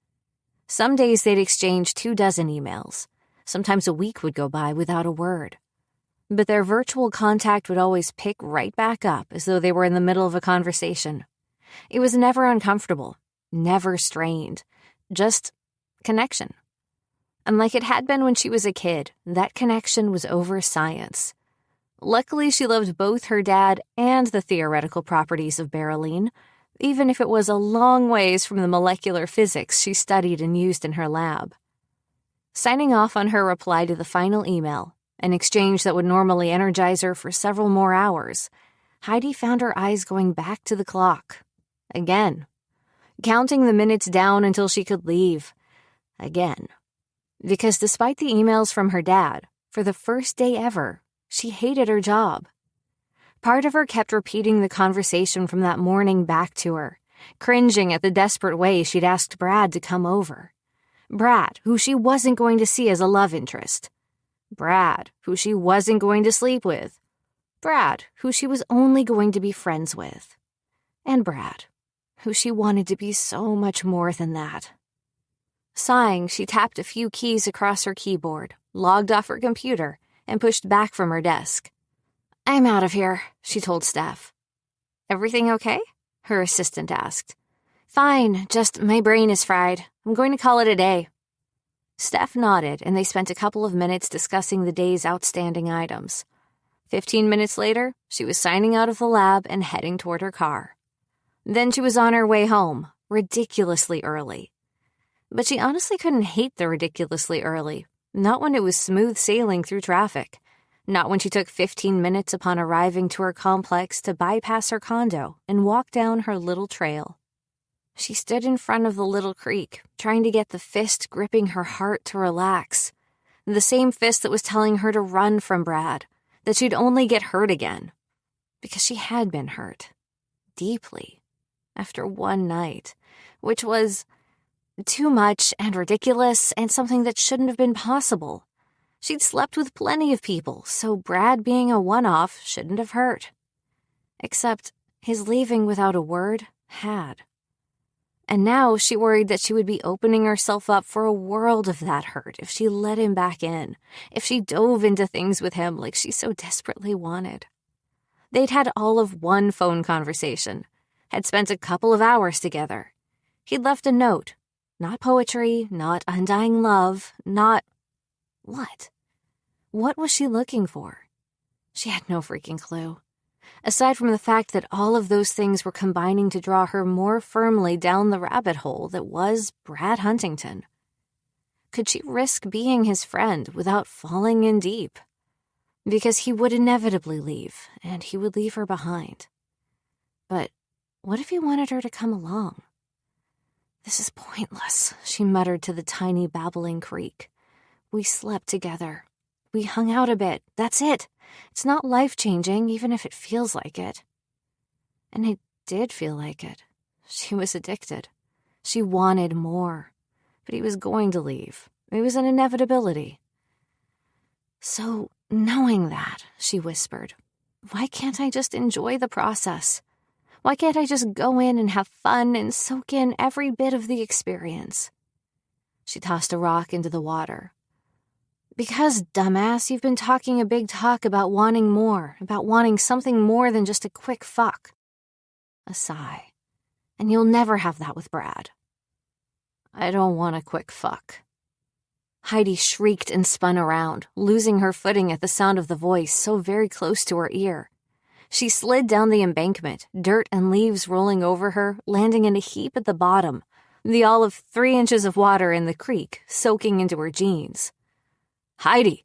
Some days they'd exchange 24 emails. Sometimes a week would go by without a word. But their virtual contact would always pick right back up as though they were in the middle of a conversation. It was never uncomfortable, never strained, just connection. And like it had been when she was a kid, that connection was over science. Luckily, she loved both her dad and the theoretical properties of barreling, even if it was a long ways from the molecular physics she studied and used in her lab. Signing off on her reply to the final email, an exchange that would normally energize her for several more hours, Heidi found her eyes going back to the clock. Again. Counting the minutes down until she could leave. Again. Because despite the emails from her dad, for the first day ever, she hated her job. Part of her kept repeating the conversation from that morning back to her, cringing at the desperate way she'd asked Brad to come over. Brad, who she wasn't going to see as a love interest. Brad, who she wasn't going to sleep with. Brad, who she was only going to be friends with. And Brad, who she wanted to be so much more than that. Sighing, she tapped a few keys across her keyboard, logged off her computer, and pushed back from her desk. I'm out of here, she told Steph. Everything okay? Her assistant asked. Fine, just my brain is fried. I'm going to call it a day. Steph nodded, and they spent a couple of minutes discussing the day's outstanding items. 15 minutes later, she was signing out of the lab and heading toward her car. Then she was on her way home, ridiculously early. But she honestly couldn't hate the ridiculously early, not when it was smooth sailing through traffic, not when she took 15 minutes upon arriving to her complex to bypass her condo and walk down her little trail. She stood in front of the little creek, trying to get the fist gripping her heart to relax. The same fist that was telling her to run from Brad, that she'd only get hurt again. Because she had been hurt. Deeply. After one night. Which was too much and ridiculous and something that shouldn't have been possible. She'd slept with plenty of people, so Brad being a one-off shouldn't have hurt. Except his leaving without a word had. And now she worried that she would be opening herself up for a world of that hurt if she let him back in, if she dove into things with him like she so desperately wanted. They'd had all of one phone conversation, had spent a couple of hours together. He'd left a note. Not poetry, not undying love, not... What? What was she looking for? She had no freaking clue. Aside from the fact that all of those things were combining to draw her more firmly down the rabbit hole that was Brad Huntington. Could she risk being his friend without falling in deep? Because he would inevitably leave, and he would leave her behind. But what if he wanted her to come along? This is pointless, she muttered to the tiny babbling creek. We slept together. We hung out a bit. That's it. It's not life-changing, even if it feels like it. And it did feel like it. She was addicted. She wanted more. But he was going to leave. It was an inevitability. So, knowing that, she whispered, why can't I just enjoy the process? Why can't I just go in and have fun and soak in every bit of the experience? She tossed a rock into the water. Because, dumbass, you've been talking a big talk about wanting more, about wanting something more than just a quick fuck. A sigh. And you'll never have that with Brad. I don't want a quick fuck. Heidi shrieked and spun around, losing her footing at the sound of the voice so very close to her ear. She slid down the embankment, dirt and leaves rolling over her, landing in a heap at the bottom, the all of 3 inches of water in the creek soaking into her jeans. Heidi!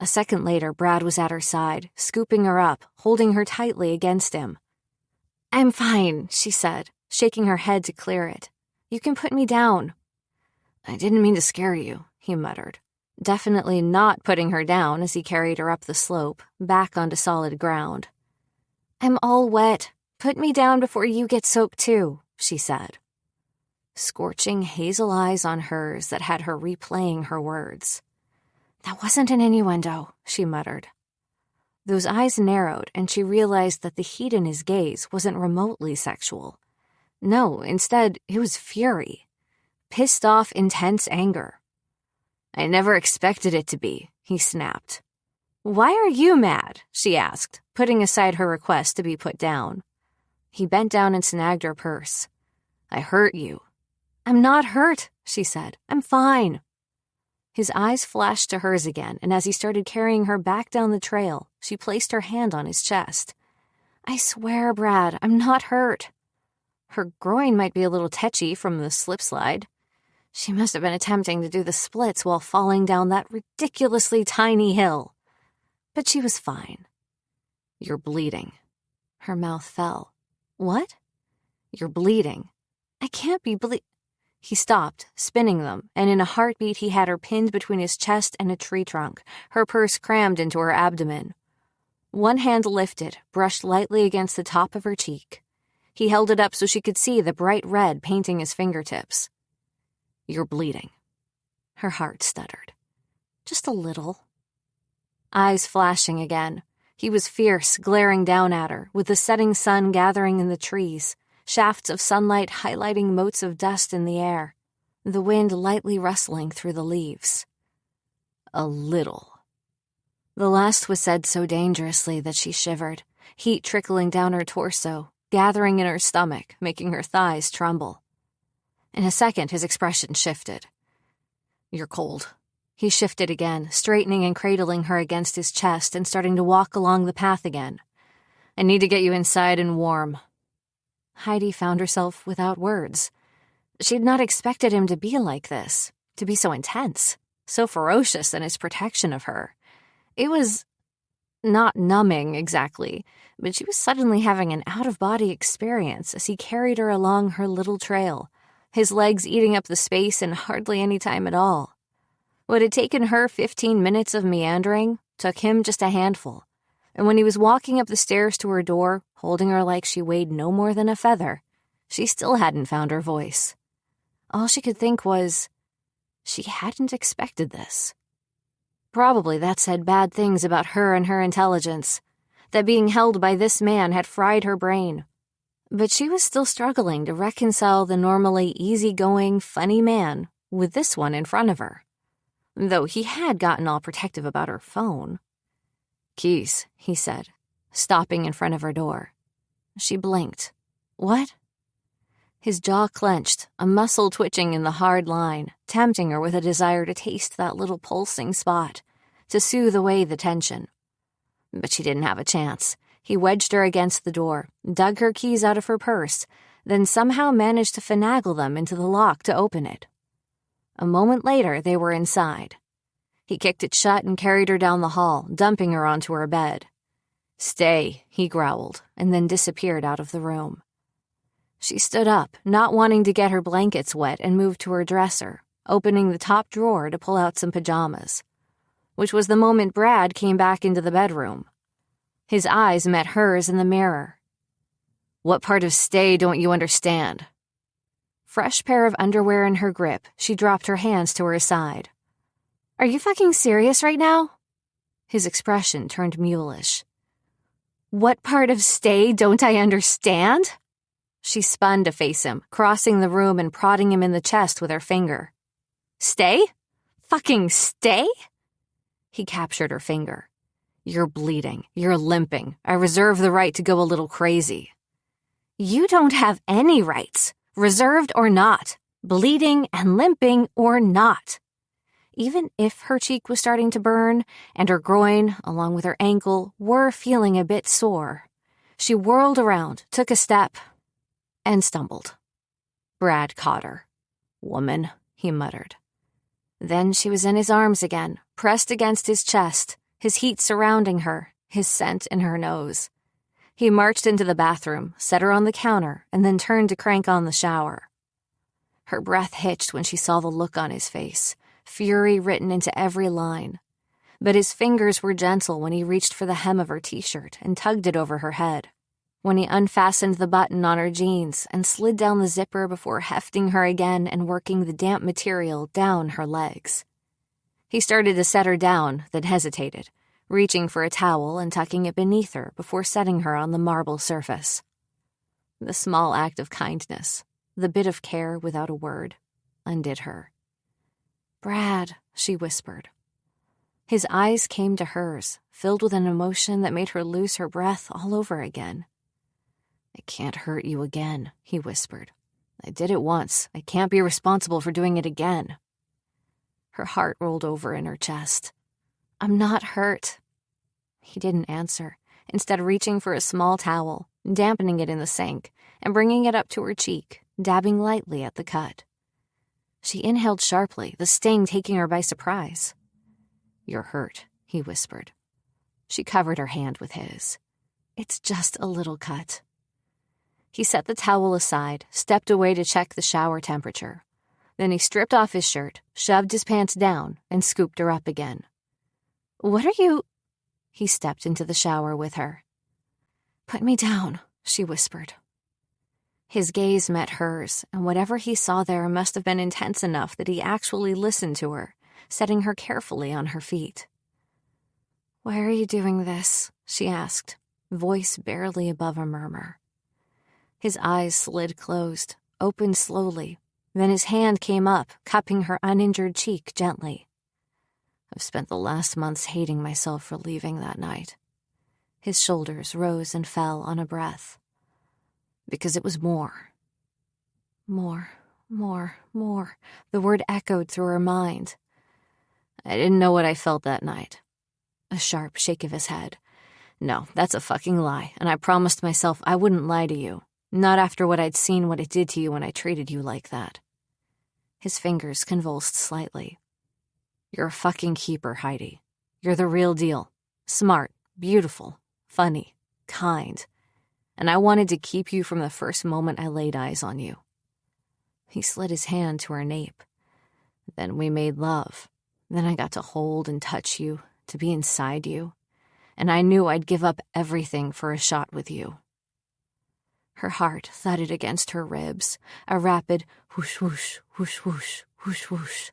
A second later, Brad was at her side, scooping her up, holding her tightly against him. I'm fine, she said, shaking her head to clear it. You can put me down. I didn't mean to scare you, he muttered. definitely not putting her down as he carried her up the slope, back onto solid ground. "I'm all wet. Put me down before you get soaked too," she said. Scorching hazel eyes on hers that had her replaying her words. "That wasn't an innuendo," she muttered. Those eyes narrowed, and she realized that the heat in his gaze wasn't remotely sexual. No, instead, it was fury. Pissed off, intense anger. "I never expected it to be," he snapped. "Why are you mad?" she asked, putting aside her request to be put down. He bent down and snagged her purse. "I hurt you." "I'm not hurt," she said. "I'm fine." His eyes flashed to hers again, and as he started carrying her back down the trail, she placed her hand on his chest. "I swear, Brad, I'm not hurt." Her groin might be a little tetchy from the slip slide. She must have been attempting to do the splits while falling down that ridiculously tiny hill. But she was fine. "You're bleeding." Her mouth fell. "What?" "You're bleeding." "I can't be He stopped, spinning them, and in a heartbeat he had her pinned between his chest and a tree trunk, her purse crammed into her abdomen. One hand lifted, brushed lightly against the top of her cheek. He held it up so she could see the bright red painting his fingertips. "You're bleeding." Her heart stuttered. "Just a little." Eyes flashing again. He was fierce, glaring down at her, with the setting sun gathering in the trees, shafts of sunlight highlighting motes of dust in the air, the wind lightly rustling through the leaves. "A little." The last was said so dangerously that she shivered, heat trickling down her torso, gathering in her stomach, making her thighs tremble. In a second, his expression shifted. "You're cold." He shifted again, straightening and cradling her against his chest and starting to walk along the path again. "I need to get you inside and warm." Heidi found herself without words. She'd not expected him to be like this, to be so intense, so ferocious in his protection of her. It was not numbing exactly, but she was suddenly having an out-of-body experience as he carried her along her little trail, his legs eating up the space in hardly any time at all. What had taken her 15 minutes of meandering took him just a handful. And when he was walking up the stairs to her door, holding her like she weighed no more than a feather, she still hadn't found her voice. All she could think was, she hadn't expected this. Probably that said bad things about her and her intelligence, that being held by this man had fried her brain. But she was still struggling to reconcile the normally easygoing, funny man with this one in front of her, though he had gotten all protective about her phone. "Keys," he said, stopping in front of her door. She blinked. "What?" His jaw clenched, a muscle twitching in the hard line, tempting her with a desire to taste that little pulsing spot, to soothe away the tension. But she didn't have a chance. He wedged her against the door, dug her keys out of her purse, then somehow managed to finagle them into the lock to open it. A moment later, they were inside. He kicked it shut and carried her down the hall, dumping her onto her bed. "Stay," he growled, and then disappeared out of the room. She stood up, not wanting to get her blankets wet, and moved to her dresser, opening the top drawer to pull out some pajamas, which was the moment Brad came back into the bedroom. His eyes met hers in the mirror. "What part of stay don't you understand?" Fresh pair of underwear in her grip, she dropped her hands to her side. "Are you fucking serious right now?" His expression turned mulish. "What part of stay don't I understand?" She spun to face him, crossing the room and prodding him in the chest with her finger. "Stay? Fucking stay?" He captured her finger. "You're bleeding. You're limping. I reserve the right to go a little crazy." "You don't have any rights, reserved or not, bleeding and limping or not." Even if her cheek was starting to burn, and her groin, along with her ankle, were feeling a bit sore, she whirled around, took a step, and stumbled. Brad caught her. "Woman," he muttered. Then she was in his arms again, pressed against his chest, his heat surrounding her, his scent in her nose. He marched into the bathroom, set her on the counter, and then turned to crank on the shower. Her breath hitched when she saw the look on his face, fury written into every line. But his fingers were gentle when he reached for the hem of her t-shirt and tugged it over her head, when he unfastened the button on her jeans and slid down the zipper before hefting her again and working the damp material down her legs. He started to set her down, then hesitated, reaching for a towel and tucking it beneath her before setting her on the marble surface. The small act of kindness, the bit of care without a word, undid her. "Brad," she whispered. His eyes came to hers, filled with an emotion that made her lose her breath all over again. "I can't hurt you again," he whispered. "I did it once. I can't be responsible for doing it again." Her heart rolled over in her chest. "I'm not hurt." He didn't answer, instead reaching for a small towel, dampening it in the sink, and bringing it up to her cheek, dabbing lightly at the cut. She inhaled sharply, the sting taking her by surprise. "You're hurt," he whispered. She covered her hand with his. "It's just a little cut." He set the towel aside, stepped away to check the shower temperature. Then he stripped off his shirt, shoved his pants down, and scooped her up again. "What are you—" He stepped into the shower with her. "Put me down," she whispered. His gaze met hers, and whatever he saw there must have been intense enough that he actually listened to her, setting her carefully on her feet. "Why are you doing this?" she asked, voice barely above a murmur. His eyes slid closed, opened slowly, then his hand came up, cupping her uninjured cheek gently. "I've spent the last months hating myself for leaving that night." His shoulders rose and fell on a breath. "Because it was more." More, more. The word echoed through her mind. "I didn't know what I felt that night." A sharp shake of his head. "No, that's a fucking lie, and I promised myself I wouldn't lie to you. Not after what I'd seen what it did to you when I treated you like that." His fingers convulsed slightly. "You're a fucking keeper, Heidi. You're the real deal. Smart, beautiful, funny, kind. And I wanted to keep you from the first moment I laid eyes on you." He slid his hand to her nape. "Then we made love. Then I got to hold and touch you, to be inside you. And I knew I'd give up everything for a shot with you." Her heart thudded against her ribs, a rapid whoosh, whoosh, whoosh, whoosh, whoosh, whoosh.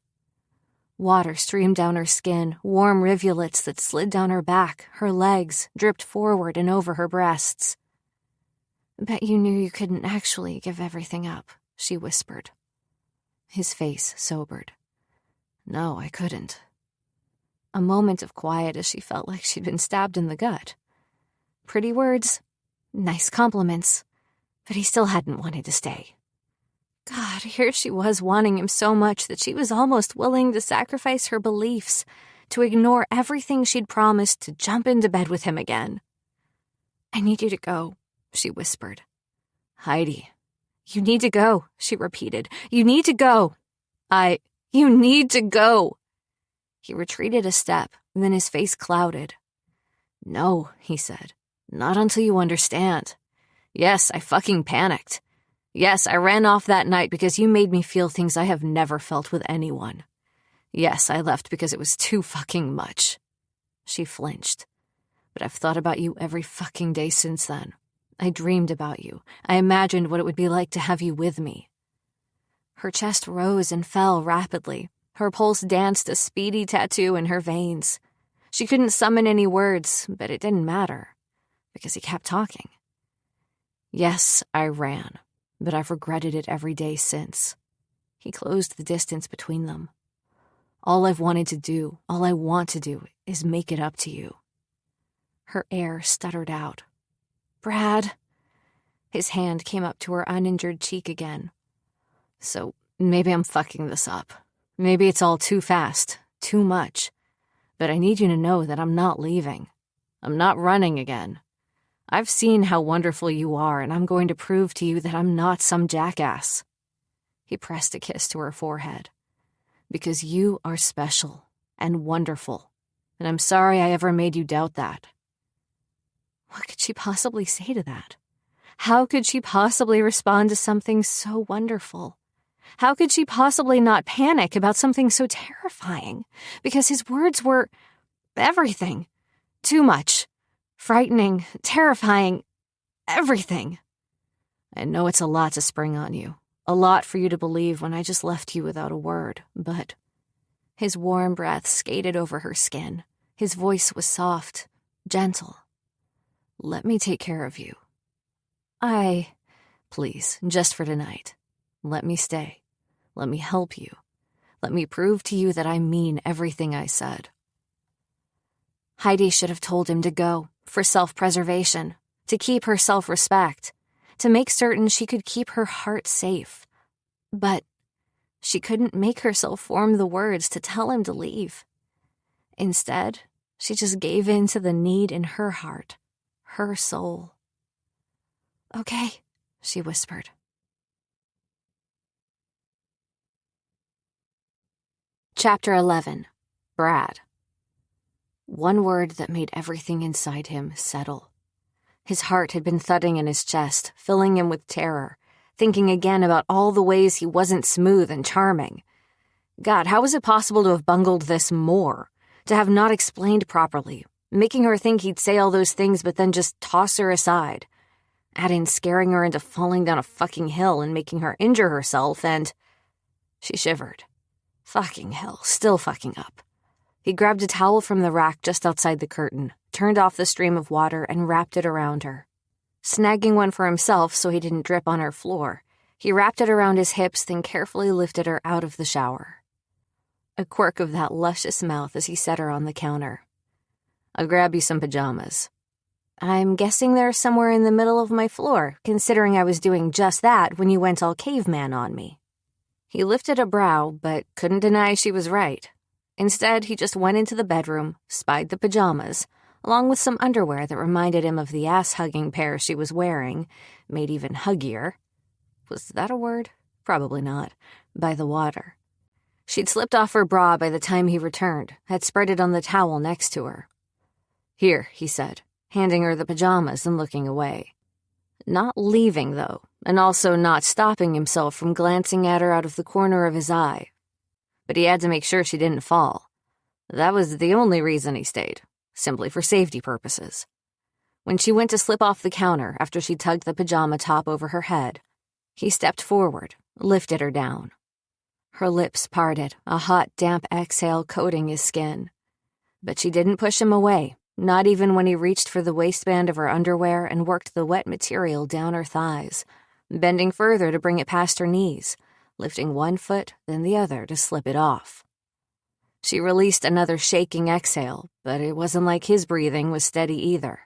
Water streamed down her skin, warm rivulets that slid down her back, her legs, dripped forward and over her breasts. "Bet you knew you couldn't actually give everything up," she whispered. His face sobered. "No, I couldn't." A moment of quiet as she felt like she'd been stabbed in the gut. Pretty words, nice compliments, but he still hadn't wanted to stay. God, here she was wanting him so much that she was almost willing to sacrifice her beliefs, to ignore everything she'd promised to jump into bed with him again. "I need you to go," she whispered. "Heidi." "You need to go," she repeated. "You need to go." You need to go." He retreated a step, and then his face clouded. "No," he said. "Not until you understand. Yes, I fucking panicked. Yes, I ran off that night because you made me feel things I have never felt with anyone. Yes, I left because it was too fucking much." She flinched. "But I've thought about you every fucking day since then. I dreamed about you. I imagined what it would be like to have you with me." Her chest rose and fell rapidly. Her pulse danced a speedy tattoo in her veins. She couldn't summon any words, but it didn't matter, because he kept talking. "Yes, I ran, but I've regretted it every day since." He closed the distance between them. "All I've wanted to do, all I want to do, is make it up to you." Her air stuttered out. "Brad." His hand came up to her uninjured cheek again. "So maybe I'm fucking this up. Maybe it's all too fast, too much. But I need you to know that I'm not leaving. I'm not running again. I've seen how wonderful you are, and I'm going to prove to you that I'm not some jackass." He pressed a kiss to her forehead. "Because you are special and wonderful, and I'm sorry I ever made you doubt that." What could she possibly say to that? How could she possibly respond to something so wonderful? How could she possibly not panic about something so terrifying? Because his words were everything. Too much. Frightening, terrifying, everything. I know it's a lot to spring on you. A lot for you to believe when I just left you without a word, but... His warm breath skated over her skin. His voice was soft, gentle. Let me take care of you. Please, just for tonight. Let me stay. Let me help you. Let me prove to you that I mean everything I said. Heidi should have told him to go, for self-preservation, to keep her self-respect, to make certain she could keep her heart safe. But she couldn't make herself form the words to tell him to leave. Instead, she just gave in to the need in her heart, her soul. Okay, she whispered. Chapter 11. Brad. One word that made everything inside him settle. His heart had been thudding in his chest, filling him with terror, thinking again about all the ways he wasn't smooth and charming. God, how was it possible to have bungled this more? To have not explained properly, making her think he'd say all those things but then just toss her aside. Add in scaring her into falling down a fucking hill and making her injure herself, and... She shivered. Fucking hell, still fucking up. He grabbed a towel from the rack just outside the curtain, turned off the stream of water, and wrapped it around her. Snagging one for himself so he didn't drip on her floor, he wrapped it around his hips, then carefully lifted her out of the shower. A quirk of that luscious mouth as he set her on the counter. I'll grab you some pajamas. I'm guessing they're somewhere in the middle of my floor, considering I was doing just that when you went all caveman on me. He lifted a brow, but couldn't deny she was right. Instead, he just went into the bedroom, spied the pajamas, along with some underwear that reminded him of the ass-hugging pair she was wearing, made even huggier. Was that a word? Probably not. By the water. She'd slipped off her bra by the time he returned, had spread it on the towel next to her. Here, he said, handing her the pajamas and looking away. Not leaving, though, and also not stopping himself from glancing at her out of the corner of his eye. But he had to make sure she didn't fall. That was the only reason he stayed, simply for safety purposes. When she went to slip off the counter after she tugged the pajama top over her head, he stepped forward, lifted her down. Her lips parted, a hot, damp exhale coating his skin. But she didn't push him away, not even when he reached for the waistband of her underwear and worked the wet material down her thighs, bending further to bring it past her knees, lifting one foot, then the other to slip it off. She released another shaking exhale, but it wasn't like his breathing was steady either.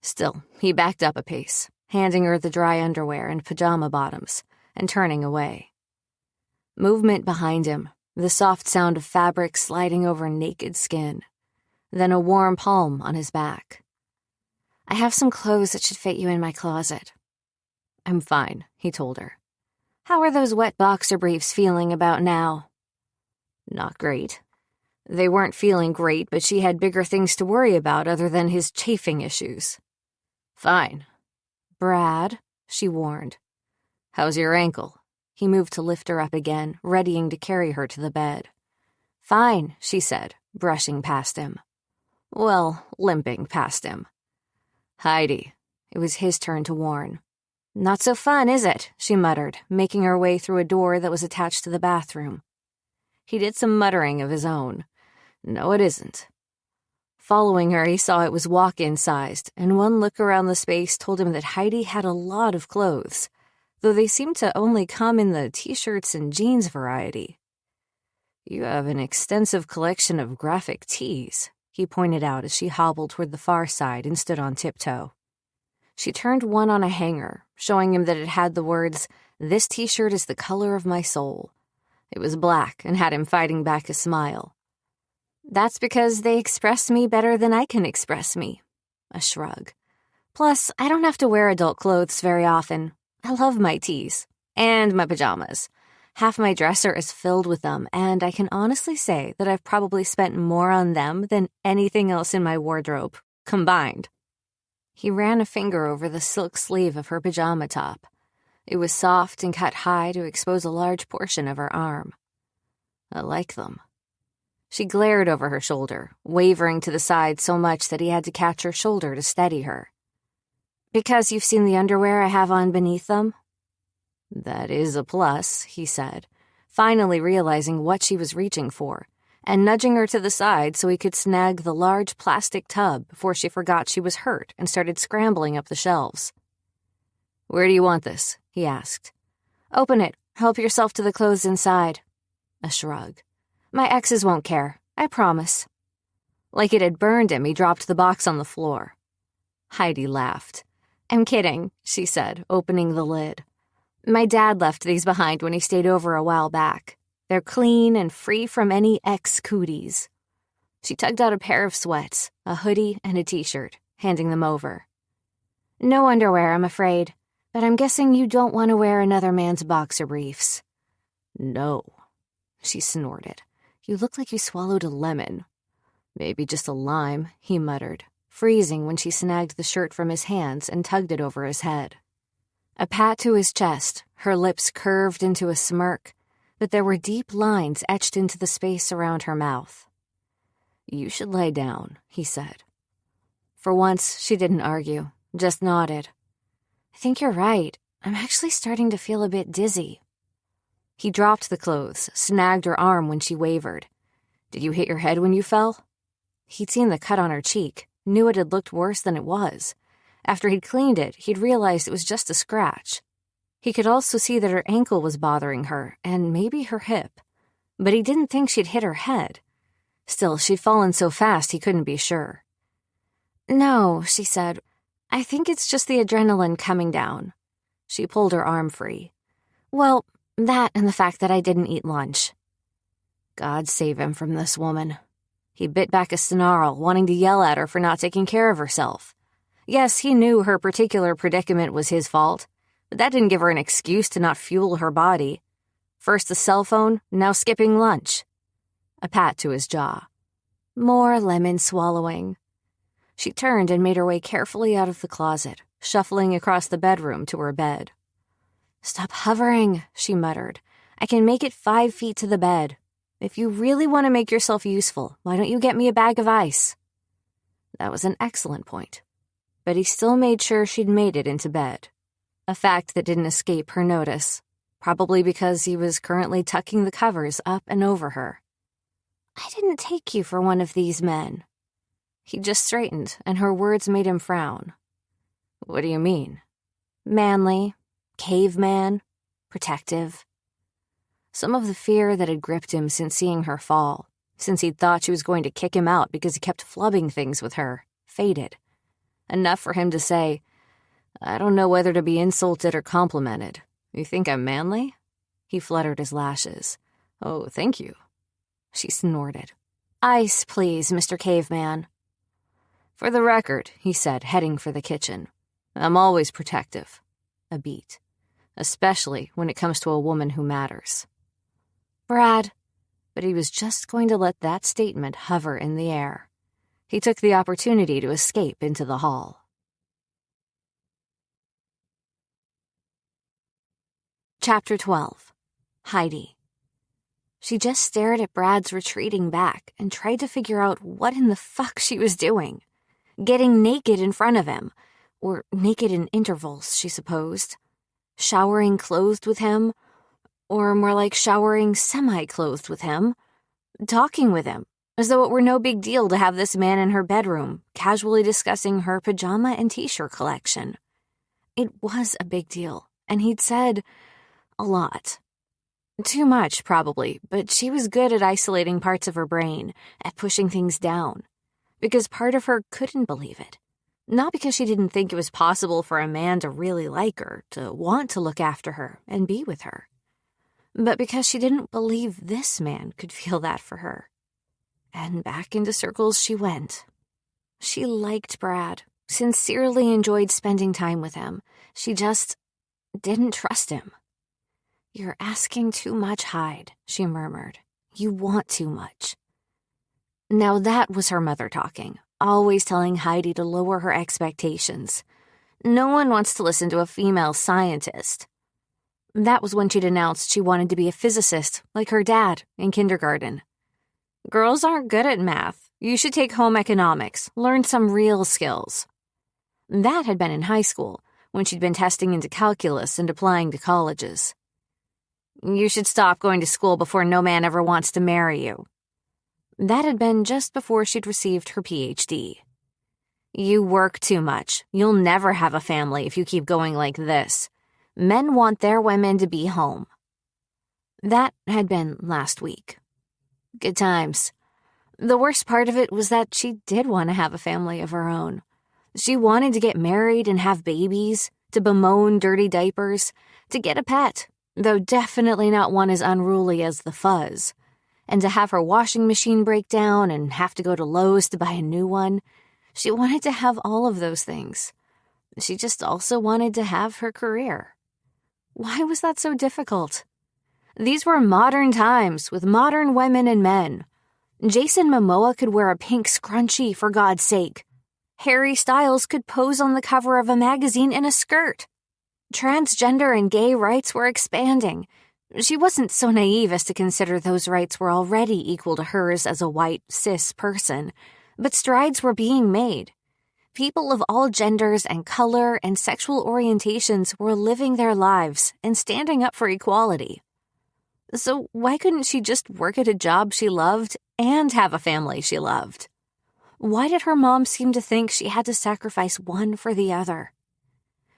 Still, he backed up a pace, handing her the dry underwear and pajama bottoms, and turning away. Movement behind him, the soft sound of fabric sliding over naked skin, then a warm palm on his back. I have some clothes that should fit you in my closet. I'm fine, he told her. How are those wet boxer briefs feeling about now? Not great. They weren't feeling great, but she had bigger things to worry about other than his chafing issues. Fine. Brad, she warned. How's your ankle? He moved to lift her up again, readying to carry her to the bed. Fine, she said, brushing past him. Well, limping past him. Heidi. It was his turn to warn. Not so fun, is it? She muttered, making her way through a door that was attached to the bathroom. He did some muttering of his own. No, it isn't. Following her, he saw it was walk-in sized, and one look around the space told him that Heidi had a lot of clothes, though they seemed to only come in the t-shirts and jeans variety. You have an extensive collection of graphic tees, he pointed out as she hobbled toward the far side and stood on tiptoe. She turned one on a hanger, showing him that it had the words, "This t-shirt is the color of my soul." It was black and had him fighting back a smile. That's because they express me better than I can express me. A shrug. Plus, I don't have to wear adult clothes very often. I love my tees. And my pajamas. Half my dresser is filled with them, and I can honestly say that I've probably spent more on them than anything else in my wardrobe, combined. He ran a finger over the silk sleeve of her pajama top. It was soft and cut high to expose a large portion of her arm. I like them. She glared over her shoulder, wavering to the side so much that he had to catch her shoulder to steady her. Because you've seen the underwear I have on beneath them? That is a plus, he said, finally realizing what she was reaching for, and nudging her to the side so he could snag the large plastic tub before she forgot she was hurt and started scrambling up the shelves. Where do you want this? He asked. Open it. Help yourself to the clothes inside. A shrug. My exes won't care, I promise. Like it had burned him, he dropped the box on the floor. Heidi laughed. I'm kidding, she said, opening the lid. My dad left these behind when he stayed over a while back. They're clean and free from any ex-cooties. She tugged out a pair of sweats, a hoodie, and a t-shirt, handing them over. No underwear, I'm afraid, but I'm guessing you don't want to wear another man's boxer briefs. No, she snorted. You look like you swallowed a lemon. Maybe just a lime, he muttered, freezing when she snagged the shirt from his hands and tugged it over his head. A pat to his chest, her lips curved into a smirk, but there were deep lines etched into the space around her mouth. You should lie down, he said. For once, she didn't argue, just nodded. I think you're right. I'm actually starting to feel a bit dizzy. He dropped the clothes, snagged her arm when she wavered. Did you hit your head when you fell? He'd seen the cut on her cheek, knew it had looked worse than it was. After he'd cleaned it, he'd realized it was just a scratch. He could also see that her ankle was bothering her, and maybe her hip. But he didn't think she'd hit her head. Still, she'd fallen so fast he couldn't be sure. No, she said. I think it's just the adrenaline coming down. She pulled her arm free. Well, that and the fact that I didn't eat lunch. God save him from this woman. He bit back a snarl, wanting to yell at her for not taking care of herself. Yes, he knew her particular predicament was his fault, but that didn't give her an excuse to not fuel her body. First the cell phone, now skipping lunch. A pat to his jaw. More lemon swallowing. She turned and made her way carefully out of the closet, shuffling across the bedroom to her bed. Stop hovering, she muttered. I can make it 5 feet to the bed. If you really want to make yourself useful, why don't you get me a bag of ice? That was an excellent point. But he still made sure she'd made it into bed. A fact that didn't escape her notice, probably because he was currently tucking the covers up and over her. I didn't take you for one of these men. He just straightened, and her words made him frown. What do you mean? Manly, caveman, protective. Some of the fear that had gripped him since seeing her fall, since he'd thought she was going to kick him out because he kept flubbing things with her, faded. Enough for him to say, I don't know whether to be insulted or complimented. You think I'm manly? He fluttered his lashes. Oh, thank you. She snorted. Ice, please, Mr. Caveman. For the record, he said, heading for the kitchen. I'm always protective. A beat. Especially when it comes to a woman who matters. Brad. But he was just going to let that statement hover in the air. He took the opportunity to escape into the hall. Chapter 12. Heidi. She just stared at Brad's retreating back and tried to figure out what in the fuck she was doing. Getting naked in front of him. Or naked in intervals, she supposed. Showering clothed with him. Or more like showering semi-clothed with him. Talking with him. As though it were no big deal to have this man in her bedroom, casually discussing her pajama and t-shirt collection. It was a big deal, and he'd said a lot. Too much, probably, but she was good at isolating parts of her brain, at pushing things down. Because part of her couldn't believe it. Not because she didn't think it was possible for a man to really like her, to want to look after her and be with her. But because she didn't believe this man could feel that for her. And back into circles she went. She liked Brad, sincerely enjoyed spending time with him. She just didn't trust him. You're asking too much, Hyde, she murmured. You want too much. Now that was her mother talking, always telling Heidi to lower her expectations. No one wants to listen to a female scientist. That was when she'd announced she wanted to be a physicist, like her dad, in kindergarten. Girls aren't good at math. You should take home economics, learn some real skills. That had been in high school, when she'd been testing into calculus and applying to colleges. You should stop going to school before no man ever wants to marry you. That had been just before she'd received her PhD. You work too much. You'll never have a family if you keep going like this. Men want their women to be home. That had been last week. Good times. The worst part of it was that she did want to have a family of her own. She wanted to get married and have babies, to bemoan dirty diapers, to get a pet, though definitely not one as unruly as the fuzz, and to have her washing machine break down and have to go to Lowe's to buy a new one. She wanted to have all of those things. She just also wanted to have her career. Why was that so difficult? These were modern times with modern women and men. Jason Momoa could wear a pink scrunchie, for God's sake. Harry Styles could pose on the cover of a magazine in a skirt. Transgender and gay rights were expanding. She wasn't so naive as to consider those rights were already equal to hers as a white, cis person, but strides were being made. People of all genders and color and sexual orientations were living their lives and standing up for equality. So why couldn't she just work at a job she loved and have a family she loved? Why did her mom seem to think she had to sacrifice one for the other?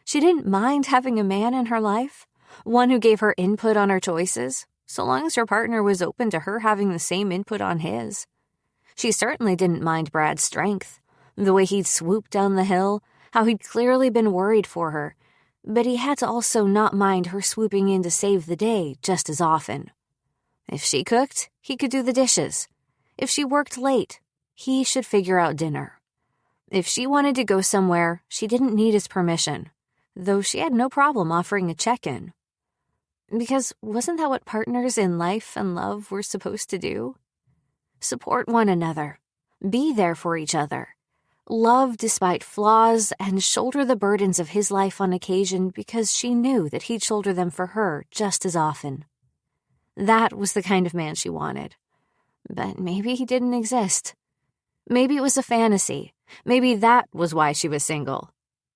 She didn't mind having a man in her life, one who gave her input on her choices, so long as her partner was open to her having the same input on his. She certainly didn't mind Brad's strength, the way he'd swooped down the hill, how he'd clearly been worried for her, but he had to also not mind her swooping in to save the day just as often. If she cooked, he could do the dishes. If she worked late, he should figure out dinner. If she wanted to go somewhere, she didn't need his permission, though she had no problem offering a check-in. Because wasn't that what partners in life and love were supposed to do? Support one another. Be there for each other. Love despite flaws and shoulder the burdens of his life on occasion because she knew that he'd shoulder them for her just as often. That was the kind of man she wanted. But maybe he didn't exist. Maybe it was a fantasy. Maybe that was why she was single.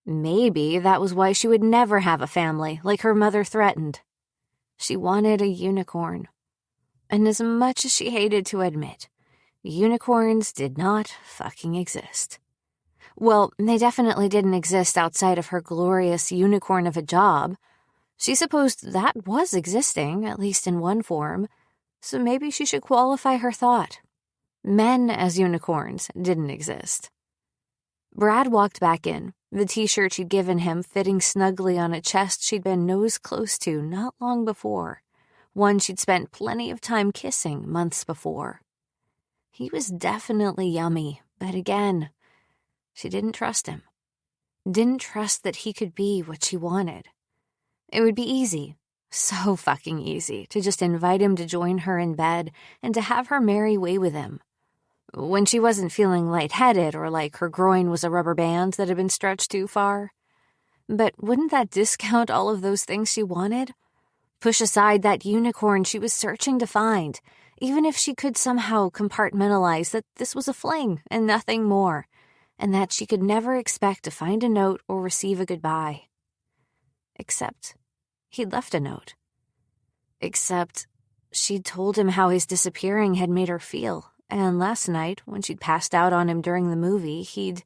Maybe that was why she would never have a family like her mother threatened. She wanted a unicorn. And as much as she hated to admit, unicorns did not fucking exist. Well, they definitely didn't exist outside of her glorious unicorn of a job. She supposed that was existing, at least in one form, so maybe she should qualify her thought. Men as unicorns didn't exist. Brad walked back in, the t-shirt she'd given him fitting snugly on a chest she'd been nose close to not long before, one she'd spent plenty of time kissing months before. He was definitely yummy, but again, she didn't trust him. Didn't trust that he could be what she wanted. It would be easy, so fucking easy, to just invite him to join her in bed and to have her marry way with him. When she wasn't feeling lightheaded or like her groin was a rubber band that had been stretched too far. But wouldn't that discount all of those things she wanted? Push aside that unicorn she was searching to find, even if she could somehow compartmentalize that this was a fling and nothing more, and that she could never expect to find a note or receive a goodbye. Except he'd left a note. Except she'd told him how his disappearing had made her feel, and last night, when she'd passed out on him during the movie, he'd,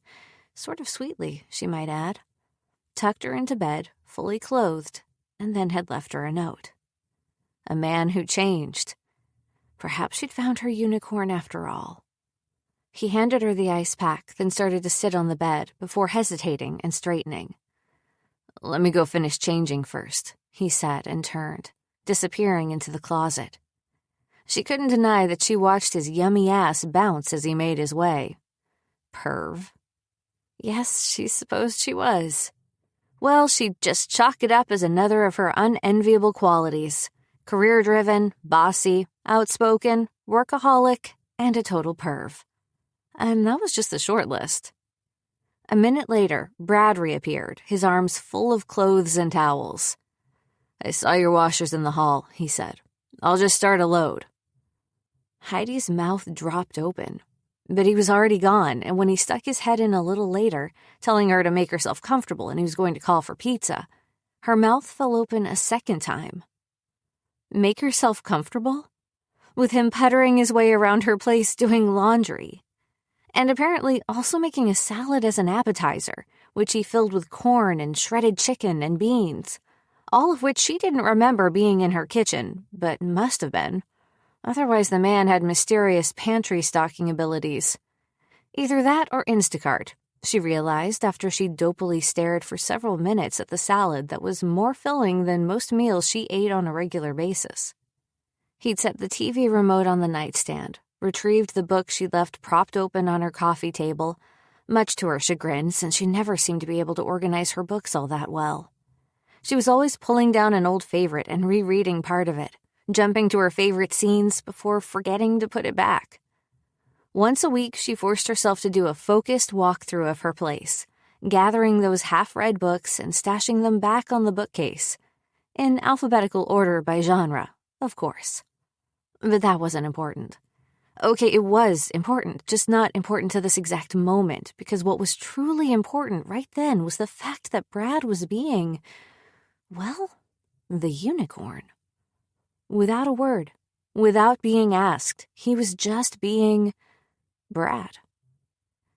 sort of sweetly, she might add, tucked her into bed, fully clothed, and then had left her a note. A man who changed. Perhaps she'd found her unicorn after all. He handed her the ice pack, then started to sit on the bed before hesitating and straightening. "Let me go finish changing first," he said and turned, disappearing into the closet. She couldn't deny that she watched his yummy ass bounce as he made his way. Perv. Yes, she supposed she was. Well, she'd just chalk it up as another of her unenviable qualities. Career-driven, bossy, outspoken, workaholic, and a total perv. And that was just the short list. A minute later, Brad reappeared, his arms full of clothes and towels. "I saw your washers in the hall," he said. "I'll just start a load." Heidi's mouth dropped open, but he was already gone, and when he stuck his head in a little later, telling her to make herself comfortable and he was going to call for pizza, her mouth fell open a second time. Make herself comfortable? With him puttering his way around her place doing laundry. And apparently also making a salad as an appetizer, which he filled with corn and shredded chicken and beans, all of which she didn't remember being in her kitchen, but must have been. Otherwise, the man had mysterious pantry stocking abilities. Either that or Instacart, she realized after she dopily stared for several minutes at the salad that was more filling than most meals she ate on a regular basis. He'd set the TV remote on the nightstand, retrieved the book she'd left propped open on her coffee table, much to her chagrin since she never seemed to be able to organize her books all that well. She was always pulling down an old favorite and rereading part of it, jumping to her favorite scenes before forgetting to put it back. Once a week, she forced herself to do a focused walkthrough of her place, gathering those half-read books and stashing them back on the bookcase, in alphabetical order by genre, of course. But that wasn't important. Okay, it was important, just not important to this exact moment, because what was truly important right then was the fact that Brad was being, well, the unicorn. Without a word, without being asked, he was just being Brad.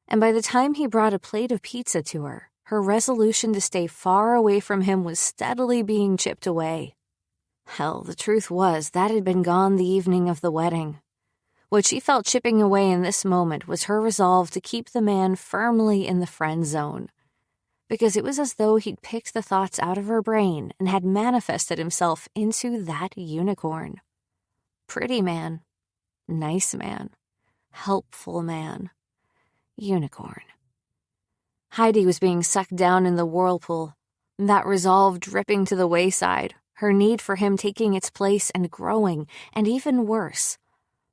And by the time he brought a plate of pizza to her, her resolution to stay far away from him was steadily being chipped away. Hell, the truth was that had been gone the evening of the wedding. What she felt chipping away in this moment was her resolve to keep the man firmly in the friend zone, because it was as though he'd picked the thoughts out of her brain and had manifested himself into that unicorn. Pretty man, nice man, helpful man, unicorn. Heidi was being sucked down in the whirlpool, that resolve dripping to the wayside, her need for him taking its place and growing, and even worse,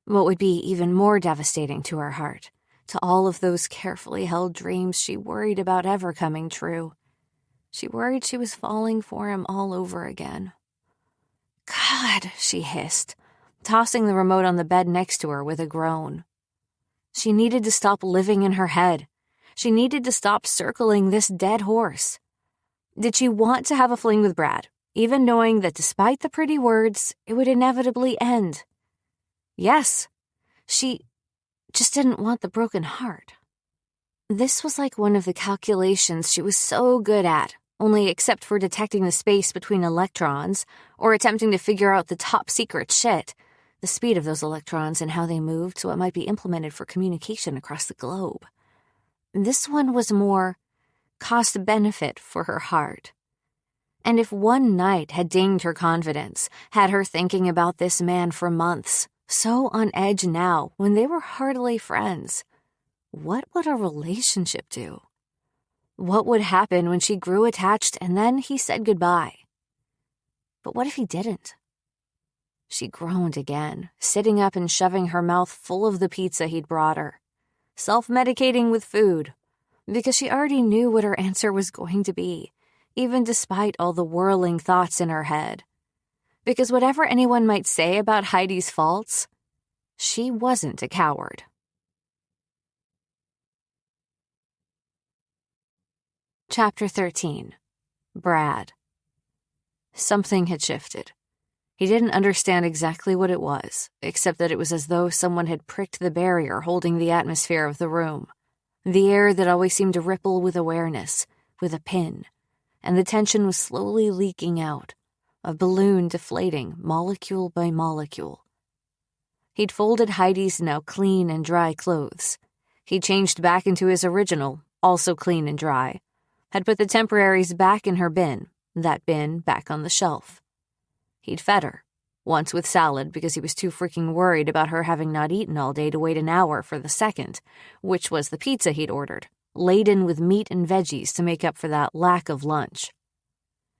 what would be even more devastating to her heart, to all of those carefully held dreams she worried about ever coming true. She worried she was falling for him all over again. God, she hissed, tossing the remote on the bed next to her with a groan. She needed to stop living in her head. She needed to stop circling this dead horse. Did she want to have a fling with Brad, even knowing that despite the pretty words, it would inevitably end? Yes, she just didn't want the broken heart. This was like one of the calculations she was so good at, only except for detecting the space between electrons or attempting to figure out the top secret shit, the speed of those electrons and how they moved so it might be implemented for communication across the globe. This one was more cost-benefit for her heart. And if one night had dinged her confidence, had her thinking about this man for months, so on edge now when they were hardly friends, what would a relationship do? What would happen when she grew attached and then he said goodbye? But what if he didn't? She groaned again, sitting up and shoving her mouth full of the pizza he'd brought her, self-medicating with food, because she already knew what her answer was going to be, even despite all the whirling thoughts in her head. Because whatever anyone might say about Heidi's faults, she wasn't a coward. Chapter 13. Brad. Something had shifted. He didn't understand exactly what it was, except that it was as though someone had pricked the barrier holding the atmosphere of the room, the air that always seemed to ripple with awareness, with a pin, and the tension was slowly leaking out, a balloon deflating molecule by molecule. He'd folded Heidi's now clean and dry clothes. He changed back into his original, also clean and dry, had put the temporaries back in her bin, that bin back on the shelf. He'd fed her, once with salad because he was too freaking worried about her having not eaten all day to wait an hour for the second, which was the pizza he'd ordered, laden with meat and veggies to make up for that lack of lunch.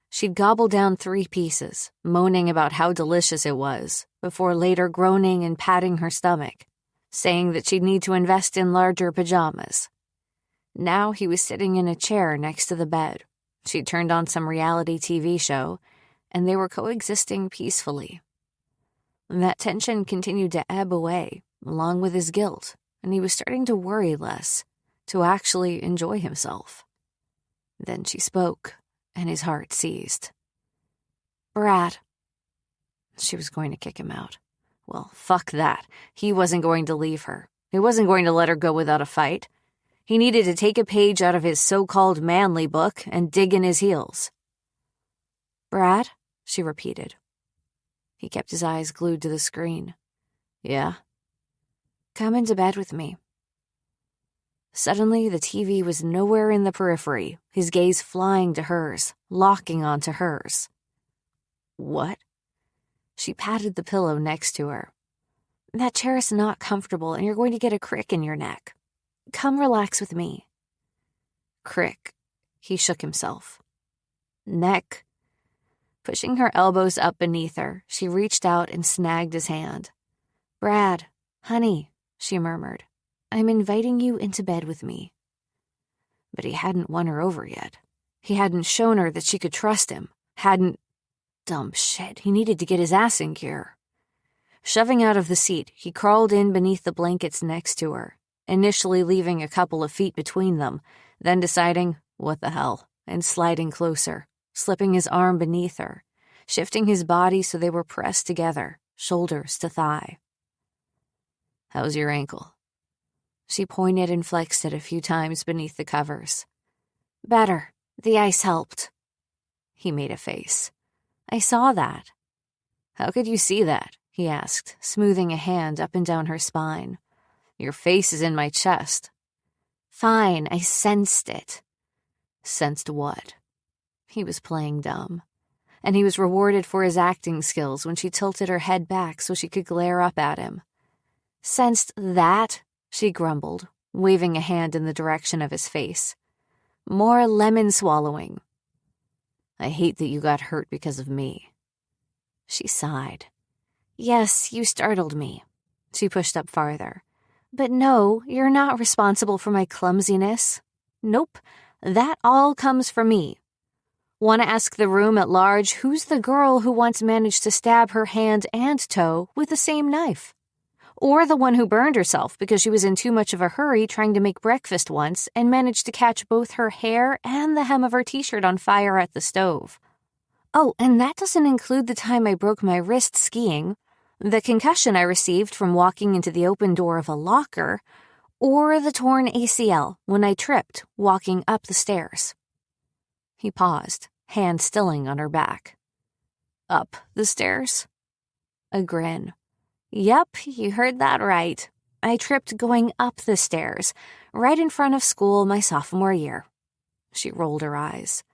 She'd gobble down 3 pieces, moaning about how delicious it was, before later groaning and patting her stomach, saying that she'd need to invest in larger pajamas. Now he was sitting in a chair next to the bed. She'd turned on some reality TV show, and they were coexisting peacefully. That tension continued to ebb away, along with his guilt, and he was starting to worry less, to actually enjoy himself. Then she spoke, and his heart seized. "Brad." She was going to kick him out. Well, fuck that. He wasn't going to leave her. He wasn't going to let her go without a fight. He needed to take a page out of his so-called manly book and dig in his heels. "Brad?" she repeated. He kept his eyes glued to the screen. "Yeah?" "Come into bed with me." Suddenly, the TV was nowhere in the periphery, his gaze flying to hers, locking onto hers. "What?" She patted the pillow next to her. "That chair is not comfortable, and you're going to get a crick in your neck. Come relax with me." "Crick." He shook himself. "Neck." Pushing her elbows up beneath her, she reached out and snagged his hand. "Brad, honey," she murmured, "I'm inviting you into bed with me." But he hadn't won her over yet. He hadn't shown her that she could trust him. Dumb shit, he needed to get his ass in gear. Shoving out of the seat, he crawled in beneath the blankets next to her, initially leaving a couple of feet between them, then deciding, what the hell, and sliding closer, slipping his arm beneath her, shifting his body so they were pressed together, shoulders to thigh. "How's your ankle?" She pointed and flexed it a few times beneath the covers. "Better. The ice helped." He made a face. "I saw that." "How could you see that?" he asked, smoothing a hand up and down her spine. "Your face is in my chest." "Fine, I sensed it." Sensed what? He was playing dumb. And he was rewarded for his acting skills when she tilted her head back so she could glare up at him. "Sensed that?" she grumbled, waving a hand in the direction of his face. "More lemon swallowing." "I hate that you got hurt because of me." She sighed. "Yes, you startled me." She pushed up farther. "But no, you're not responsible for my clumsiness. Nope, that all comes from me. Want to ask the room at large who's the girl who once managed to stab her hand and toe with the same knife? Or the one who burned herself because she was in too much of a hurry trying to make breakfast once and managed to catch both her hair and the hem of her t-shirt on fire at the stove? Oh, and that doesn't include the time I broke my wrist skiing, the concussion I received from walking into the open door of a locker, or the torn ACL when I tripped walking up the stairs." He paused, hand stilling on her back. "Up the stairs?" A grin. "Yep, you heard that right. I tripped going up the stairs, right in front of school my sophomore year." She rolled her eyes.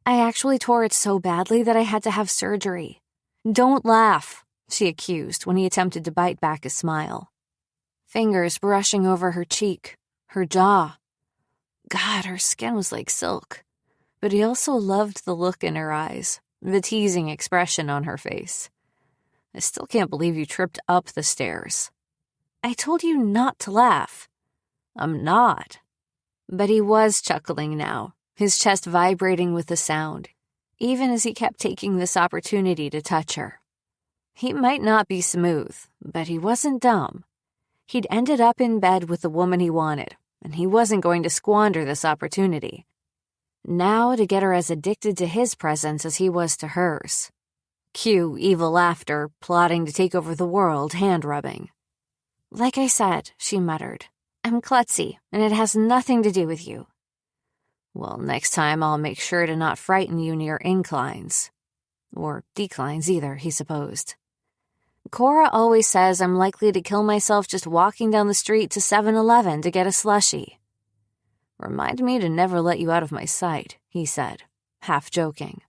"I actually tore it so badly that I had to have surgery." "Don't laugh," she accused when he attempted to bite back a smile. Fingers brushing over her cheek, her jaw. God, her skin was like silk. But he also loved the look in her eyes, the teasing expression on her face. "I still can't believe you tripped up the stairs." "I told you not to laugh." "I'm not." But he was chuckling now, his chest vibrating with the sound, even as he kept taking this opportunity to touch her. He might not be smooth, but he wasn't dumb. He'd ended up in bed with the woman he wanted, and he wasn't going to squander this opportunity. Now to get her as addicted to his presence as he was to hers. Cue evil laughter, plotting to take over the world, hand-rubbing. "Like I said," she muttered, "I'm klutzy, and it has nothing to do with you." "Well, next time I'll make sure to not frighten you near inclines." Or declines either, he supposed. "Cora always says I'm likely to kill myself just walking down the street to 7-Eleven to get a slushie." "Remind me to never let you out of my sight," he said, half joking.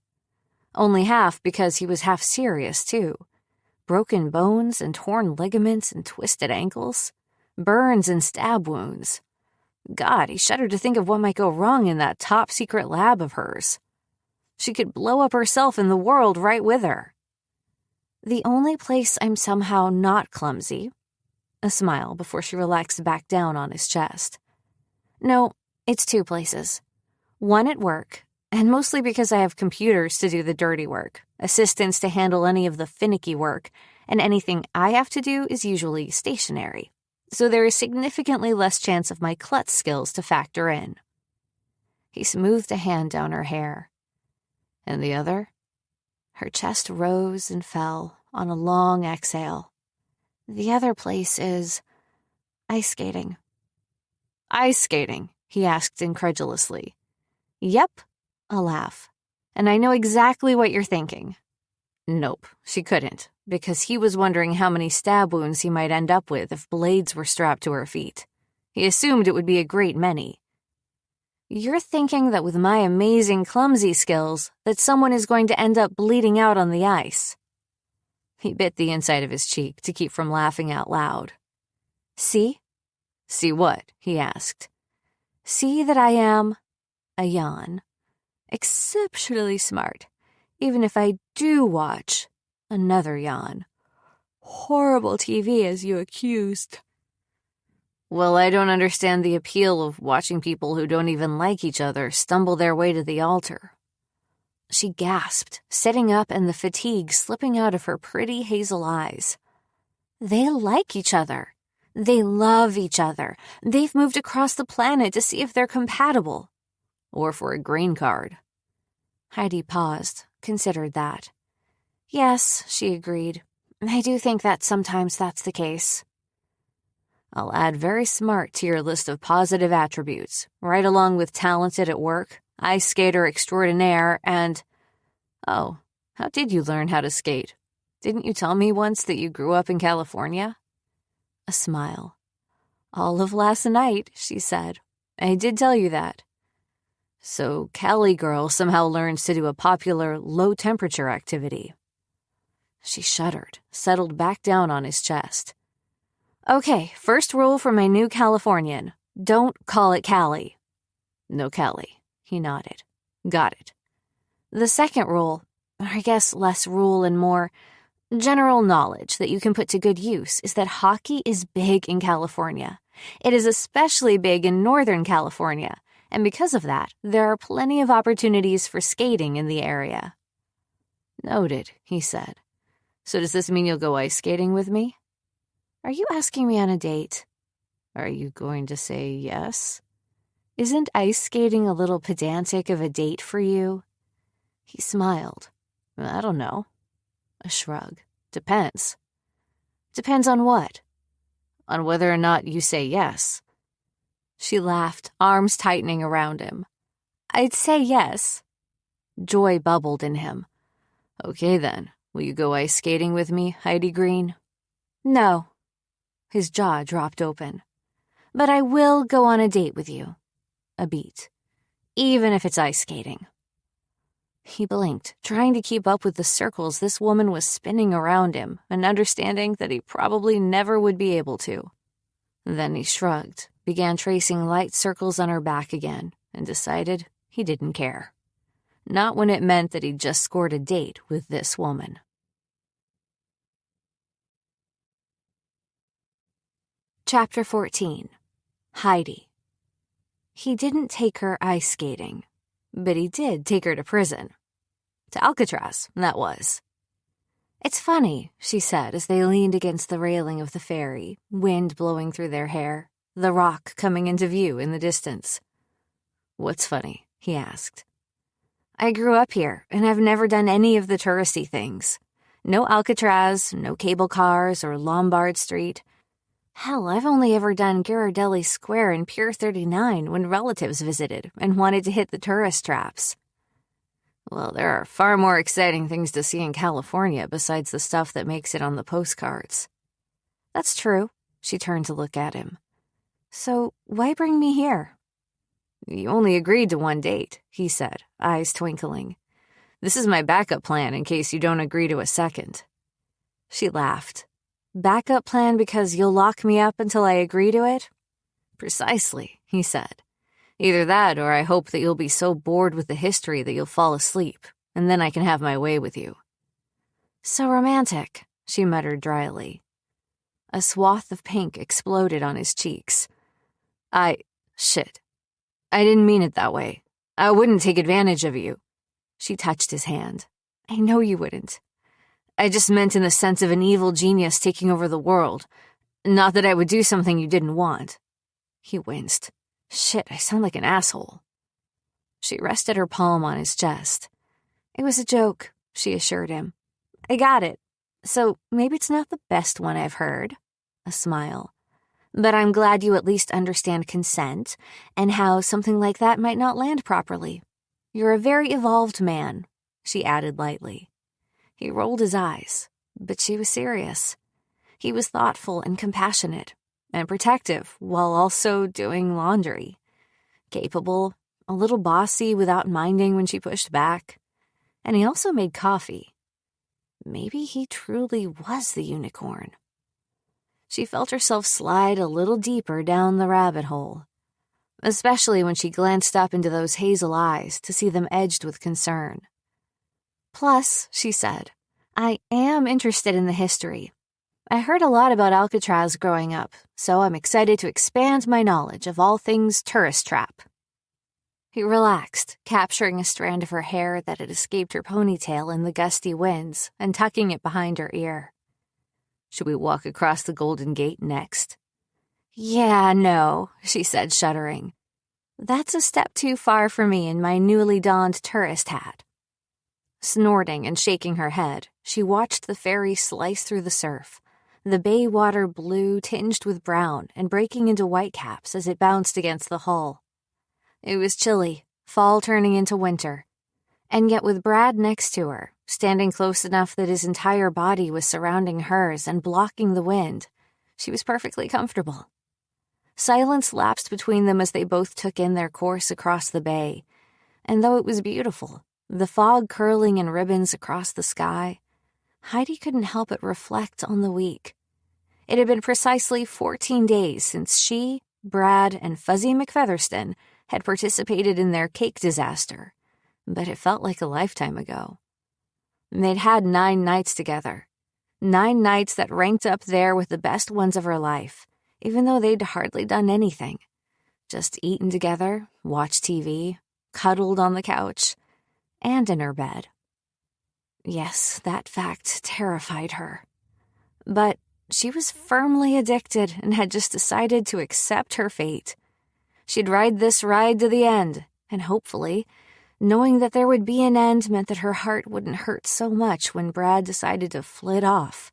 Only half because he was half serious, too. Broken bones and torn ligaments and twisted ankles. Burns and stab wounds. God, he shuddered to think of what might go wrong in that top-secret lab of hers. She could blow up herself and the world right with her. "The only place I'm somehow not clumsy." A smile before she relaxed back down on his chest. "No, it's two places. One at work and mostly because I have computers to do the dirty work, assistants to handle any of the finicky work, and anything I have to do is usually stationary. So there is significantly less chance of my klutz skills to factor in. He smoothed a hand down her hair. And the other? Her chest rose and fell on a long exhale. The other place is ice skating. Ice skating? He asked incredulously. Yep, a laugh. And I know exactly what you're thinking. Nope, she couldn't, because he was wondering how many stab wounds he might end up with if blades were strapped to her feet. He assumed it would be a great many. You're thinking that with my amazing clumsy skills, that someone is going to end up bleeding out on the ice. He bit the inside of his cheek to keep from laughing out loud. See? See what? He asked. See that I am, a yawn, exceptionally smart, even if I do watch, another yawn. Horrible TV as you accused. Well, I don't understand the appeal of watching people who don't even like each other stumble their way to the altar. She gasped, sitting up and the fatigue slipping out of her pretty hazel eyes. They like each other. They love each other. They've moved across the planet to see if they're compatible. Or for a green card. Heidi paused, considered that. Yes, she agreed. I do think that sometimes that's the case. I'll add very smart to your list of positive attributes, right along with talented at work, ice skater extraordinaire, and... Oh, how did you learn how to skate? Didn't you tell me once that you grew up in California? A smile. All of last night, she said. I did tell you that. So Cali girl somehow learns to do a popular low-temperature activity. She shuddered, settled back down on his chest. Okay, first rule for my new Californian. Don't call it Cali. No Cali, he nodded. Got it. The second rule, or I guess less rule and more general knowledge that you can put to good use, is that hockey is big in California. It is especially big in Northern California, and because of that, there are plenty of opportunities for skating in the area. Noted, he said. So does this mean you'll go ice skating with me? Are you asking me on a date? Are you going to say yes? Isn't ice skating a little pedantic of a date for you? He smiled. I don't know. A shrug. Depends. Depends on what? On whether or not you say yes. She laughed, arms tightening around him. I'd say yes. Joy bubbled in him. Okay then, will you go ice skating with me, Heidi Green? No. His jaw dropped open. But I will go on a date with you. A beat. Even if it's ice skating. He blinked, trying to keep up with the circles this woman was spinning around him and understanding that he probably never would be able to. Then he shrugged, began tracing light circles on her back again, and decided he didn't care. Not when it meant that he'd just scored a date with this woman. Chapter 14. Heidi. He didn't take her ice skating, but he did take her to prison. To Alcatraz, that was. It's funny, she said as they leaned against the railing of the ferry, wind blowing through their hair, the rock coming into view in the distance. What's funny? He asked. I grew up here, and I've never done any of the touristy things. No Alcatraz, no cable cars or Lombard Street. Hell, I've only ever done Ghirardelli Square and Pier 39 when relatives visited and wanted to hit the tourist traps. Well, there are far more exciting things to see in California besides the stuff that makes it on the postcards. That's true. She turned to look at him. So, why bring me here? You only agreed to one date, he said, eyes twinkling. This is my backup plan in case you don't agree to a second. She laughed. Backup plan because you'll lock me up until I agree to it? Precisely, he said. Either that or I hope that you'll be so bored with the history that you'll fall asleep, and then I can have my way with you. So romantic, she muttered dryly. A swath of pink exploded on his cheeks. Shit. I didn't mean it that way. I wouldn't take advantage of you. She touched his hand. I know you wouldn't. I just meant in the sense of an evil genius taking over the world. Not that I would do something you didn't want. He winced. Shit, I sound like an asshole. She rested her palm on his chest. It was a joke, she assured him. I got it. So maybe it's not the best one I've heard. A smile. But I'm glad you at least understand consent and how something like that might not land properly. You're a very evolved man, she added lightly. He rolled his eyes, but she was serious. He was thoughtful and compassionate and protective while also doing laundry. Capable, a little bossy without minding when she pushed back. And he also made coffee. Maybe he truly was the unicorn. She felt herself slide a little deeper down the rabbit hole, especially when she glanced up into those hazel eyes to see them edged with concern. Plus, she said, I am interested in the history. I heard a lot about Alcatraz growing up, so I'm excited to expand my knowledge of all things tourist trap. He relaxed, capturing a strand of her hair that had escaped her ponytail in the gusty winds and tucking it behind her ear. Should we walk across the Golden Gate next? Yeah, no, she said, shuddering. That's a step too far for me in my newly donned tourist hat. Snorting and shaking her head, she watched the ferry slice through the surf, the bay water blue tinged with brown and breaking into whitecaps as it bounced against the hull. It was chilly, fall turning into winter, and yet with Brad next to her, standing close enough that his entire body was surrounding hers and blocking the wind, she was perfectly comfortable. Silence lapsed between them as they both took in their course across the bay, and though it was beautiful, the fog curling in ribbons across the sky, Heidi couldn't help but reflect on the week. It had been precisely 14 days since she, Brad, and Fuzzy McFeatherston had participated in their cake disaster, but it felt like a lifetime ago. They'd had 9 nights together, 9 nights that ranked up there with the best ones of her life, even though they'd hardly done anything. Just eaten together, watched TV, cuddled on the couch, and in her bed. Yes, that fact terrified her. But she was firmly addicted and had just decided to accept her fate. She'd ride this ride to the end, and hopefully, knowing that there would be an end meant that her heart wouldn't hurt so much when Brad decided to flit off.